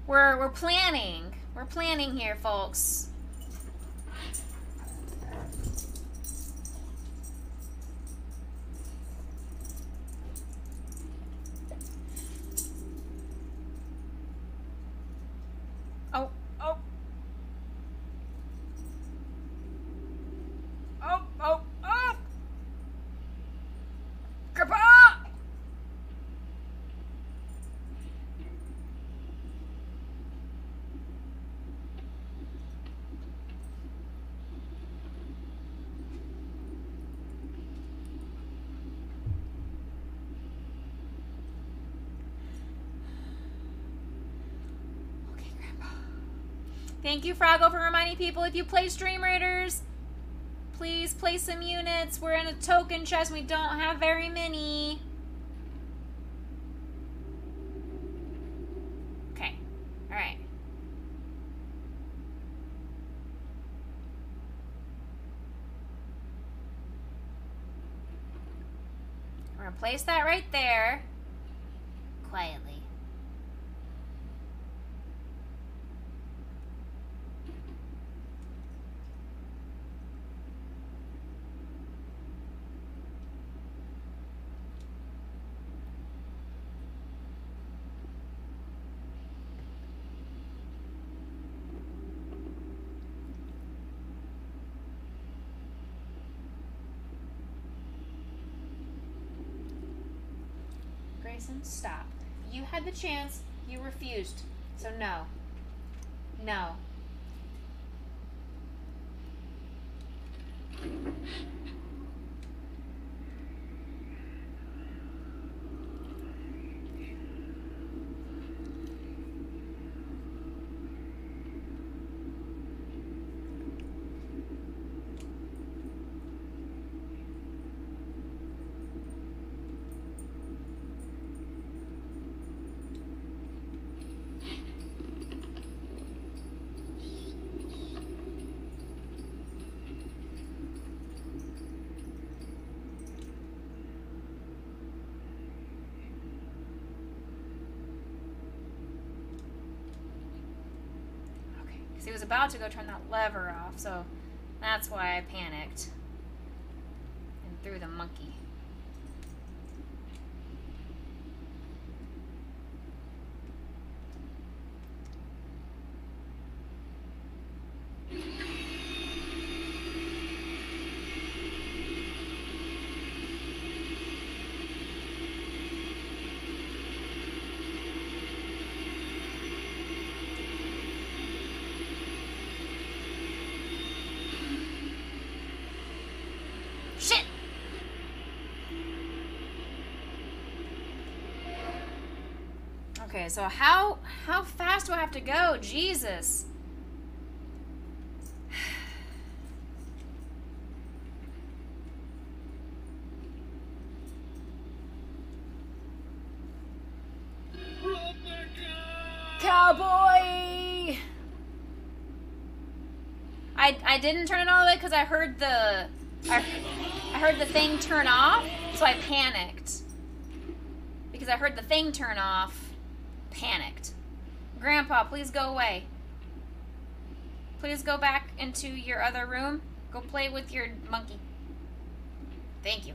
we're planning. We're planning here, folks. Oh, oh. Oh, oh, oh! Grandpa! Okay, Grandpa. Thank you, Froggle, for reminding people if you play Stream Raiders, please play some units. We're in a token chest. We don't have very many. Okay. Alright. We're gonna place that right there. Quietly. Grayson, stop. You had the chance. You refused. So no. No. Because he was about to go turn that lever off, so that's why I panicked. And threw the monkey. Shit! Okay, so how fast do I have to go? Jesus. Cowboy! I didn't turn it all the way because I heard the thing turn off, so I panicked. Because I heard the thing turn off, panicked. Grandpa, please go away. Please go back into your other room. Go play with your monkey. Thank you.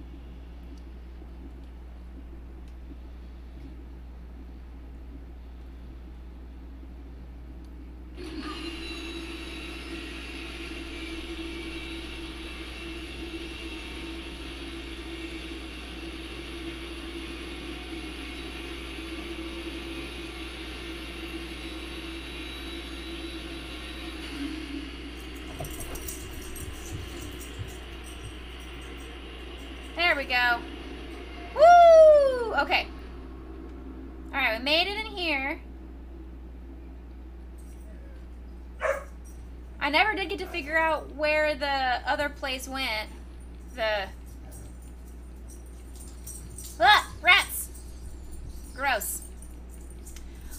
There we go. Woo! Okay. Alright, we made it in here. I never did get to figure out where the other place went. Rats! Gross.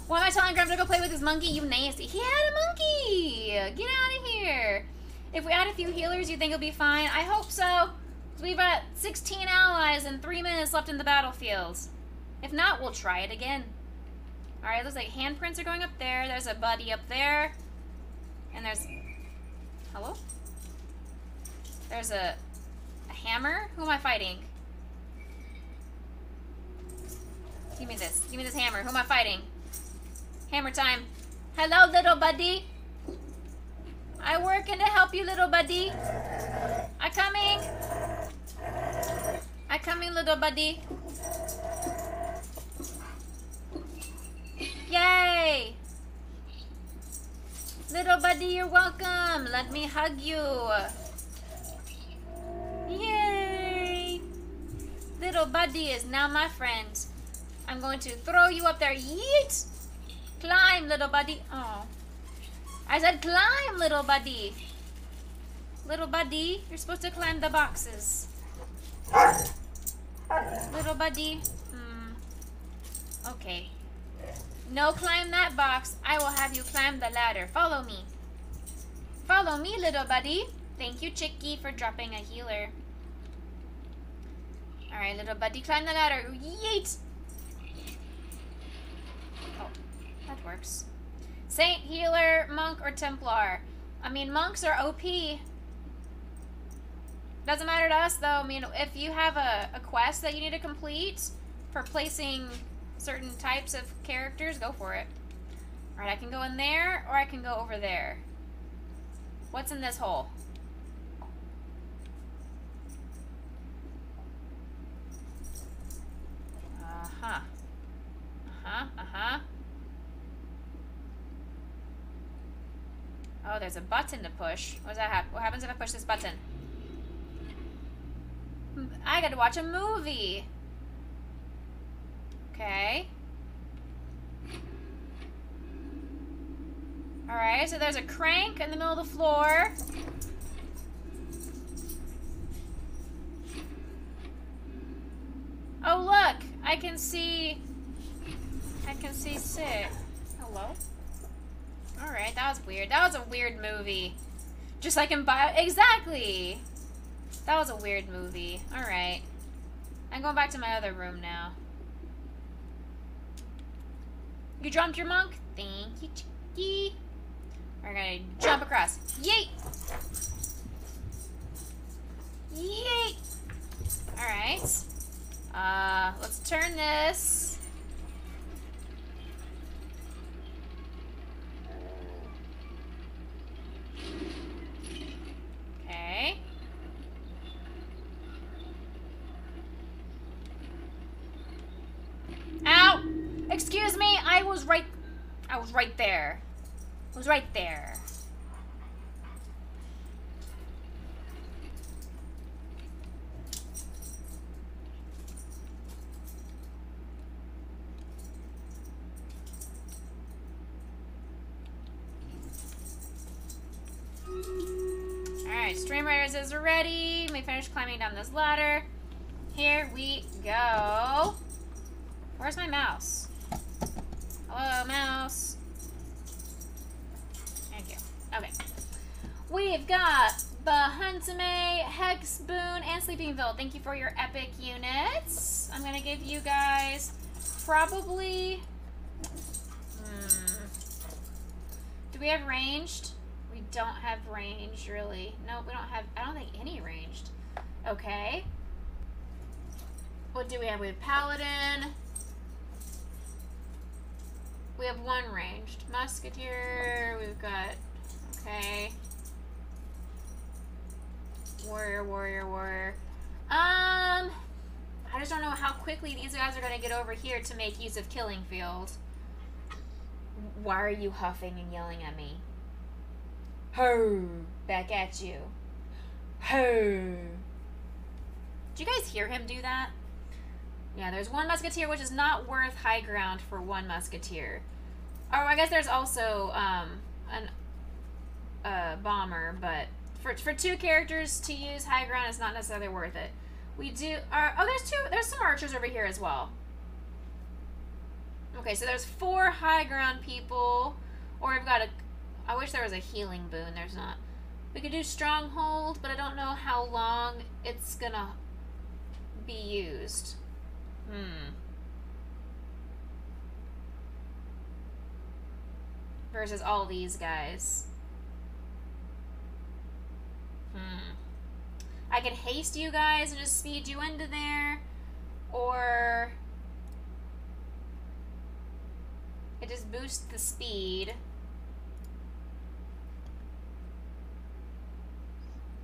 Why am I telling Grandpa to go play with his monkey? You nasty. He had a monkey! Get out of here. If we add a few healers, you think it'll be fine? I hope so. We've got 16 allies and 3 minutes left in the battlefield. If not, we'll try it again. Alright, looks like handprints are going up there. There's a buddy up there. And there's... Hello? There's a hammer? Who am I fighting? Give me this. Give me this hammer. Who am I fighting? Hammer time. Hello, little buddy. I working to help you, little buddy. I coming. I coming, little buddy. Yay! Little buddy, you're welcome. Let me hug you. Yay! Little buddy is now my friend. I'm going to throw you up there. Yeet! Climb, little buddy. Oh. I said climb, little buddy. Little buddy, you're supposed to climb the boxes. Little buddy. Okay. No, climb that box. I will have you climb the ladder. Follow me. Follow me, little buddy. Thank you, Chicky, for dropping a healer. Alright, little buddy, climb the ladder. Yeet! Oh, that works. Saint, healer, monk, or Templar? I mean, monks are OP. Doesn't matter to us, though. I mean, if you have a quest that you need to complete for placing certain types of characters, go for it. Alright, I can go in there, or I can go over there. What's in this hole? Uh-huh. Uh-huh, uh-huh. Oh, there's a button to push. What does that happen? What happens if I push this button? I gotta watch a movie. Okay. Alright, so there's a crank in the middle of the floor. Oh, look! I can see Sid. Hello? Alright, that was weird. That was a weird movie. Just like in Bio... Exactly! That was a weird movie. Alright. I'm going back to my other room now. You dropped your monk? Thank you, Chicky. We're gonna jump across. Yeet! Yeet! Alright. Let's turn this. Okay. Ow! Excuse me, I was right there. I was right there. Alright, Stream Riders is ready. Let me finish climbing down this ladder. Here we go. Where's my mouse? Hello, mouse. Thank you. Okay. We've got Bahuntame, Hex, Boone, and Sleepingville. Thank you for your epic units. I'm gonna give you guys probably... Do we have ranged? We don't have ranged, really. No, we don't have... I don't think any ranged. Okay. What do we have? We have Paladin. We have one ranged. Musketeer. We've got... Okay. Warrior, warrior, warrior. I just don't know how quickly these guys are going to get over here to make use of Killing Field. Why are you huffing and yelling at me? Ho! Back at you. Ho! Did you guys hear him do that? Yeah, there's one musketeer, which is not worth high ground for one musketeer. Oh, I guess there's also a bomber, but for two characters to use high ground is not necessarily worth it. We do. Oh, there's some archers over here as well. Okay, so there's 4 high ground people, or we've got a. I wish there was a healing boon. There's not. We could do stronghold, but I don't know how long it's gonna be used. Versus all these guys. I could haste you guys and just speed you into there, or it just boosts the speed.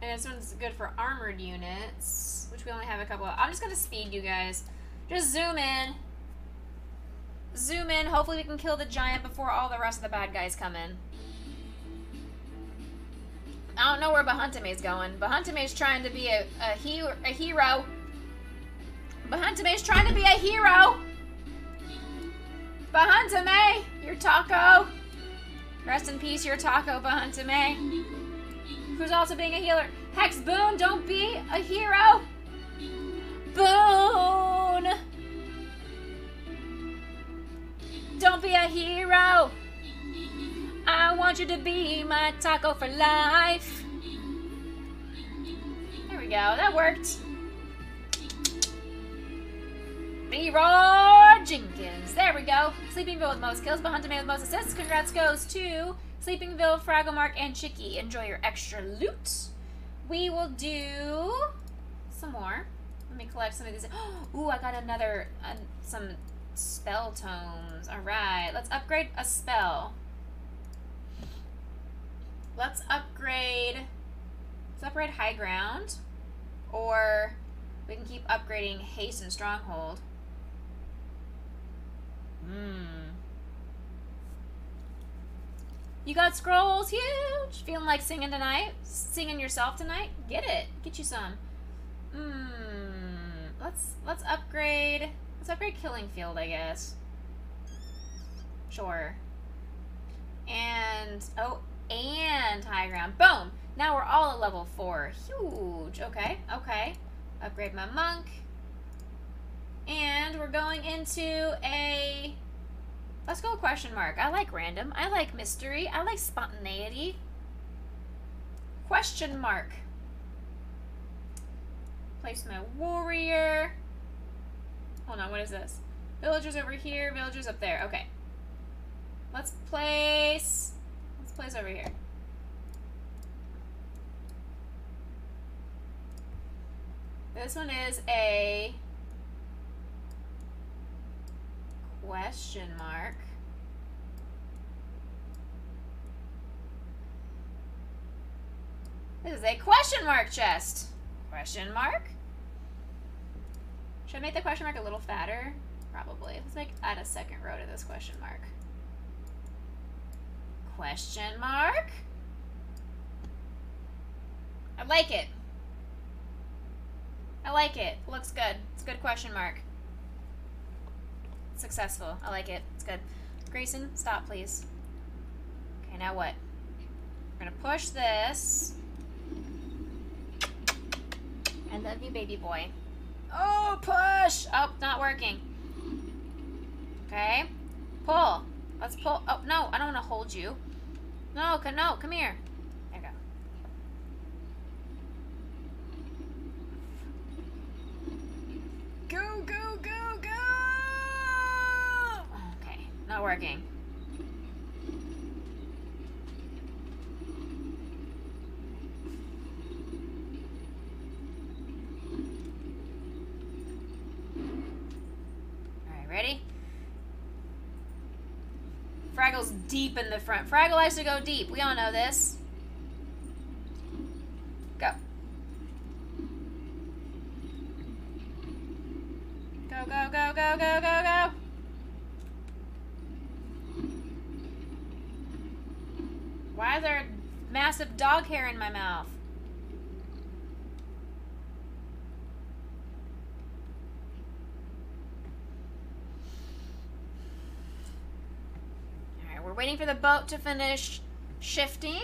And this one's good for armored units, which we only have a couple of. I'm just gonna speed you guys. Just zoom in. Zoom in. Hopefully we can kill the giant before all the rest of the bad guys come in. I don't know where Bahuntame going. Bahuntame trying to be a hero. Bahuntame trying to be a hero. Bahuntame, your taco. Rest in peace, your taco, Bahuntame. Who's also being a healer. Hex Boone, don't be a hero. Boone. Don't be a hero. I want you to be my taco for life. There we go. That worked. Leroy Jenkins. There we go. Sleepingville with most kills. Bahuntame with most assists. Congrats goes to Sleepingville, Fragglemark, and Chicky. Enjoy your extra loot. We will do some more. Let me collect some of these. Ooh, I got another, some spell tomes. All right, let's upgrade a spell. Let's upgrade High Ground, or we can keep upgrading Haste and Stronghold. You got scrolls, huge. Feeling like singing tonight? Singing yourself tonight? Get it. Get you some. Let's upgrade. Let's upgrade Killing Field, I guess. Sure. And and High Ground. Boom. Now we're all at level 4. Huge. Okay. Okay. Upgrade my monk. And we're going into a... Let's go question mark. I like random. I like mystery. I like spontaneity. Question mark. Place my warrior. Hold on. What is this? Villagers over here. Villagers up there. Okay. Let's place place over here? This one is a question mark. This is a question mark chest. Question mark? Should I make the question mark a little fatter? Probably. Let's like add a second row to this question mark. Question mark? I like it. I like it. Looks good. It's a good question mark. Successful. I like it. It's good. Grayson, stop, please. Okay, now what? We're gonna push this. I love you, baby boy. Oh, push! Oh, not working. Okay. Pull. Let's pull. Oh, no, I don't want to hold you. No, come here. There you go. Go, go, go, go! Okay, not working. Alright, ready? Fraggle's deep in the front. Fraggle likes to go deep. We all know this. Go. Go, go, go, go, go, go, go. Why is there massive dog hair in my mouth? Alright, we're waiting for the boat to finish shifting.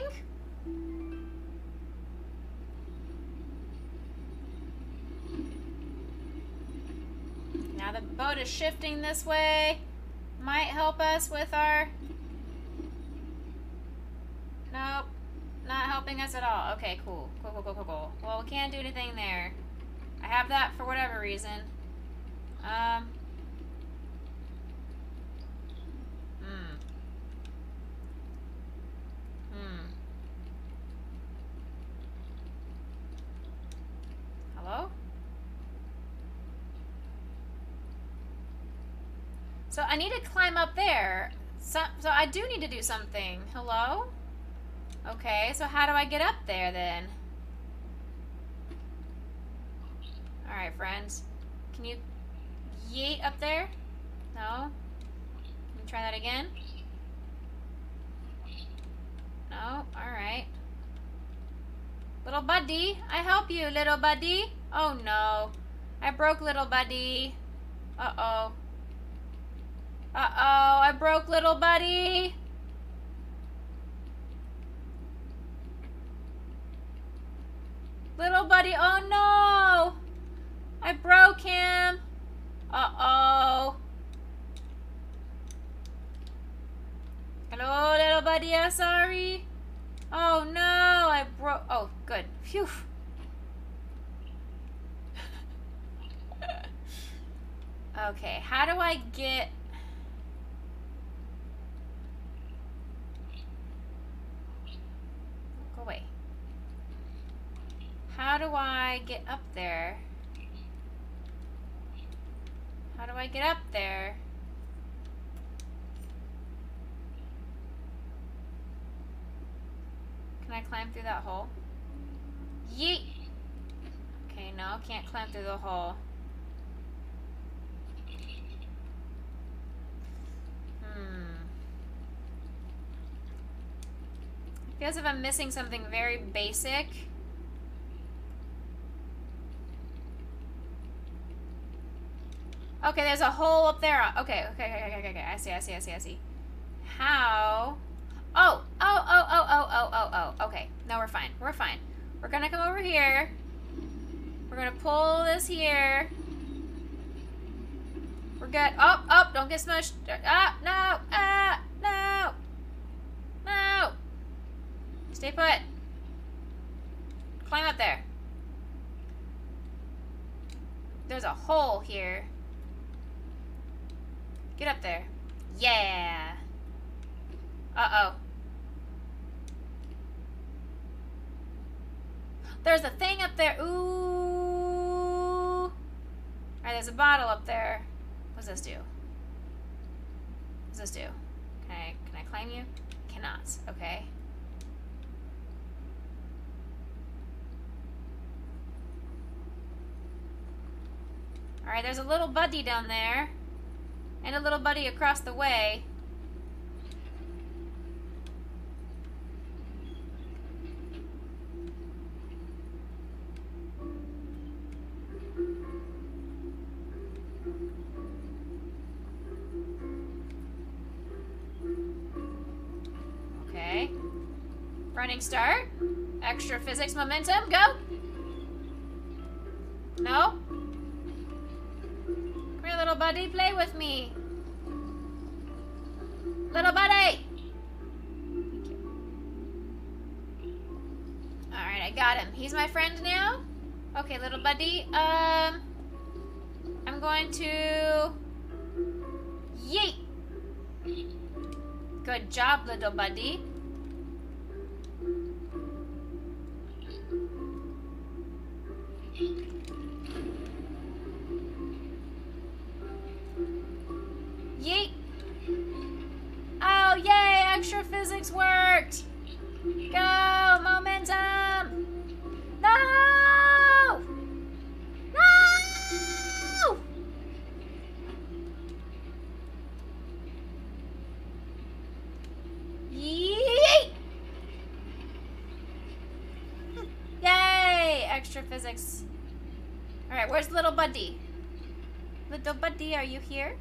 Now the boat is shifting this way. Might help us with our... Nope. Not helping us at all. Okay, cool. Cool, cool, cool, cool, cool. Well, we can't do anything there. I have that for whatever reason. Hello? So I need to climb up there. So I do need to do something. Hello? Okay, so how do I get up there then? Alright, friends. Can you yeet up there? No? Can you try that again? No? Alright. Little buddy, I help you, little buddy. Oh no. I broke little buddy. Uh-oh. Uh-oh, I broke little buddy. Little buddy, oh no! I broke him. Uh-oh. Hello, little buddy, I'm sorry. Oh no, I broke, oh, good. Phew. Okay, how do I get... Go away. How do I get up there? How do I get up there? Can I climb through that hole? Yeet! Okay, no, can't climb through the hole. Feels as if I'm missing something very basic. Okay, there's a hole up there. Okay. I see. How? Oh. Okay. No, we're fine. We're gonna come over here. We're gonna pull this here. We're good. Oh, don't get smushed. No. No. Stay put. Climb up there. There's a hole here. Get up there. Yeah. Uh-oh. There's a thing up there. Ooh. Alright, there's a bottle up there. What's this do? What's this do? Can I climb you? Cannot. Okay. Alright, there's a little buddy down there. And a little buddy across the way. Okay. Running start. Extra physics momentum. Go. No. Come here, little buddy. Play with me. Little buddy. Thank you. Alright, I got him. He's my friend now. Okay, little buddy. I'm going to... Yeet. Good job, little buddy. Yeet. Oh, yay! Extra physics worked! Go! Momentum! No! No! Yeet! Yay! Extra physics. Alright, where's little buddy? Little buddy, are you here?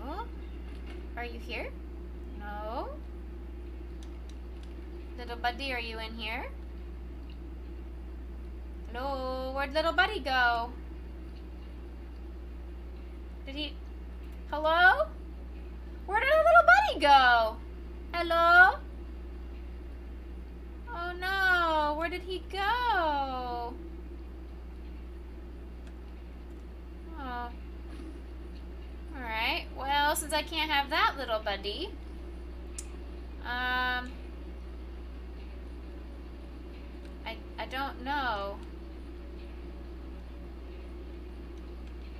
No. Are you here? No. Little buddy, are you in here? Hello? Where'd little buddy go? Did he... Hello? Where did our little buddy go? Hello? Oh no, where did he go? Oh. Alright, well, since I can't have that little buddy, I don't know.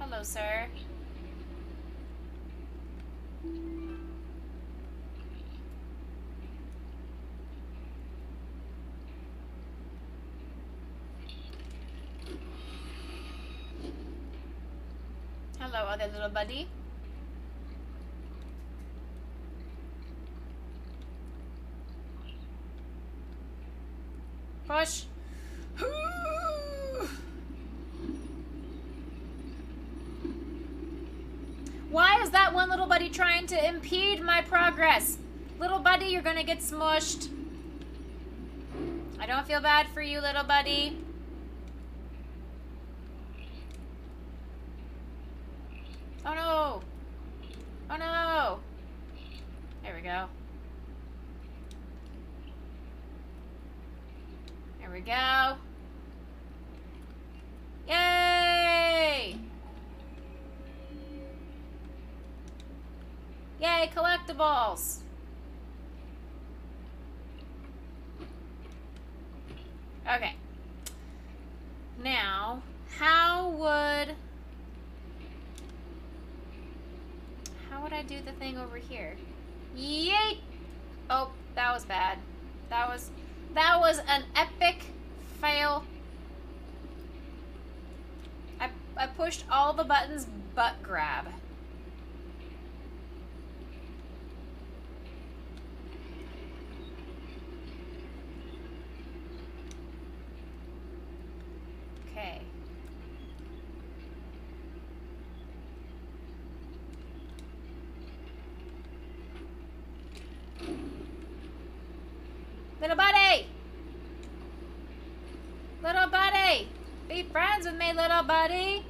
Hello, sir. Hello, other little buddy. Push. Why is that one little buddy trying to impede my progress? Little buddy, you're gonna get smushed. I don't feel bad for you, little buddy. Oh no! Oh no! There we go. There we go. Yay! Yay, collectibles! Okay. Now, how would I do the thing over here? Yeet! Oh, that was bad. That was an epic fail. I pushed all the buttons but grab. Okay. Little buddy! Little buddy! Be friends with me, little buddy!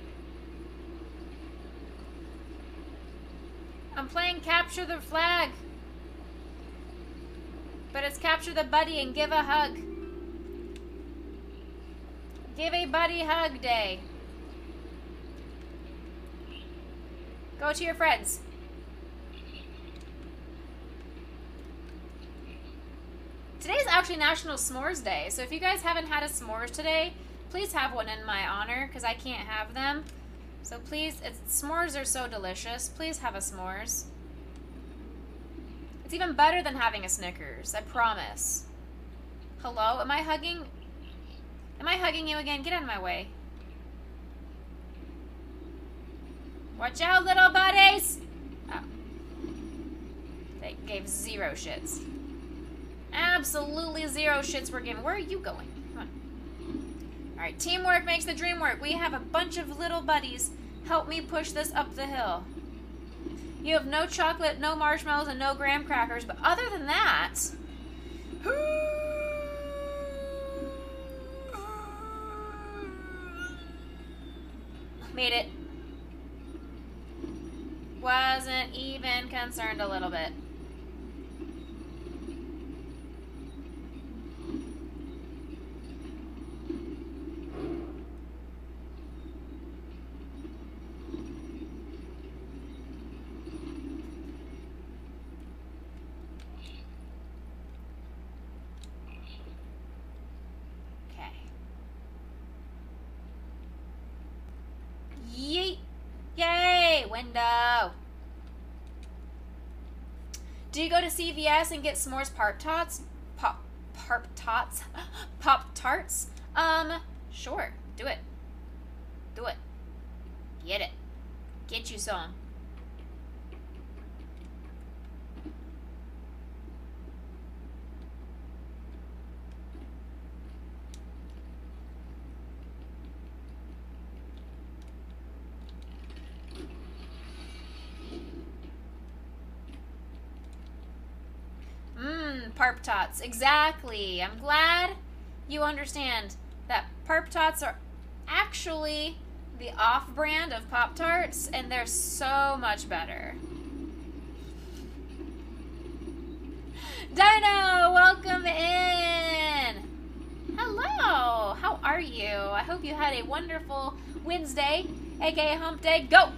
I'm playing capture the flag. But it's capture the buddy and give a hug. Give a buddy hug day. Go to your friends. Today's actually National S'mores Day, so if you guys haven't had a s'mores today, please have one in my honor, because I can't have them. So please, s'mores are so delicious. Please have a s'mores. It's even better than having a Snickers, I promise. Hello? Am I hugging you again? Get out of my way. Watch out, little buddies! Oh. They gave 0 shits. Absolutely 0 shits were given. Where are you going? Come on. Alright, teamwork makes the dream work. We have a bunch of little buddies. Help me push this up the hill. You have no chocolate, no marshmallows, and no graham crackers, but other than that... Made it. Wasn't even concerned a little bit. Yeet! Yay! Window! Do you go to CVS and get s'mores Pop-Tarts? Pop-Tarts? Pop-Tarts? Sure. Do it. Do it. Get it. Get you some. Pop-Tarts. Exactly. I'm glad you understand that Pop-Tarts are actually the off-brand of Pop-Tarts, and they're so much better. Dino, welcome in. Hello. How are you? I hope you had a wonderful Wednesday, aka Hump Day. Go.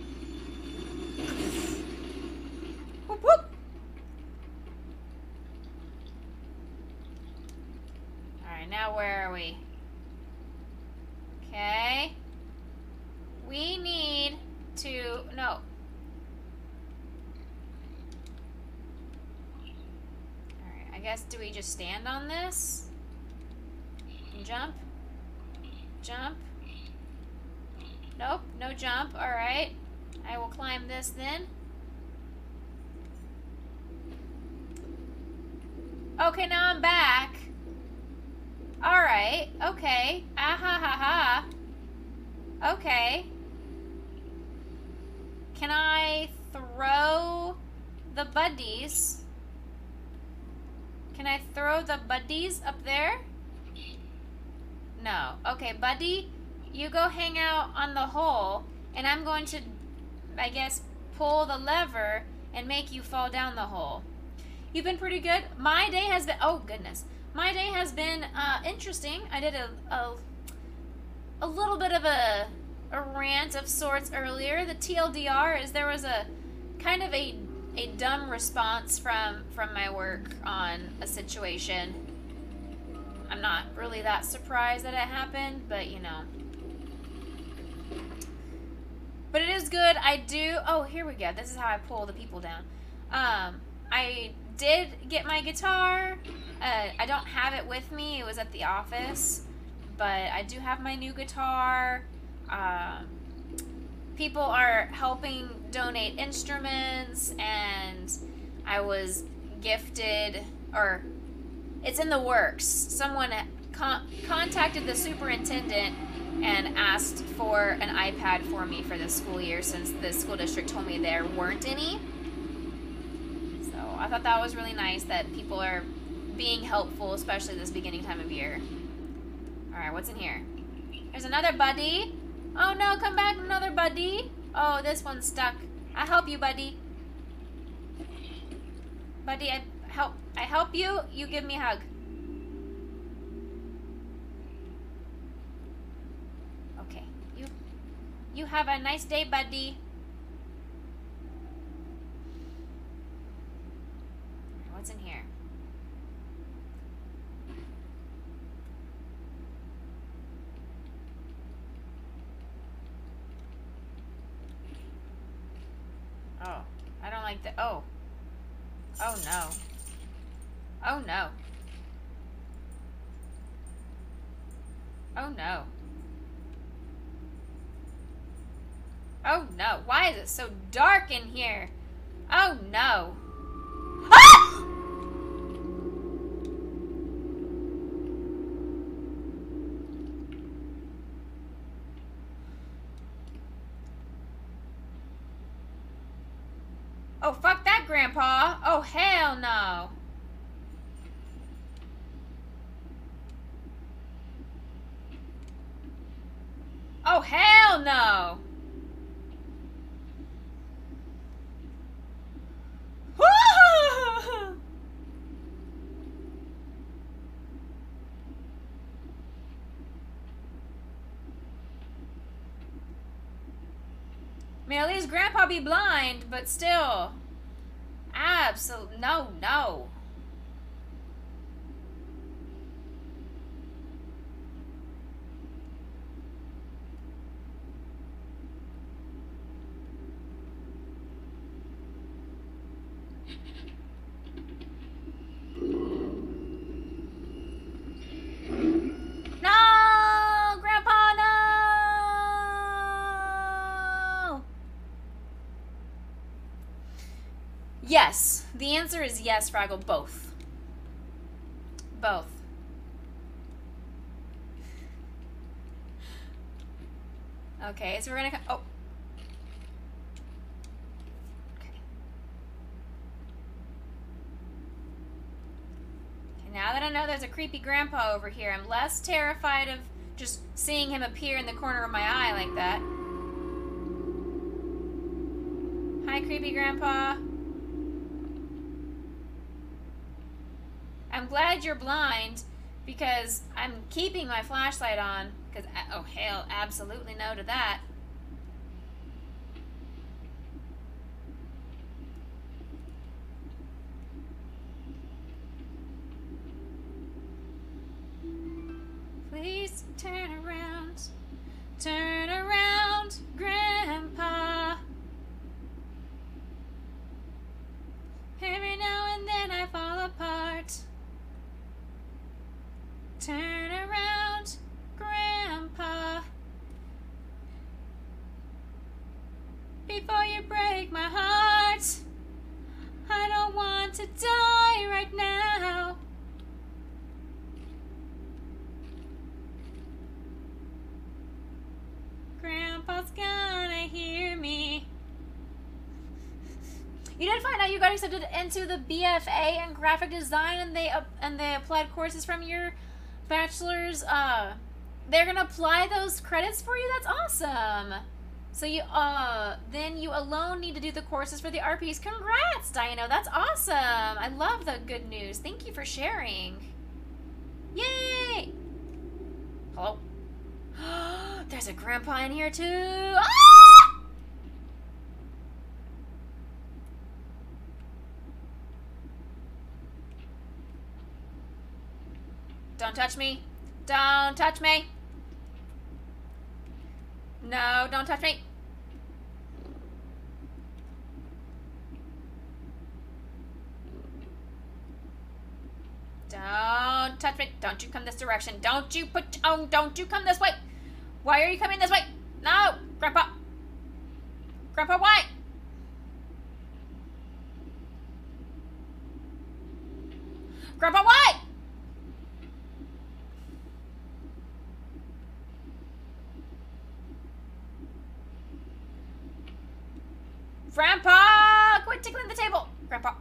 Whoop, whoop. Now where are we? Okay. We need to... No. Alright, I guess do we just stand on this? And jump? Jump? Nope, no jump. Alright. I will climb this then. Okay, now I'm back. Alright, okay. Ah ha ha ha. Okay. Can I throw the buddies? Can I throw the buddies up there? No. Okay, buddy, you go hang out on the hole, and I'm going to, I guess, pull the lever and make you fall down the hole. You've been pretty good. My day has been... Oh, goodness. My day has been interesting. I did a little bit of a rant of sorts earlier. The TLDR is there was a kind of a dumb response from my work on a situation. I'm not really that surprised that it happened, but you know. But it is good. I do... Oh, here we go. This is how I pull the people down. I did get my guitar. I don't have it with me. It was at the office. But I do have my new guitar. People are helping donate instruments, and I was gifted, or it's in the works. Someone contacted the superintendent and asked for an iPad for me for this school year, since the school district told me there weren't any. So I thought that was really nice that people are being helpful, especially this beginning time of year. Alright, what's in here? There's another buddy. Oh no, come back, another buddy. Oh, this one's stuck. I help you, buddy. Buddy, I help you, you give me a hug. Okay, you have a nice day, buddy. What's in here? Oh, I don't like that. Oh. Oh no. Oh no. Oh no. Oh no. Why is it so dark in here? Oh no. Ah! Oh, fuck that, Grandpa. Oh, hell no. Oh, hell no. I mean, at least Grandpa be blind, but still. Absolutely. No, no. No! Grandpa, no! Yes. The answer is yes, Fraggle. Both. Both. Okay, so we're gonna... Oh. Okay. Okay, now that I know there's a creepy grandpa over here, I'm less terrified of just seeing him appear in the corner of my eye like that. Hi, creepy grandpa. I'm glad you're blind because I'm keeping my flashlight on because, oh hell, absolutely no to that. Please turn around, Grandpa. Every now and then I fall apart. Turn around, Grandpa. Before you break my heart. I don't want to die right now. Grandpa's gonna hear me. You did find out you got accepted into the BFA in graphic design, and they applied courses from your bachelor's. They're gonna apply those credits for you. That's awesome. So you then you alone need to do the courses for the RPs. Congrats, Dino. That's awesome. I love the good news. Thank you for sharing. Yay! Hello. There's a grandpa in here too. Ah! Don't touch me. Don't touch me. No, don't touch me. Don't touch me. Don't you come this direction. Don't you don't you come this way. Why are you coming this way? No, Grandpa. Grandpa, why? Grandpa, why? Grandpa, quit tickling the table. Grandpa.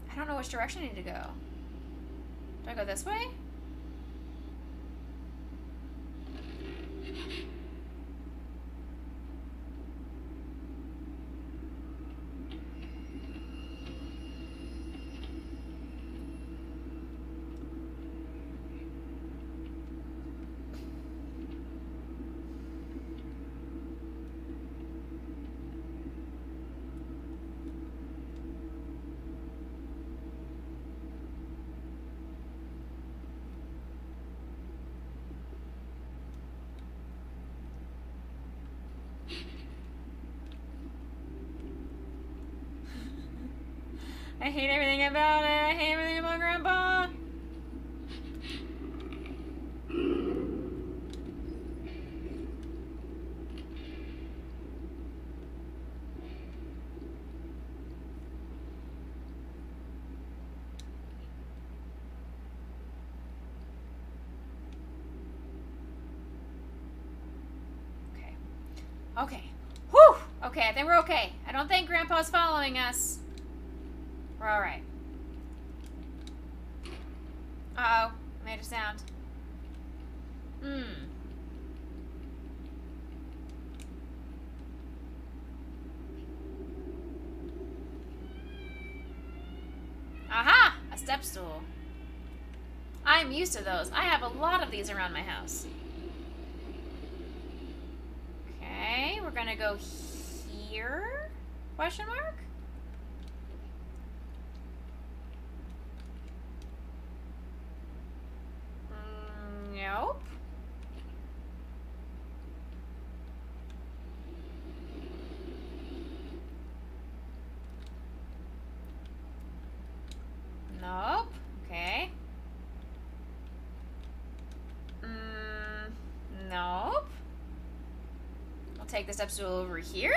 I don't know which direction I need to go. Do I go this way? I hate everything about it. I hate everything about Grandpa. Okay. Whew! Okay, I think we're okay. I don't think Grandpa's following us. We're alright. Uh-oh. Made a sound. Aha! A step stool. I'm used to those. I have a lot of these around my house. Okay, we're gonna go here? Question mark? Nope. Nope. Okay. Nope. I'll take the step stool over here.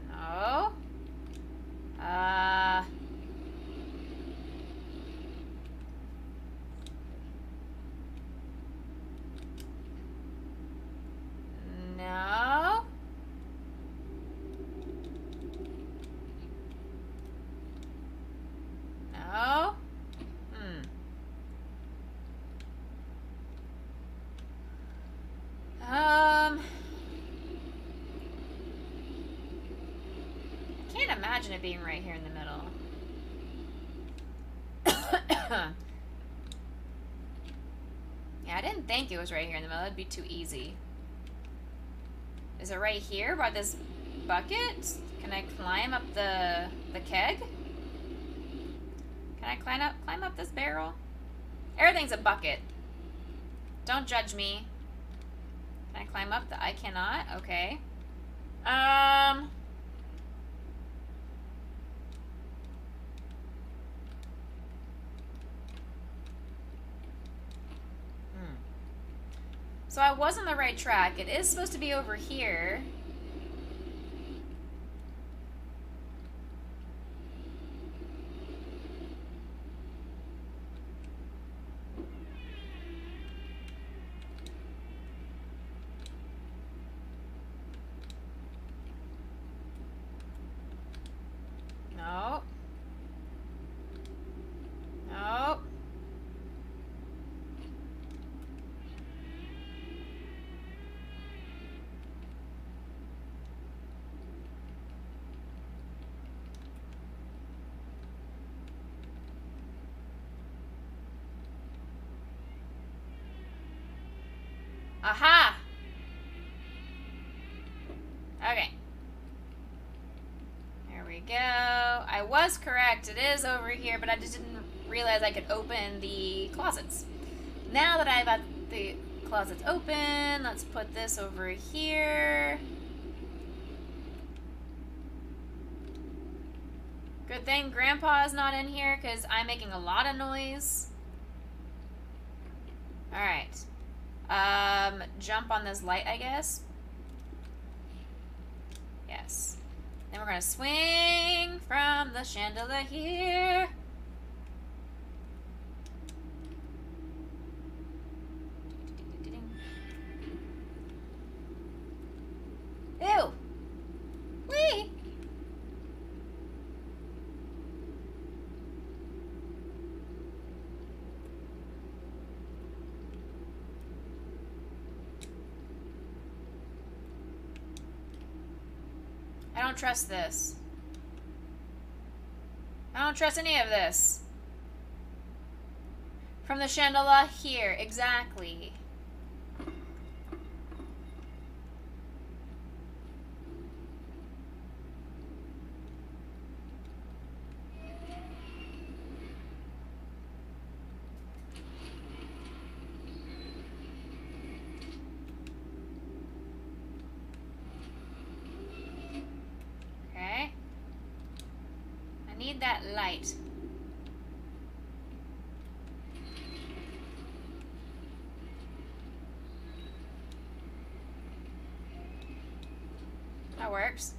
No. No. No. I can't imagine it being right here in the middle. Yeah, I didn't think it was right here in the middle. It'd be too easy. Is it right here by this bucket? Can I climb up the keg? Can I climb up this barrel? Everything's a bucket. Don't judge me. Can I climb up? I cannot. Okay. So I was on the right track. It is supposed to be over here. No. No. Aha! Okay. There we go. I was correct. It is over here, but I just didn't realize I could open the closets. Now that I've got the closets open, let's put this over here. Good thing Grandpa's not in here because I'm making a lot of noise. Alright. Jump on this light, I guess. Yes. Then we're gonna swing from the chandelier here. Ew! Whee! I don't trust this. I don't trust any of this. From the chandelier here, exactly. need that light. That works.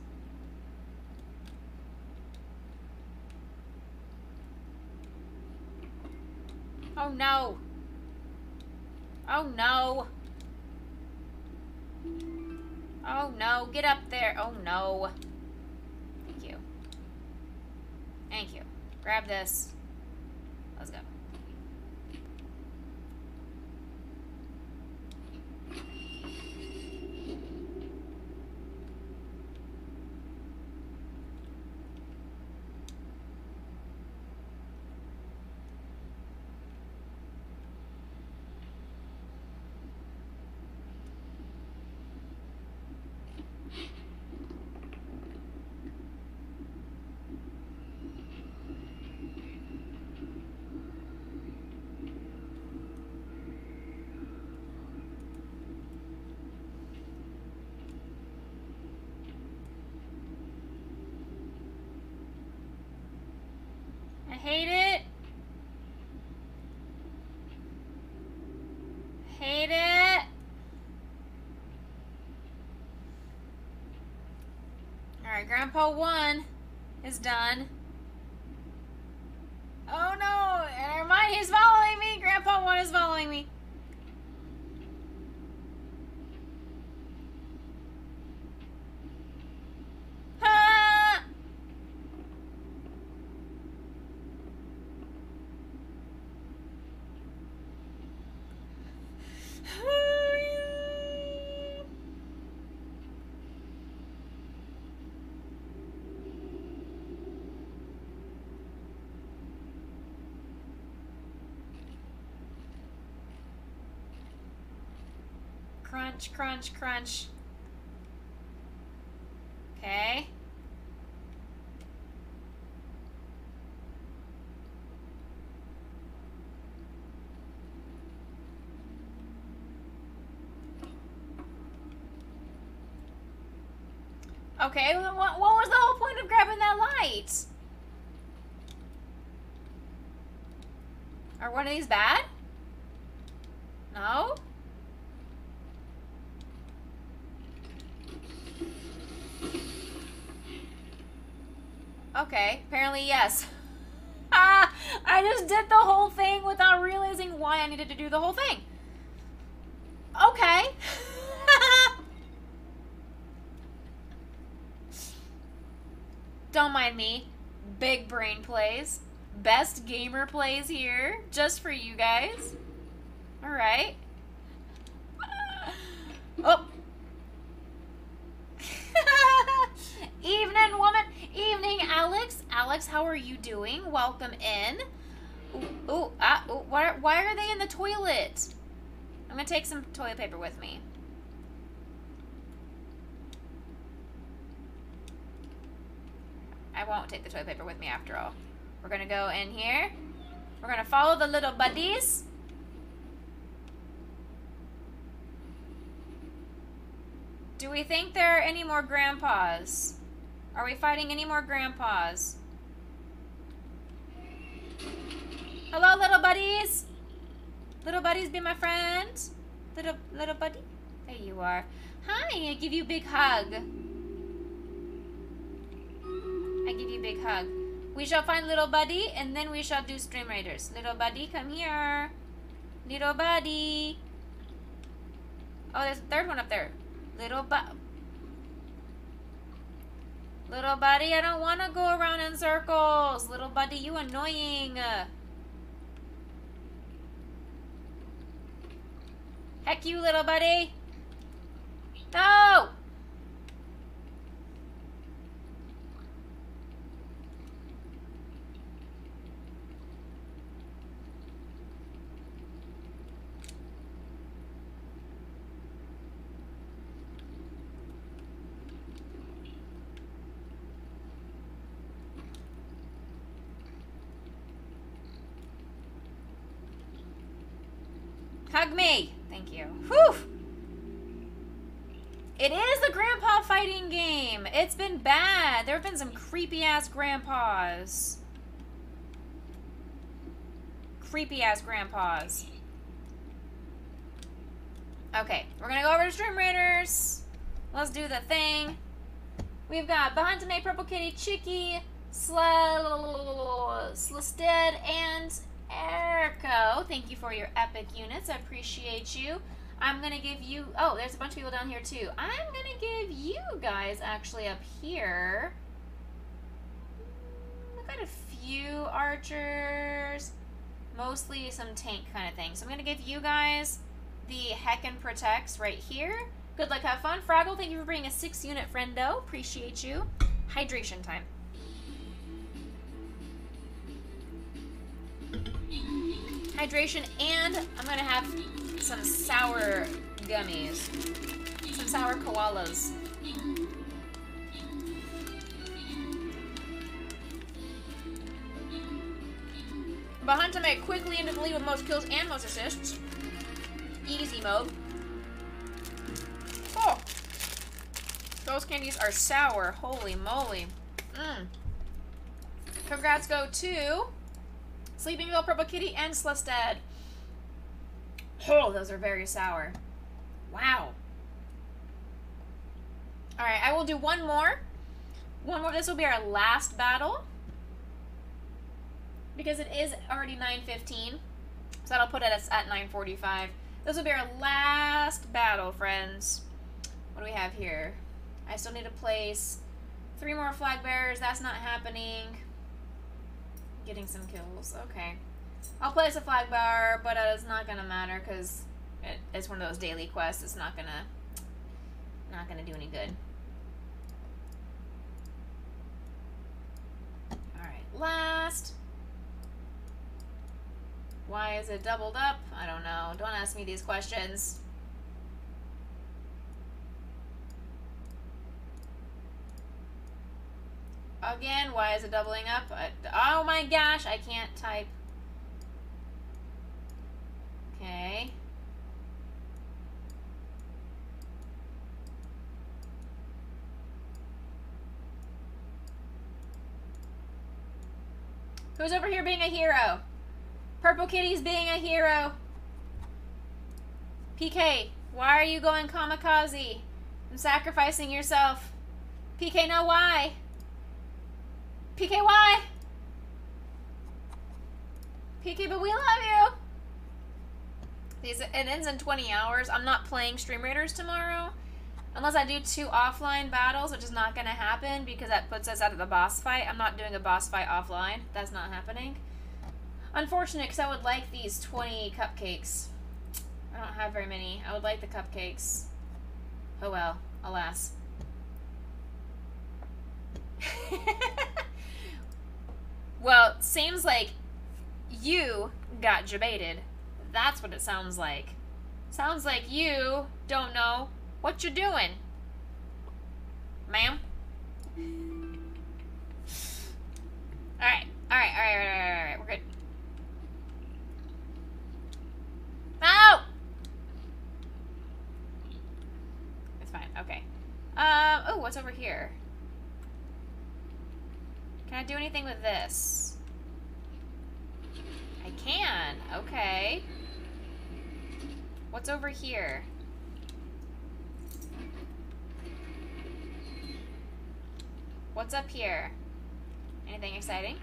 Oh no. Oh no. Oh no, get up there. Oh no. Thank you. Thank you. Grab this. Let's go. I hate it. Hate it. Alright, Grandpa 1 is done. Oh no! And Hermione's following me! Grandpa 1 is following me. Ah! Crunch, crunch, crunch. Okay. Okay, what was the whole point of grabbing that light? Are one of these bad? No? Okay, apparently yes. Ah, I just did the whole thing without realizing why I needed to do the whole thing. Okay. Don't mind me. Big brain plays. Best gamer plays here. Just for you guys. Alright. Oh. Evening, woman. Evening, Alex. Alex, how are you doing? Welcome in. Ooh, why are they in the toilet? I'm gonna take some toilet paper with me. I won't take the toilet paper with me after all. We're gonna go in here. We're gonna follow the little buddies. Do we think there are any more grandpas? Are we fighting any more grandpas? Hello, little buddies. Little buddies, be my friend. Little buddy. There you are. Hi, I give you a big hug. I give you a big hug. We shall find little buddy, and then we shall do Stream Raiders. Little buddy, come here. Little buddy. Oh, there's a third one up there. Little buddy, I don't want to go around in circles. Little buddy, you annoying. Heck you, little buddy. No! Hug me. Thank you. Whew. It is the grandpa fighting game. It's been bad. There have been some creepy ass grandpas. creepy ass grandpas. Okay, we're gonna go over to Stream Raiders. Let's do the thing. We've got Bahantame, Purple Kitty, Chicky, Slisted, and Eriko. Thank you for your epic units. I appreciate you. I'm gonna give you. Oh, there's a bunch of people down here too. I'm gonna give you guys actually up here. I've got a few archers, mostly some tank kind of thing. So I'm gonna give you guys the Heckin' Protects right here. Good luck, have fun. Fraggle, thank you for bringing a 6-unit friendo. Appreciate you. Hydration time. Hydration, and I'm gonna have some sour gummies. Some sour koalas. Bahantame quickly into the lead with most kills and most assists. Easy mode. Oh! Those candies are sour. Holy moly. Congrats go to Sleeping Girl, Purple Kitty, and Celestad. Oh, those are very sour. Wow. Alright, I will do one more. One more. This will be our last battle. Because it is already 9:15. So that'll put us at 9:45. This will be our last battle, friends. What do we have here? I still need to place 3 more flag bearers. That's not happening. Getting some kills. Okay. I'll place a flag bearer, but it's not gonna matter because it's one of those daily quests. It's not gonna do any good. Alright, last. Why is it doubled up? I don't know. Don't ask me these questions. Again, why is it doubling up? Oh my gosh, I can't type. Okay. Who's over here being a hero? Purple Kitty's being a hero. PK, why are you going kamikaze and sacrificing yourself? PK, no, why? PK, why? PK, but we love you. It ends in 20 hours. I'm not playing Stream Raiders tomorrow. Unless I do 2 offline battles, which is not going to happen because that puts us out of the boss fight. I'm not doing a boss fight offline. That's not happening. Unfortunate, because I would like these 20 cupcakes. I don't have very many. I would like the cupcakes. Oh well, alas. Well, seems like you got jebaited. That's what it sounds like. Sounds like you don't know what you're doing. Ma'am? Alright, we're good. No! It's fine, okay. Oh, what's over here? Can I do anything with this? I can, okay. What's over here? What's up here? Anything exciting?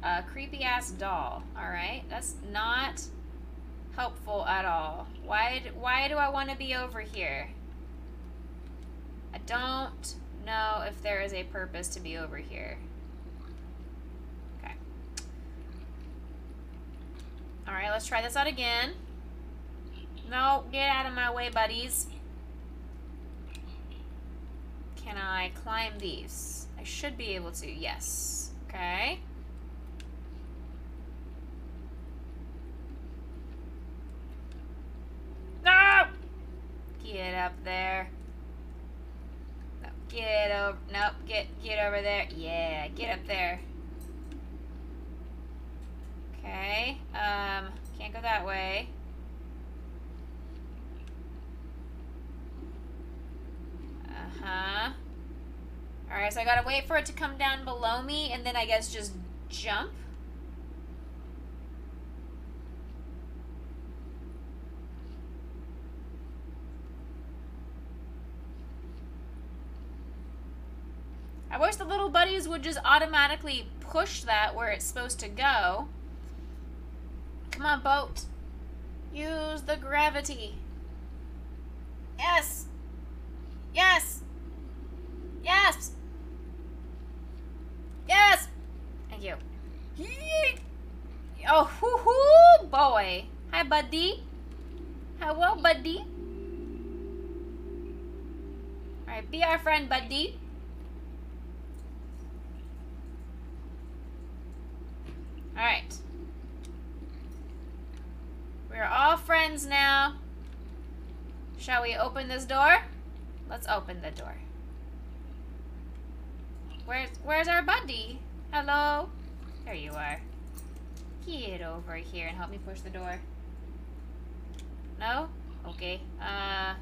A creepy ass doll. Alright, that's not helpful at all. Why do I want to be over here? I don't know if there is a purpose to be over here. Okay. Alright, let's try this out again. No, get out of my way, buddies. Can I climb these? I should be able to, yes. Okay. No! Get up there. No, get over. Nope, get over there. Yeah, get up there. Okay. Can't go that way. Uh-huh. Alright, so I gotta wait for it to come down below me, and then I guess just jump. I wish the little buddies would just automatically push that where it's supposed to go. Come on, boat. Use the gravity. Yes. Yes. Yes. Yes. Thank you. Yeet. Oh, hoo-hoo, boy. Hi, buddy. Hello, buddy. All right, be our friend, buddy. All right. We're all friends now. Shall we open this door? Let's open the door. Where's our buddy? Hello? There you are. Get over here and help me push the door. No? Okay. I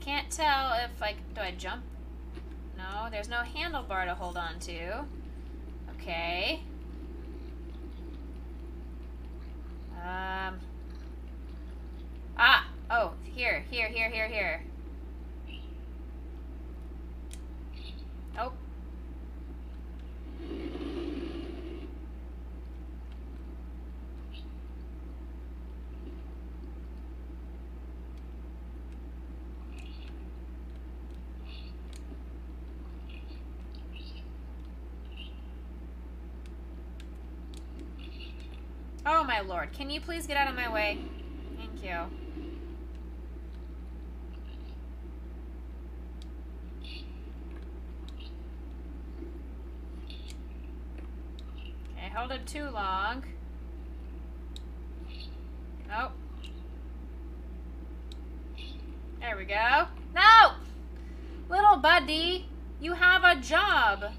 can't tell if, like, do I jump? No, there's no handlebar to hold on to. Okay. Oh, here. Oh. Oh my lord, can you please get out of my way? Thank you. Okay, hold it too long. Nope. There we go. No! Little buddy, you have a job.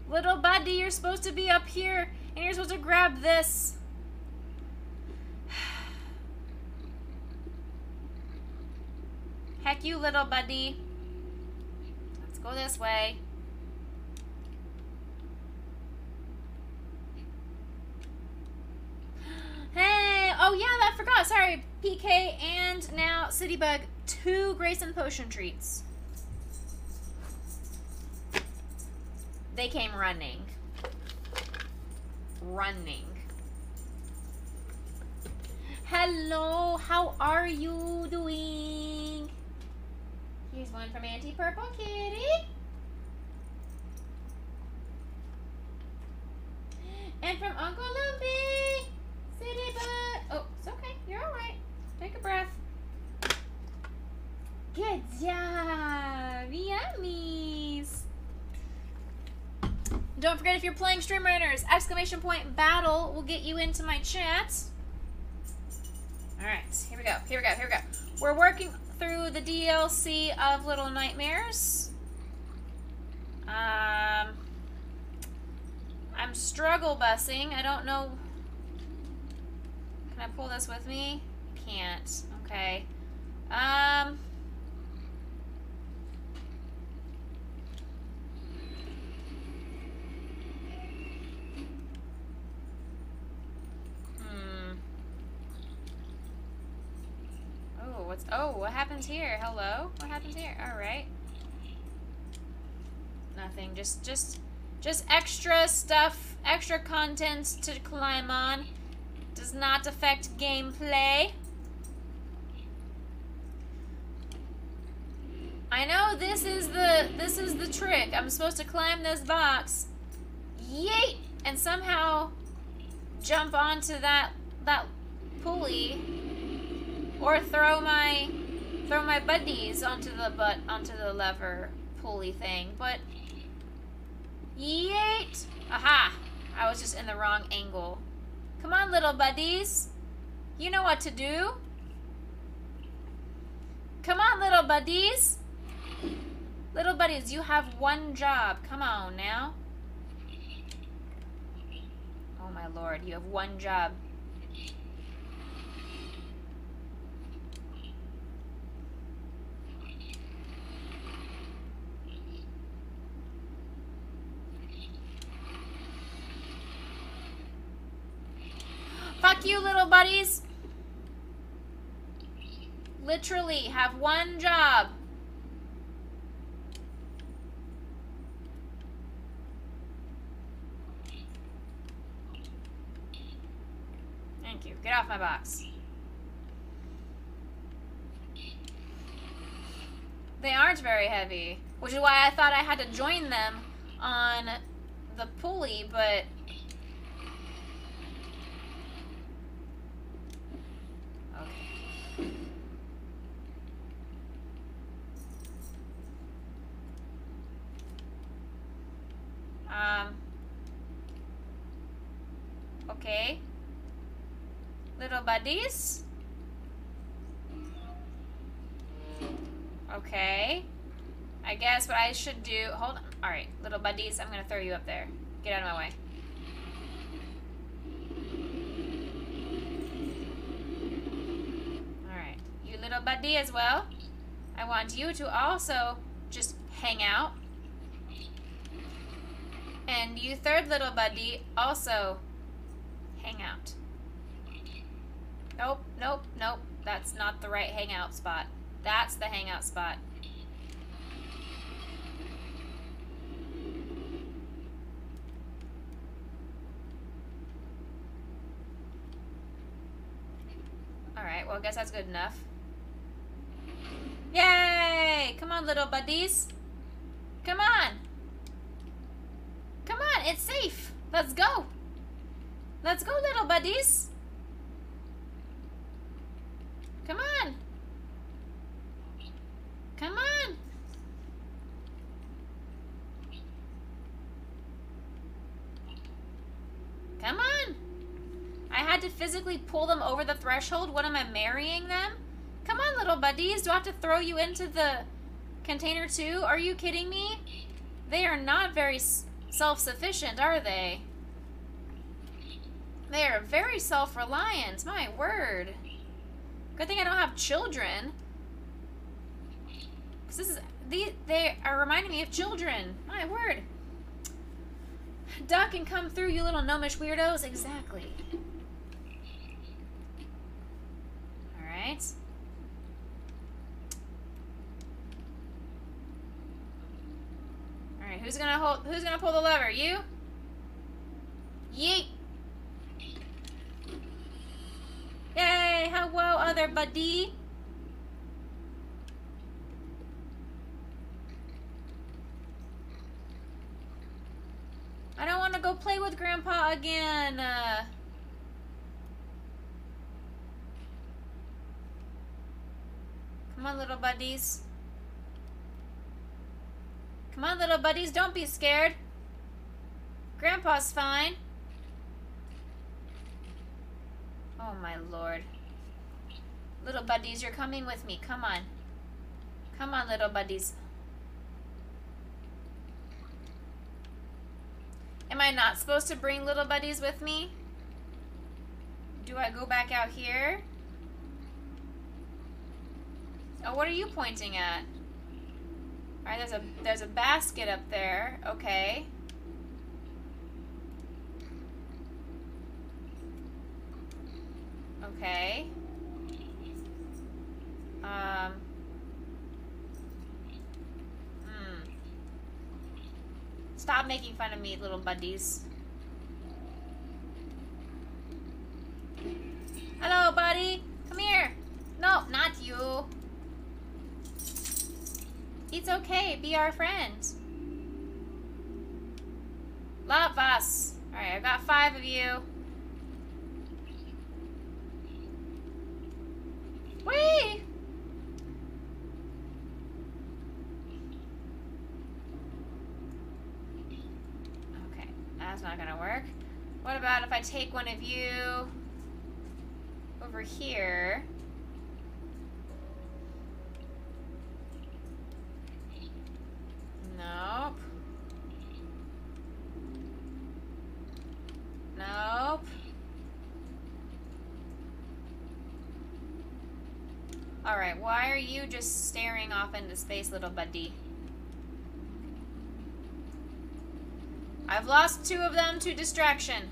Little buddy, you're supposed to be up here, and you're supposed to grab this. Heck you, little buddy. Let's go this way. Hey! Oh yeah, I forgot. Sorry. PK and now Citybug. 2 Grayson Potion treats. They came running. Hello, how are you doing? Here's one from Auntie Purple Kitty. And from Uncle Lumpy. Citybug. Oh, it's okay. You're alright. Take a breath. Good job. Yummies. Don't forget, if you're playing Stream Runners, ! battle will get you into my chat. Alright, here we go. We're working through the DLC of Little Nightmares. I'm struggle busing. I don't know. Can I pull this with me? Can't. Okay. What happens here? Hello? What happens here? Alright. Nothing. Just extra stuff, extra content to climb on. Does not affect gameplay. I know this is the trick. I'm supposed to climb this box. Yeet! And somehow jump onto that pulley. Or throw my buddies onto the lever pulley thing, but yeet! Aha! I was just in the wrong angle. Come on, little buddies. You know what to do. Come on, little buddies. Little buddies, you have one job. Come on now. Oh my lord, you have one job. Fuck you, little buddies. Literally have one job. Thank you. Get off my box. They aren't very heavy, which is why I thought I had to join them on the pulley, but okay. Okay. Little buddies. Okay. I guess what I should do... Hold on. Alright, little buddies, I'm going to throw you up there. Get out of my way. Alright. You little buddy as well. I want you to also just hang out. And you third little buddy also hang out. Nope, nope, nope. That's not the right hangout spot. That's the hangout spot. Alright, well I guess that's good enough. Yay! Come on, little buddies. Come on. Come on, it's safe. Let's go. Let's go, little buddies. Come on. Come on. Come on. I had to physically pull them over the threshold. What am I, marrying them? Come on, little buddies. Do I have to throw you into the container too? Are you kidding me? They are not very self-sufficient, are they? They are very self-reliant. My word. Good thing I don't have children. Because they are reminding me of children. My word. Duck and come through, you little gnomish weirdos. Exactly. Alright. Alright, who's gonna pull the lever? You? Yeet. Yay! Hello, other buddy. I don't want to go play with Grandpa again. Come on, little buddies. Come on, little buddies. Don't be scared. Grandpa's fine. Oh, my Lord. Little buddies, you're coming with me. Come on. Come on, little buddies. Am I not supposed to bring little buddies with me? Do I go back out here? Oh, what are you pointing at? Alright, there's a basket up there. Okay. Okay. Stop making fun of me, little buddies. Hello, buddy. Come here. No, not you. It's okay. Be our friend. Love us. Alright, I've got 5 of you. Whee! Okay, that's not gonna work. What about if I take one of you over here? Nope. Nope. Alright, why are you just staring off into space, little buddy? I've lost 2 of them to distraction.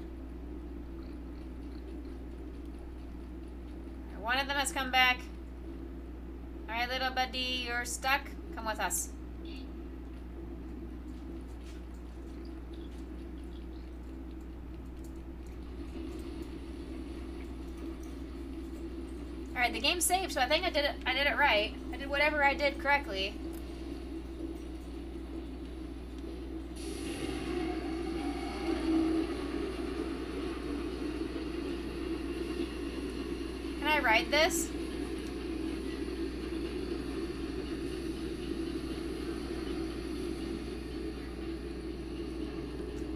One of them has come back. Alright, little buddy, you're stuck. Come with us. Alright, the game's saved, so I think I did it right. I did whatever I did correctly. Can I ride this?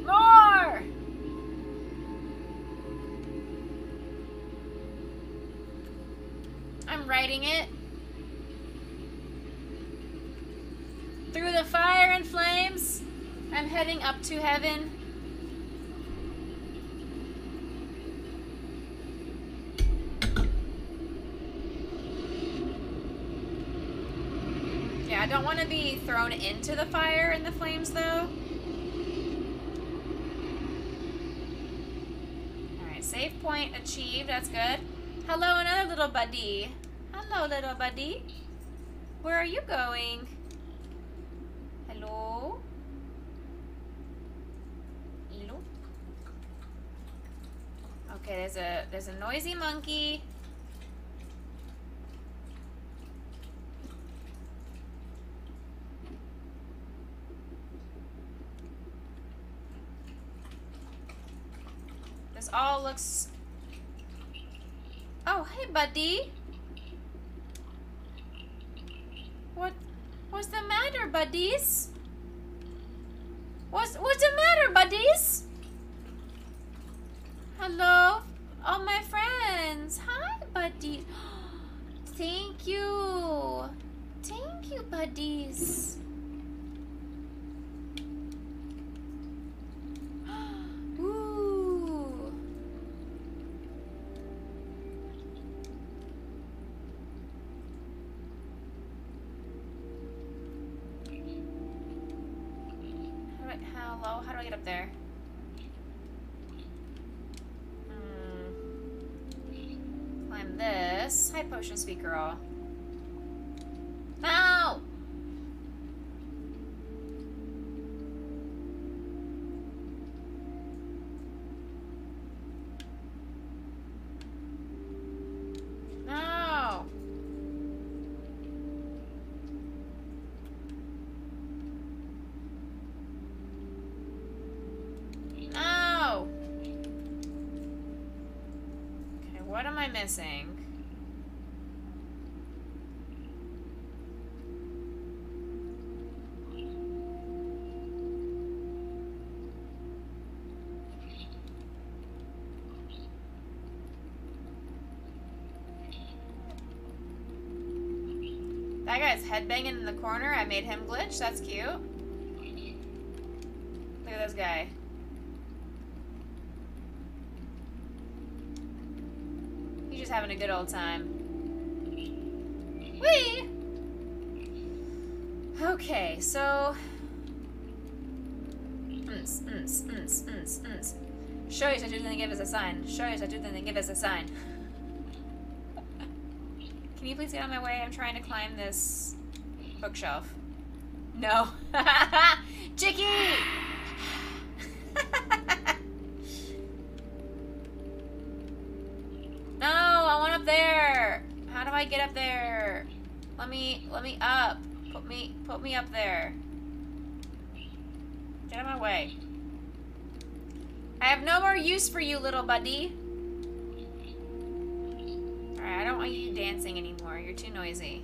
More! I'm riding it. Through the fire and flames, I'm heading up to heaven. Yeah, I don't want to be thrown into the fire and the flames, though. Alright, save point achieved. That's good. Hello, another little buddy. Hello, little buddy. Where are you going? Hello? Hello? Okay, there's a noisy monkey. This all looks... Oh, hey, buddy. What's the matter, buddies? What's the matter, buddies? Hello, all my friends. Hi, buddy. Thank you. Thank you, buddies. Ooh. Hello, how do I get up there? Climb this. Hi, potion sweet girl. No! No! No! Okay, what am I missing? That guy's headbanging in the corner. I made him glitch. That's cute. Look at this guy. He's just having a good old time. Whee! Okay, so... Show you something and give us a sign. Show you something and give us a sign. Can you please get out of my way? I'm trying to climb this bookshelf. No. Chicky! No, I want up there. How do I get up there? Let me up. Put me up there. Get out of my way. I have no more use for you, little buddy. Alright, I don't want you dancing anymore. You're too noisy.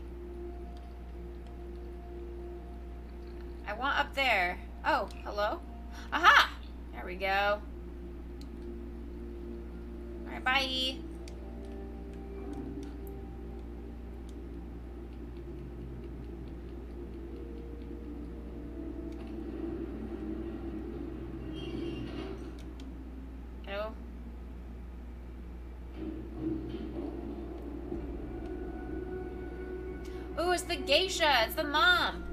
I want up there. Oh, hello? Aha! There we go. Alright, bye. Hello? Ooh, it's the geisha. It's the mom.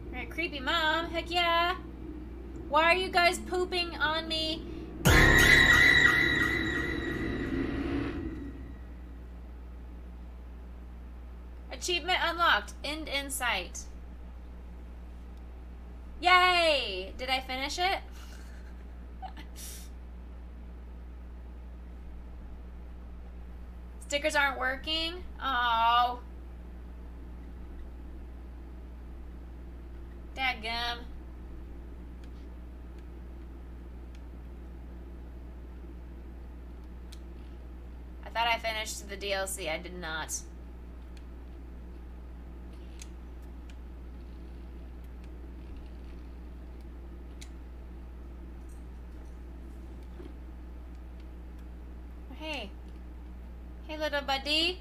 Alright, creepy mom. Heck yeah. Why are you guys pooping on me? Achievement unlocked. End in sight. Yay! Did I finish it? Stickers aren't working? Oh. Dadgum. I thought I finished the DLC. I did not. Hey. Hey, little buddy.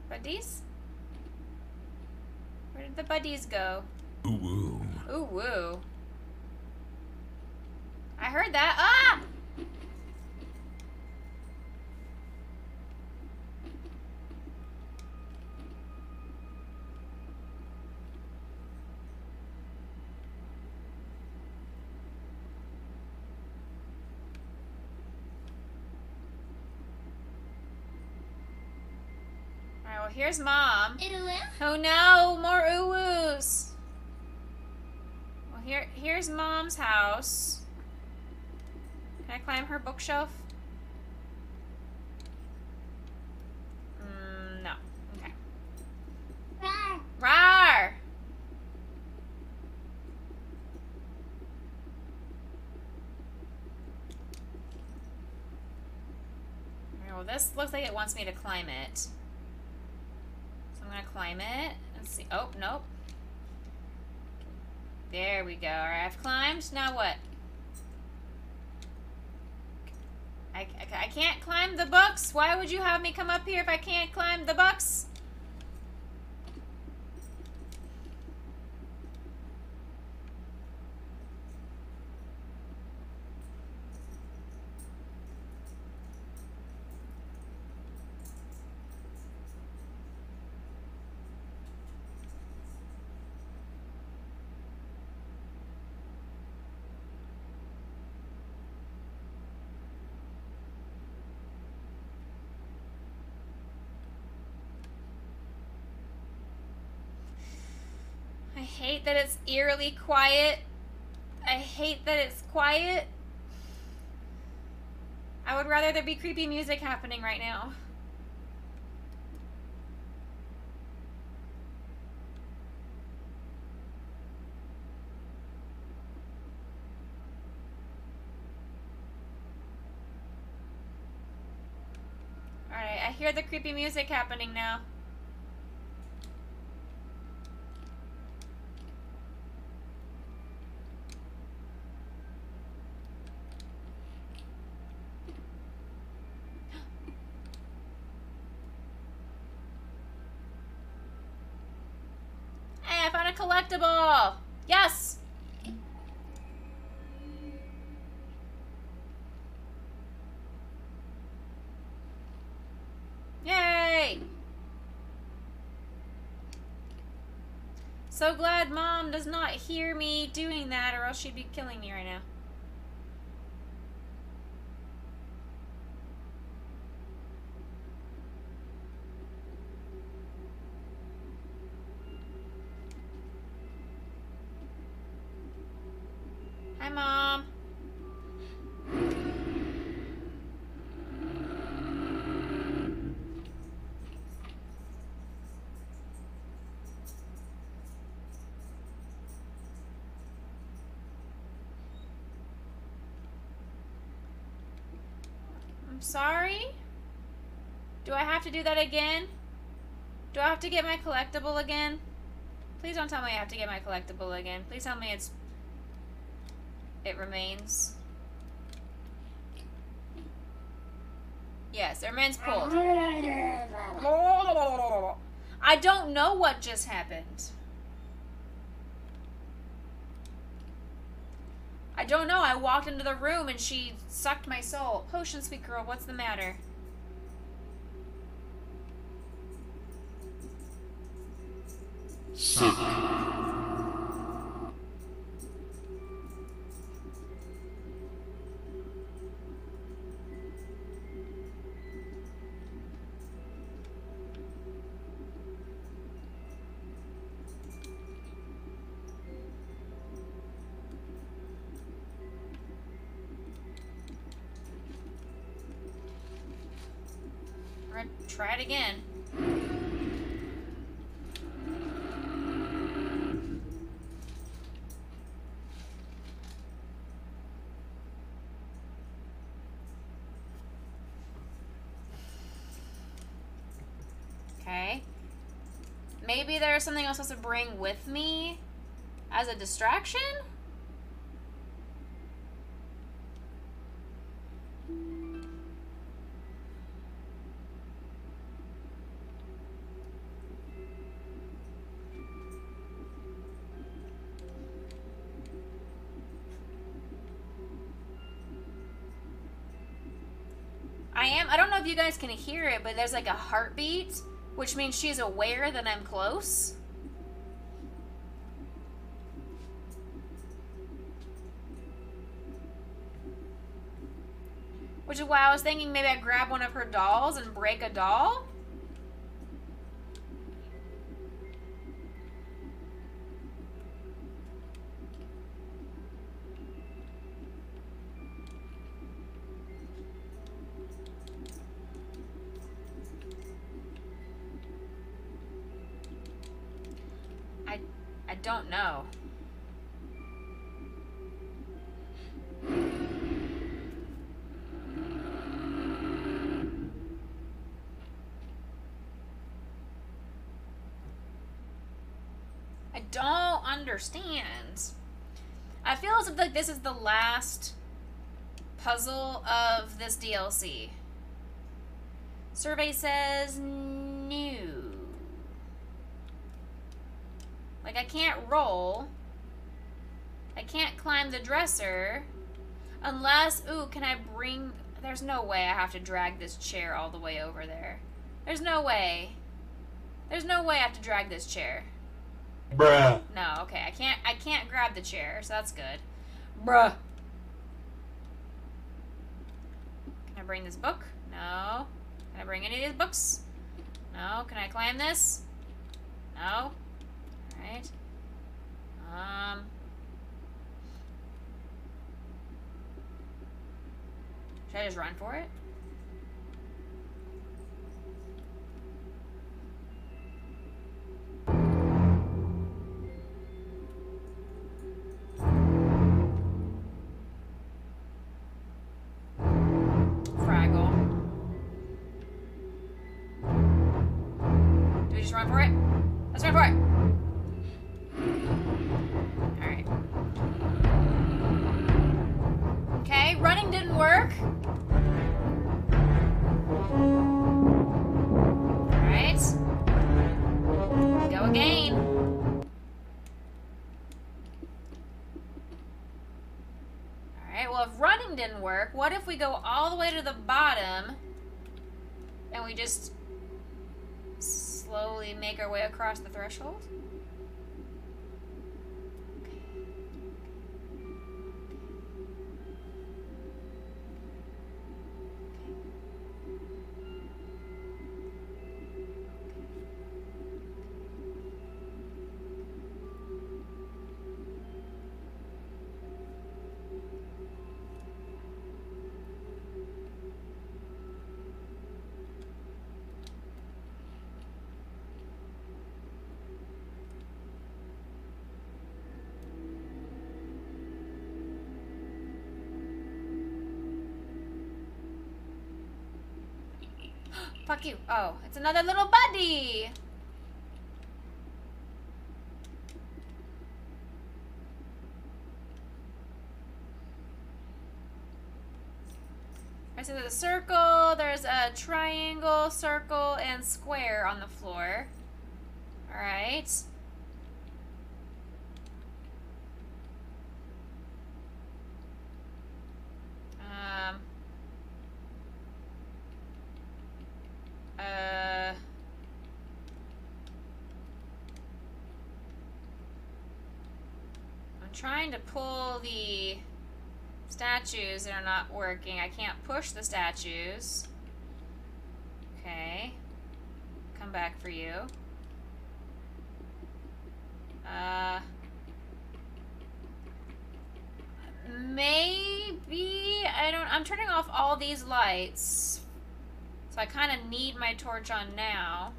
Buddies? Where did the buddies go? Ooh woo. Ooh woo. I heard that. Ah! Alright, well here's mom. Oh no, more ooh-woos. Well here's mom's house. Can I climb her bookshelf? No. Okay. Rawr! Alright, well this looks like it wants me to climb it. So I'm gonna climb it. Let's see. Oh, nope. There we go. Alright, I've climbed. Now what? I can't climb the books. Why would you have me come up here if I can't climb the books? I hate that it's eerily quiet. I hate that it's quiet. I would rather there be creepy music happening right now. Alright, I hear the creepy music happening now. Hey, I found a collectible! Yes! Yay! So glad Mom does not hear me doing that, or else she'd be killing me right now. Hi, Mom. I'm sorry? Do I have to do that again? Do I have to get my collectible again? Please don't tell me I have to get my collectible again. Please tell me it remains. Yes, it remains pulled. I don't know what just happened. I don't know. I walked into the room and she sucked my soul. Potion, sweet girl, what's the matter? Soup. We're gonna try it again. Okay. Maybe there's something else I'm supposed to bring with me as a distraction? I don't know if you guys can hear it, but there's like a heartbeat, which means she's aware that I'm close. Which is why I was thinking maybe I grab one of her dolls and break a doll. I don't know. I don't understand. I feel as if like this is the last puzzle of this DLC. Survey says no. Like, I can't roll. I can't climb the dresser. Unless, ooh, can I bring... There's no way I have to drag this chair all the way over there. There's no way. There's no way I have to drag this chair. Bruh. No, okay. I can't grab the chair, so that's good. Bruh. Can I bring this book? No. Can I bring any of these books? No. Can I climb this? No. Alright. Should I just run for it? Fraggle. Do we just run for it? Let's run for it! Alright. Okay, running didn't work. Alright. Go again. Alright, well, if running didn't work, what if we go all the way to the bottom and we just slowly make our way across the threshold? Fuck you. Oh, it's another little buddy. I see there's a circle, there's a triangle, circle, and square on the floor. Alright. trying to pull the statues that are not working. I can't push the statues. Okay. Come back for you. Maybe, I'm turning off all these lights. So I kind of need my torch on now.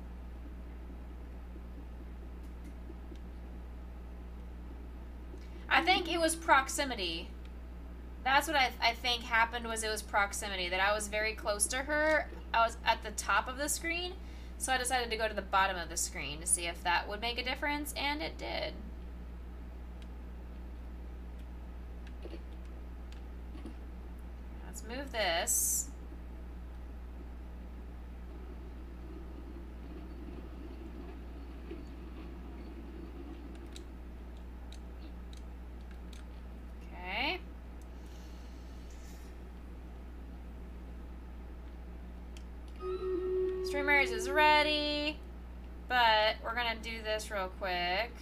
I think it was proximity. That's what I think happened, was it was proximity. That I was very close to her. I was at the top of the screen. So I decided to go to the bottom of the screen to see if that would make a difference, and it did. Let's move this. Okay. Streamers is ready, but we're gonna do this real quick.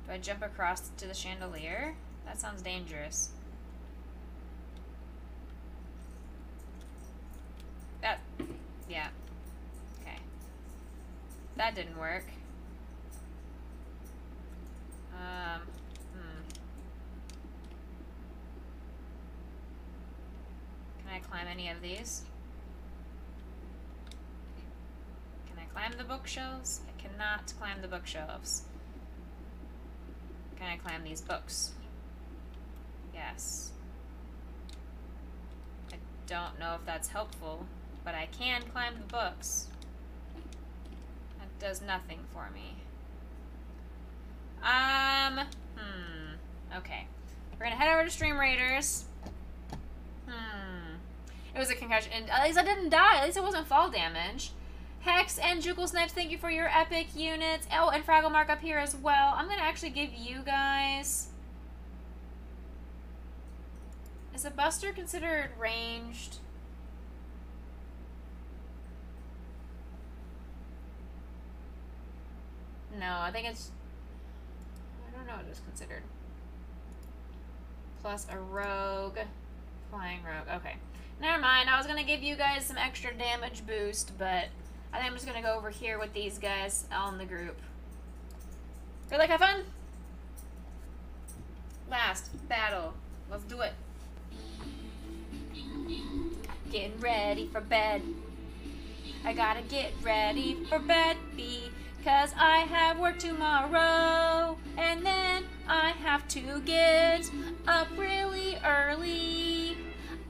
Do I jump across to the chandelier? That sounds dangerous. Yeah. Okay. That didn't work. Can I climb any of these? Can I climb the bookshelves? I cannot climb the bookshelves. Can I climb these books? Yes. I don't know if that's helpful, but I can climb the books. That does nothing for me. Okay. We're gonna head over to Stream Raiders. It was a concussion, and at least I didn't die. At least it wasn't fall damage. Hex and Juggle Snipes, thank you for your epic units. Oh, and Fraggle Mark up here as well. I'm gonna actually give you guys... Is a Buster considered ranged? No, I think it's... I don't know what it's considered. Plus a rogue. Flying rogue. Okay. Never mind. I was going to give you guys some extra damage boost, but I think I'm just going to go over here with these guys on the group. Good luck, have fun! Last battle. Let's do it. Getting ready for bed. I gotta get ready for bed because I have work tomorrow. And then I have to get up really early.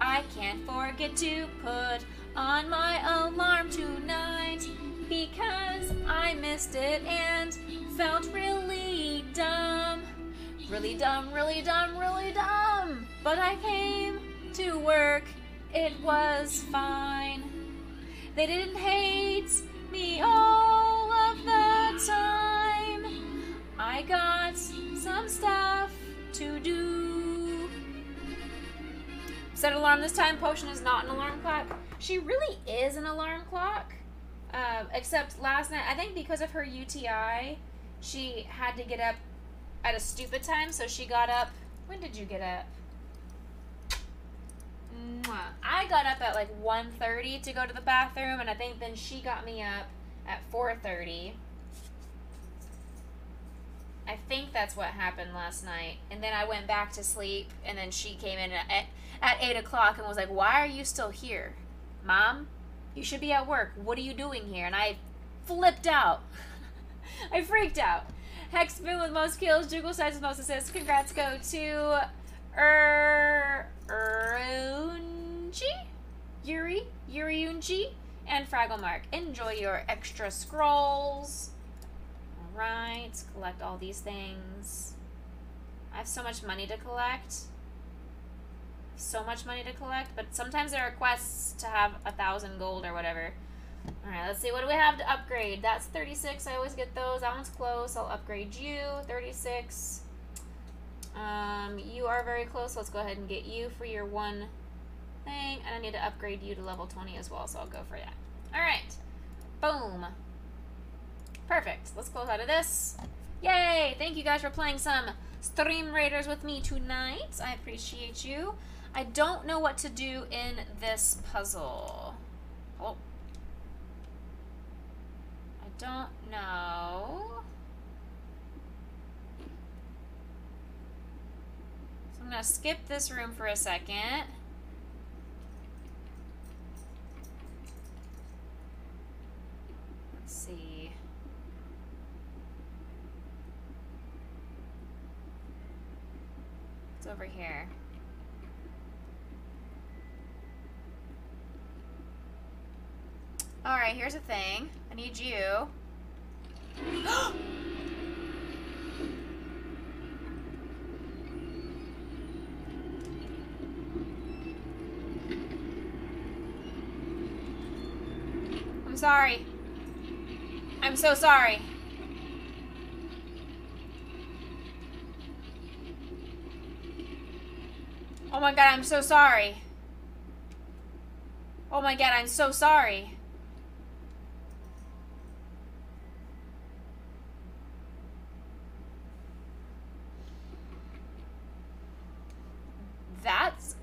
I can't forget to put on my alarm tonight because I missed it and felt really dumb. Really dumb, really dumb, really dumb. But I came to work. It was fine. They didn't hate me all of the time. I got some stuff to do. Set alarm this time. Potion is not an alarm clock. She really is an alarm clock. Except last night, I think because of her UTI, she had to get up at a stupid time, so she got up. When did you get up? I got up at like 1:30 to go to the bathroom, and I think then she got me up at 4:30. I think that's what happened last night. And then I went back to sleep, and then she came in at 8 o'clock and was like, "Why are you still here? Mom, you should be at work. What are you doing here?" And I flipped out. I freaked out. Hex Boom with most kills, Juggle Sides with most assists. Congrats go to Yuriunji, and Fragglemark. Enjoy your extra scrolls. Alright, collect all these things. I have so much money to collect. So much money to collect, but sometimes there are quests to have 1,000 gold or whatever. Alright, let's see. What do we have to upgrade? That's 36. I always get those. That one's close. I'll upgrade you. 36. You are very close. Let's go ahead and get you for your one thing. And I need to upgrade you to level 20 as well, so I'll go for that. Alright. Boom. Perfect. Let's close out of this. Yay! Thank you guys for playing some Stream Raiders with me tonight. I appreciate you. I don't know what to do in this puzzle. Oh. I don't know. So I'm going to skip this room for a second. Let's see. It's over here. Alright, here's the thing. I need you. I'm sorry. I'm so sorry. Oh my god, I'm so sorry. Oh my god, I'm so sorry.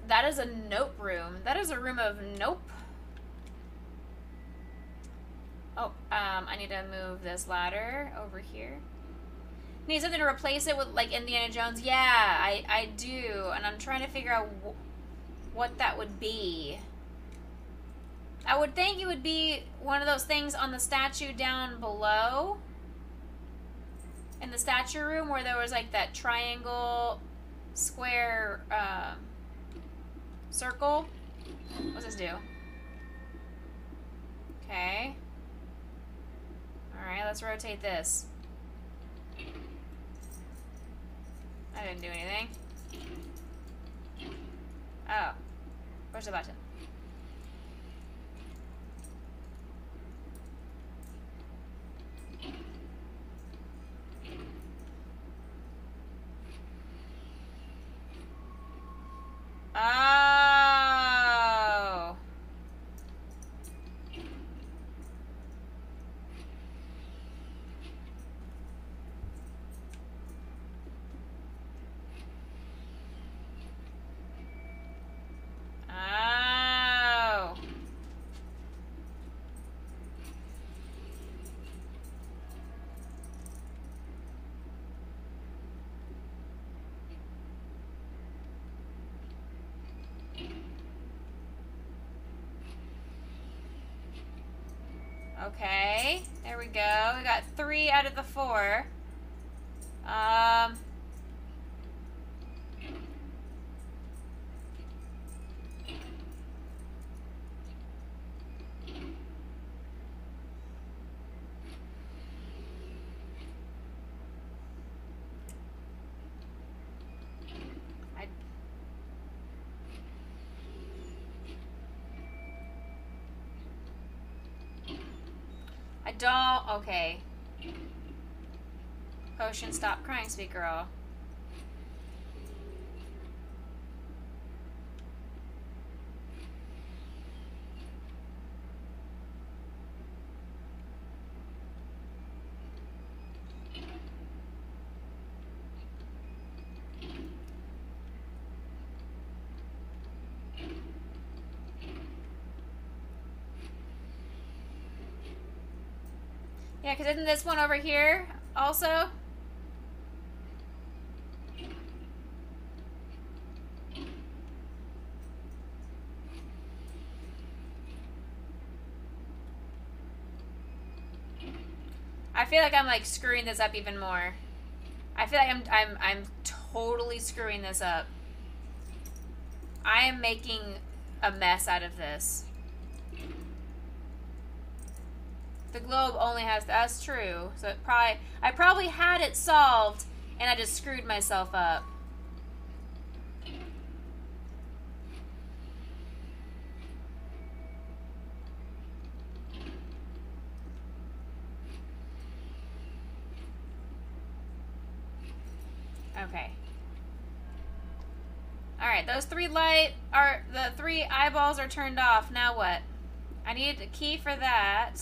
That is a nope room. That is a room of nope. Oh, I need to move this ladder over here. Need something to replace it with, like Indiana Jones? Yeah, I do. And I'm trying to figure out what that would be. I would think it would be one of those things on the statue down below. In the statue room where there was like that triangle, square, circle. What's this do? Okay. Alright, let's rotate this. I didn't do anything. Oh. Where's the button? Oh. Oh. Okay, there we go. We got 3 out of the 4. I don't. Okay. Potion, stop crying, sweet girl. Yeah, because isn't this one over here also? I feel like I'm like screwing this up even more. I feel like I'm totally screwing this up. I am making a mess out of this. The globe only has, that's true. So I probably had it solved and I just screwed myself up. Okay. Alright, those the 3 eyeballs are turned off. Now what? I need a key for that.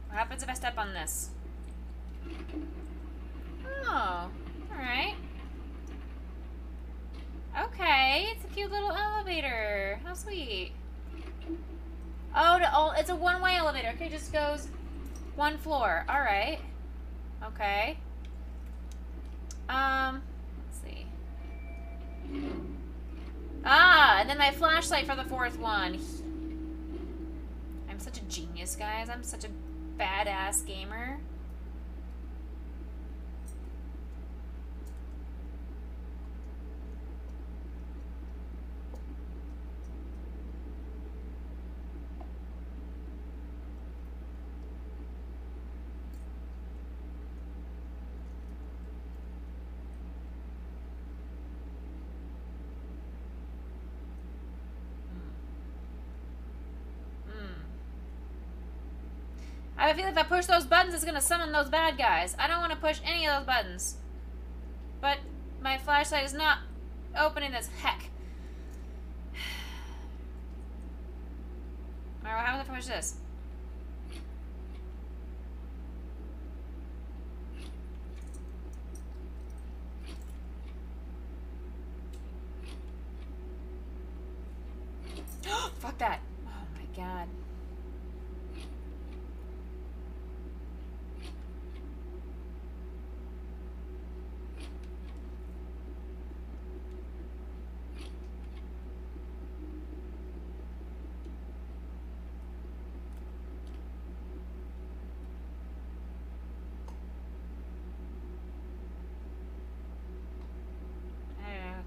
What happens if I step on this? Oh, alright. Okay, it's a cute little elevator. How sweet. Oh, it's a one-way elevator. Okay, just goes 1 floor. Alright. Okay. Let's see. Ah, and then my flashlight for the 4th one. I'm such a genius, guys. I'm such a badass gamer. I feel if I push those buttons, it's gonna summon those bad guys. I don't want to push any of those buttons. But my flashlight is not opening this heck. Alright, what happens if I push this? Fuck that. Oh my god.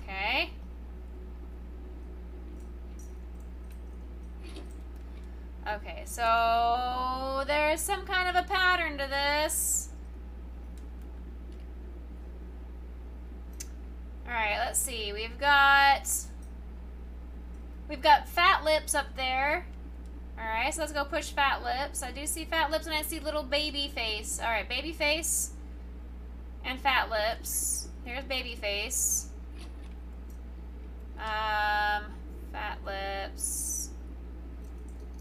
Okay. Okay, so there's some kind of a pattern to this. Alright, let's see. We've got Fat Lips up there. Alright, so let's go push Fat Lips. I do see Fat Lips and I see little Baby Face. Alright, Baby Face and Fat Lips. Here's Baby Face. Fat Lips.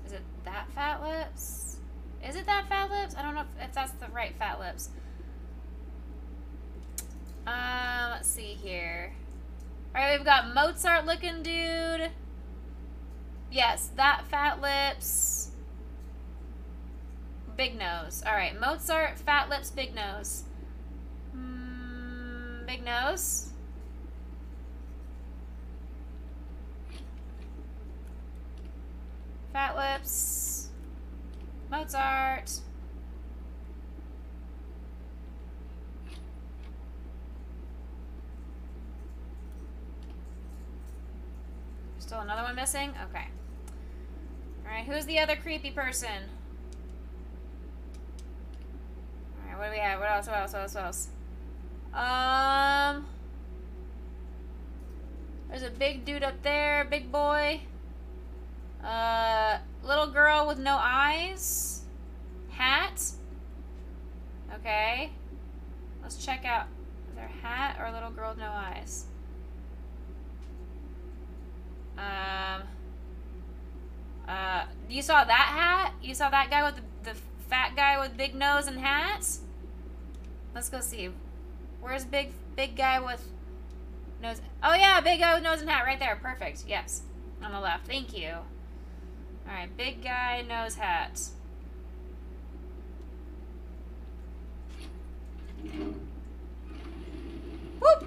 Is it that Fat Lips? Is it that Fat Lips? I don't know if that's the right Fat Lips. Let's see here. Alright, we've got Mozart looking dude. Yes, that Fat Lips. Big nose. Alright, Mozart, Fat Lips, big nose. Big nose. Fat Lips. Mozart. Still another one missing? Okay. Alright, who's the other creepy person? Alright, what do we have? What else? What else? What else? What else? There's a big dude up there, big boy. Little girl with no eyes. Hat. Okay. Let's check out. Is there a hat or a little girl with no eyes? You saw that hat? You saw that guy with the fat guy with big nose and hat? Let's go see. Where's big guy with nose? Oh yeah, big guy with nose and hat right there. Perfect. Yes. On the left. Thank you. Alright, big guy, nose, hat. Whoop!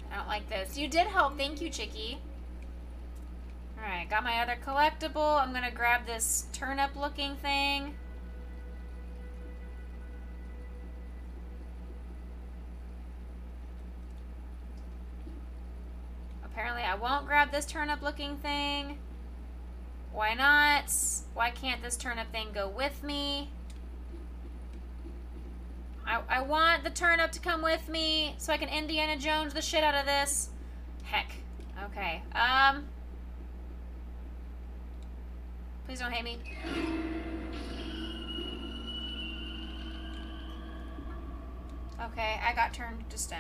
I don't like this. You did help. Thank you, Chicky. Alright, got my other collectible. I'm gonna grab this turnip looking thing. Apparently I won't grab this turnip looking thing. Why not? Why can't this turnip thing go with me? I want the turnip to come with me so I can Indiana Jones the shit out of this. Heck. Okay. Please don't hate me. Okay, I got turned to stone.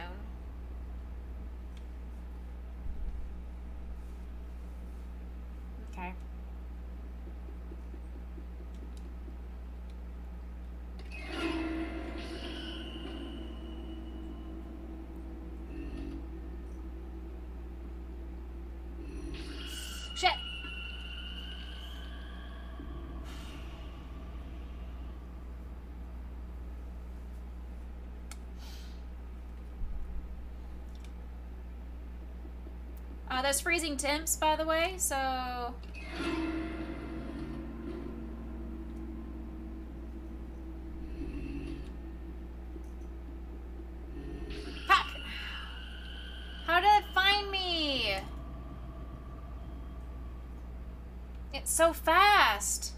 Okay. Shit. There's freezing temps, by the way, so... Fuck! How did it find me? It's so fast.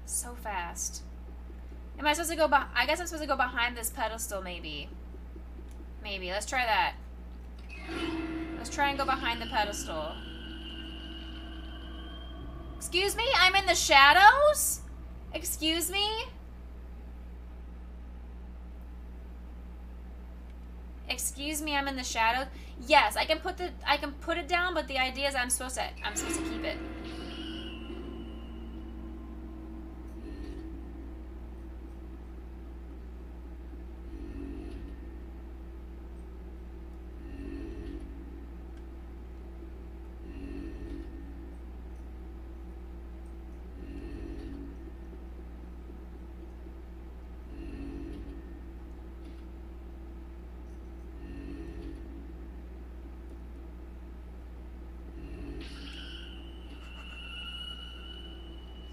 So fast. Am I supposed to go I guess I'm supposed to go behind this pedestal, maybe. Maybe. Let's try that. Let's try and go behind the pedestal. Excuse me? I'm in the shadows? Excuse me? Excuse me, I'm in the shadows? Yes, I can put it down, but the idea is I'm supposed to keep it.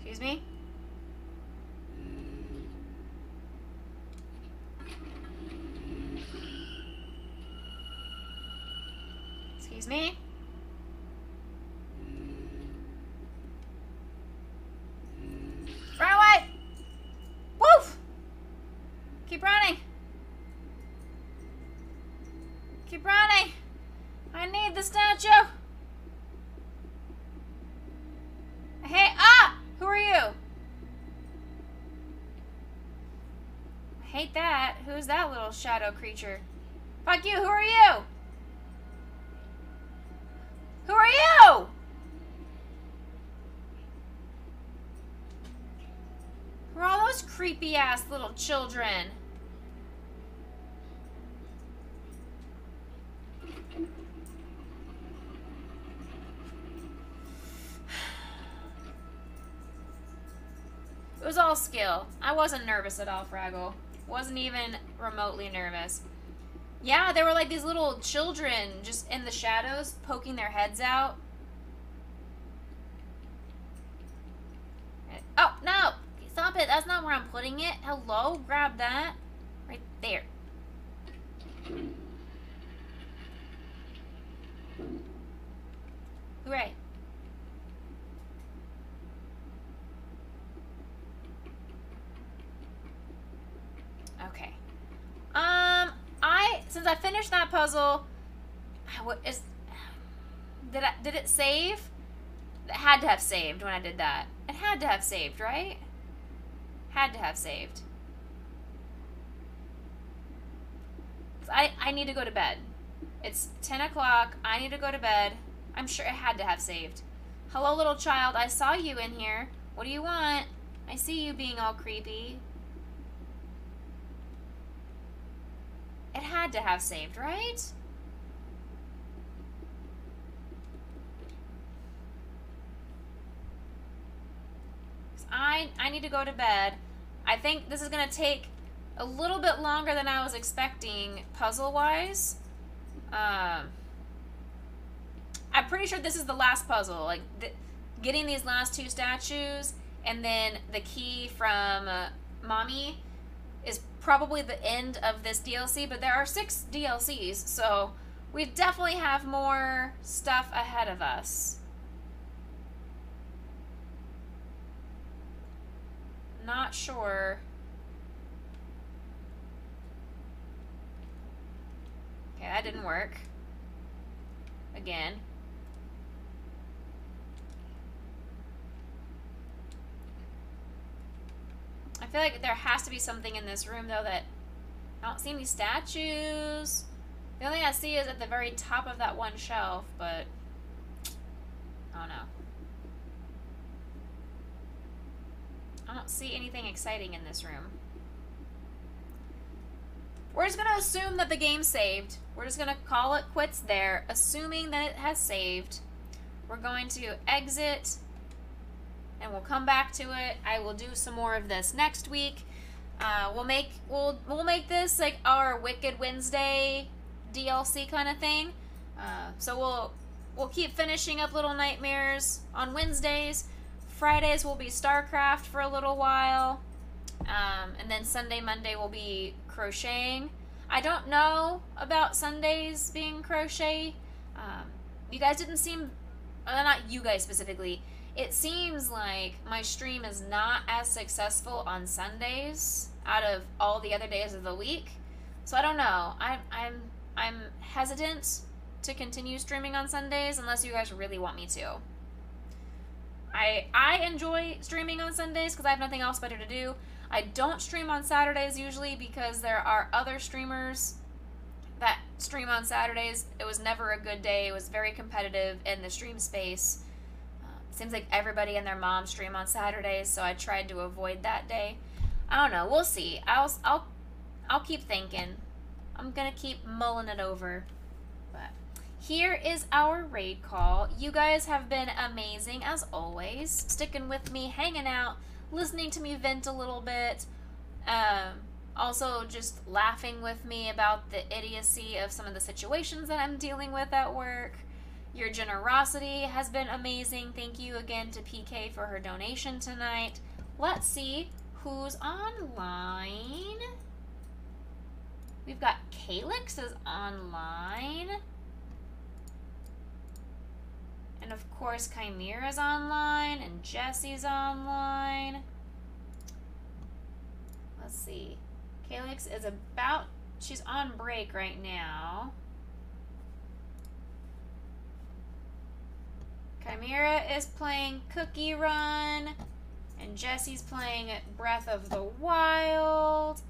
Excuse me? Excuse me? Run away! Woof! Keep running! Keep running! I need the statue! Hey, who are you? I hate that. Who's that little shadow creature? Fuck you, who are you? Who are you? Who are all those creepy ass little children? It was all skill. I wasn't nervous at all, Fraggle. Wasn't even remotely nervous. Yeah, there were like these little children just in the shadows poking their heads out. Oh, no! Stop it. That's not where I'm putting it. Hello? Grab that. Right there. Hooray. Okay. Since I finished that puzzle, did it save? It had to have saved when I did that. It had to have saved, right? Had to have saved. I need to go to bed. It's 10 o'clock. I need to go to bed. I'm sure it had to have saved. Hello, little child. I saw you in here. What do you want? I see you being all creepy. It had to have saved, right? I need to go to bed. I think this is going to take a little bit longer than I was expecting puzzle-wise. I'm pretty sure this is the last puzzle. Like, getting these last two statues and then the key from Mommy is probably the end of this DLC, but there are 6 DLCs, so we definitely have more stuff ahead of us. not sure. Okay, that didn't work. Again. I feel like there has to be something in this room, though, that I don't see any statues. The only thing I see is at the very top of that one shelf, but I don't know. I don't see anything exciting in this room. We're just going to assume that the game saved. We're just going to call it quits there, assuming that it has saved. We're going to exit, and we'll come back to it. I will do some more of this next week. We'll make this like our Wicked Wednesday DLC kind of thing. So we'll keep finishing up Little Nightmares on Wednesdays. Fridays will be StarCraft for a little while. And then Sunday, Monday will be crocheting. I don't know about Sundays being crochet. You guys didn't seem, not you guys specifically. It seems like my stream is not as successful on Sundays out of all the other days of the week. So I don't know. I'm hesitant to continue streaming on Sundays unless you guys really want me to. I enjoy streaming on Sundays because I have nothing else better to do. I don't stream on Saturdays usually because there are other streamers that stream on Saturdays. It was never a good day. It was very competitive in the stream space. Seems like everybody and their mom stream on Saturdays, so I tried to avoid that day. I don't know. We'll see. I'll keep thinking. I'm gonna keep mulling it over. But here is our raid call. You guys have been amazing as always, sticking with me, hanging out, listening to me vent a little bit. Also just laughing with me about the idiocy of some of the situations that I'm dealing with at work. Your generosity has been amazing. Thank you again to PK for her donation tonight. Let's see who's online. We've got Calyx is online. And of course Chimera's online and Jesse's online. Let's see. Calyx is she's on break right now. Chimera is playing Cookie Run, and Jesse's playing Breath of the Wild.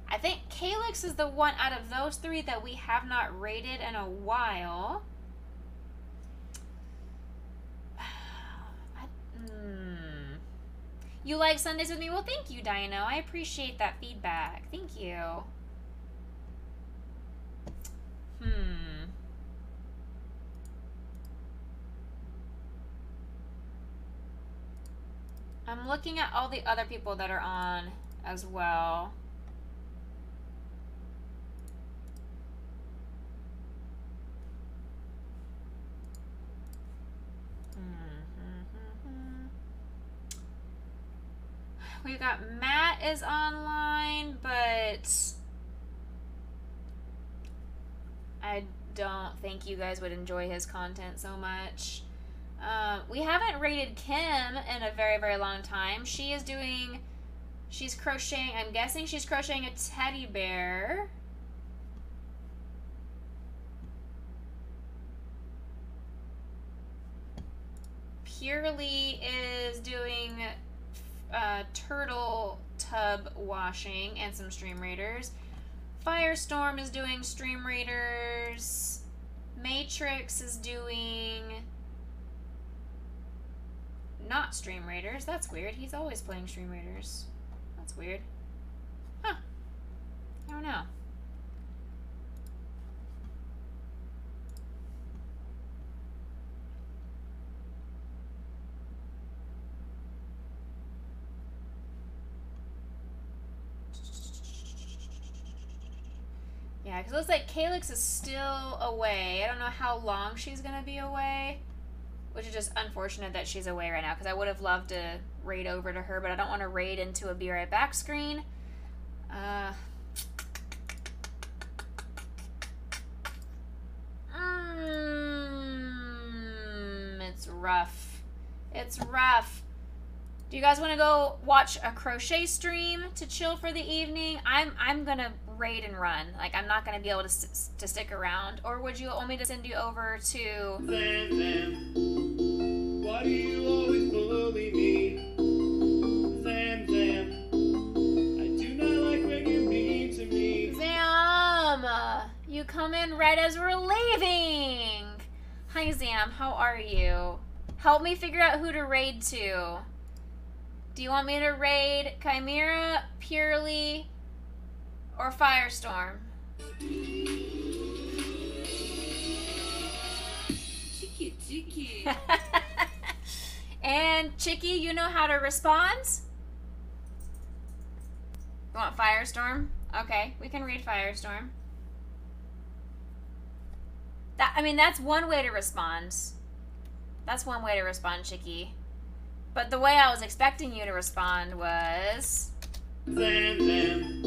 I think Calyx is the one out of those three that we have not rated in a while. You like Sundays with me? Well, thank you, Dino. I appreciate that feedback. Thank you. I'm looking at all the other people that are on as well. We've got Matt is online, but I don't think you guys would enjoy his content so much. We haven't rated Kim in a very, very long time. She's crocheting, I'm guessing she's crocheting a teddy bear. Purely is doing turtle tub washing and some Stream Raiders. Firestorm is doing Stream Raiders. Matrix is doing not Stream Raiders. That's weird. He's always playing Stream Raiders. That's weird. Huh. I don't know. Yeah, because it looks like Calyx is still away. I don't know how long she's going to be away. Which is just unfortunate that she's away right now, because I would have loved to raid over to her, but I don't want to raid into a be right back screen. It's rough. It's rough. Do you guys want to go watch a crochet stream to chill for the evening? I'm gonna raid and run. Like, I'm not gonna be able to stick around. Or would you want me to send you over to? Zam, Zam, why do you always bully me? Zam, Zam, I do not like when you're mean to me. Zam, you come in right as we're leaving. Hi Zam, how are you? Help me figure out who to raid to. Do you want me to raid Chimera, Purely, or Firestorm? Chicky, chicky. And Chicky, you know how to respond? You want Firestorm? Okay, we can read Firestorm. That's one way to respond. That's one way to respond, Chicky. But the way I was expecting you to respond was... Zam, Zam,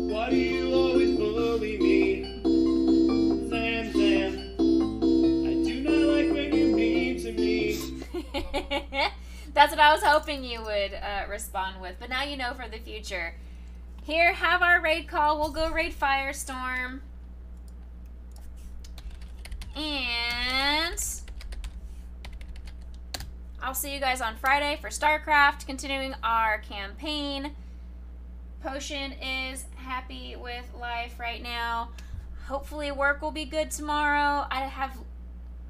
why do you always bully me? Zam, Zam, I do not like when you're mean to me. That's what I was hoping you would respond with. But now you know for the future. Here, have our raid call. We'll go raid Firestorm. And I'll see you guys on Friday for StarCraft, continuing our campaign. Potion is happy with life right now. Hopefully work will be good tomorrow. I have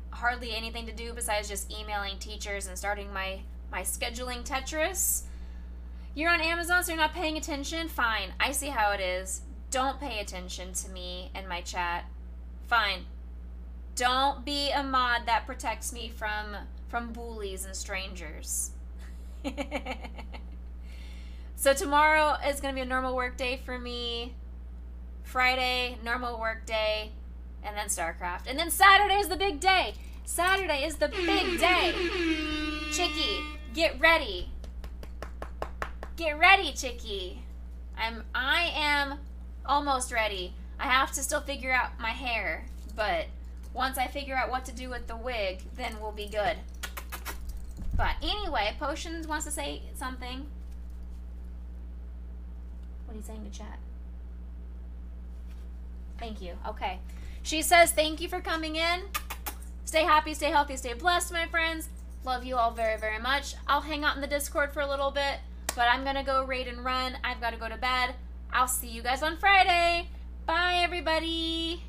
hardly anything to do besides just emailing teachers and starting my scheduling Tetris. You're on Amazon, so you're not paying attention? Fine. I see how it is. Don't pay attention to me and my chat. Fine. Don't be a mod that protects me from bullies and strangers. So tomorrow is going to be a normal work day for me. Friday, normal work day. And then StarCraft. And then Saturday is the big day. Saturday is the big day. Chicky, get ready. Get ready, Chicky. I am almost ready. I have to still figure out my hair. But once I figure out what to do with the wig, then we'll be good. But anyway, Potions wants to say something. What are you saying to chat? Thank you. Okay. She says, thank you for coming in. Stay happy, stay healthy, stay blessed, my friends. Love you all very, very much. I'll hang out in the Discord for a little bit, but I'm going to go raid and run. I've got to go to bed. I'll see you guys on Friday. Bye, everybody.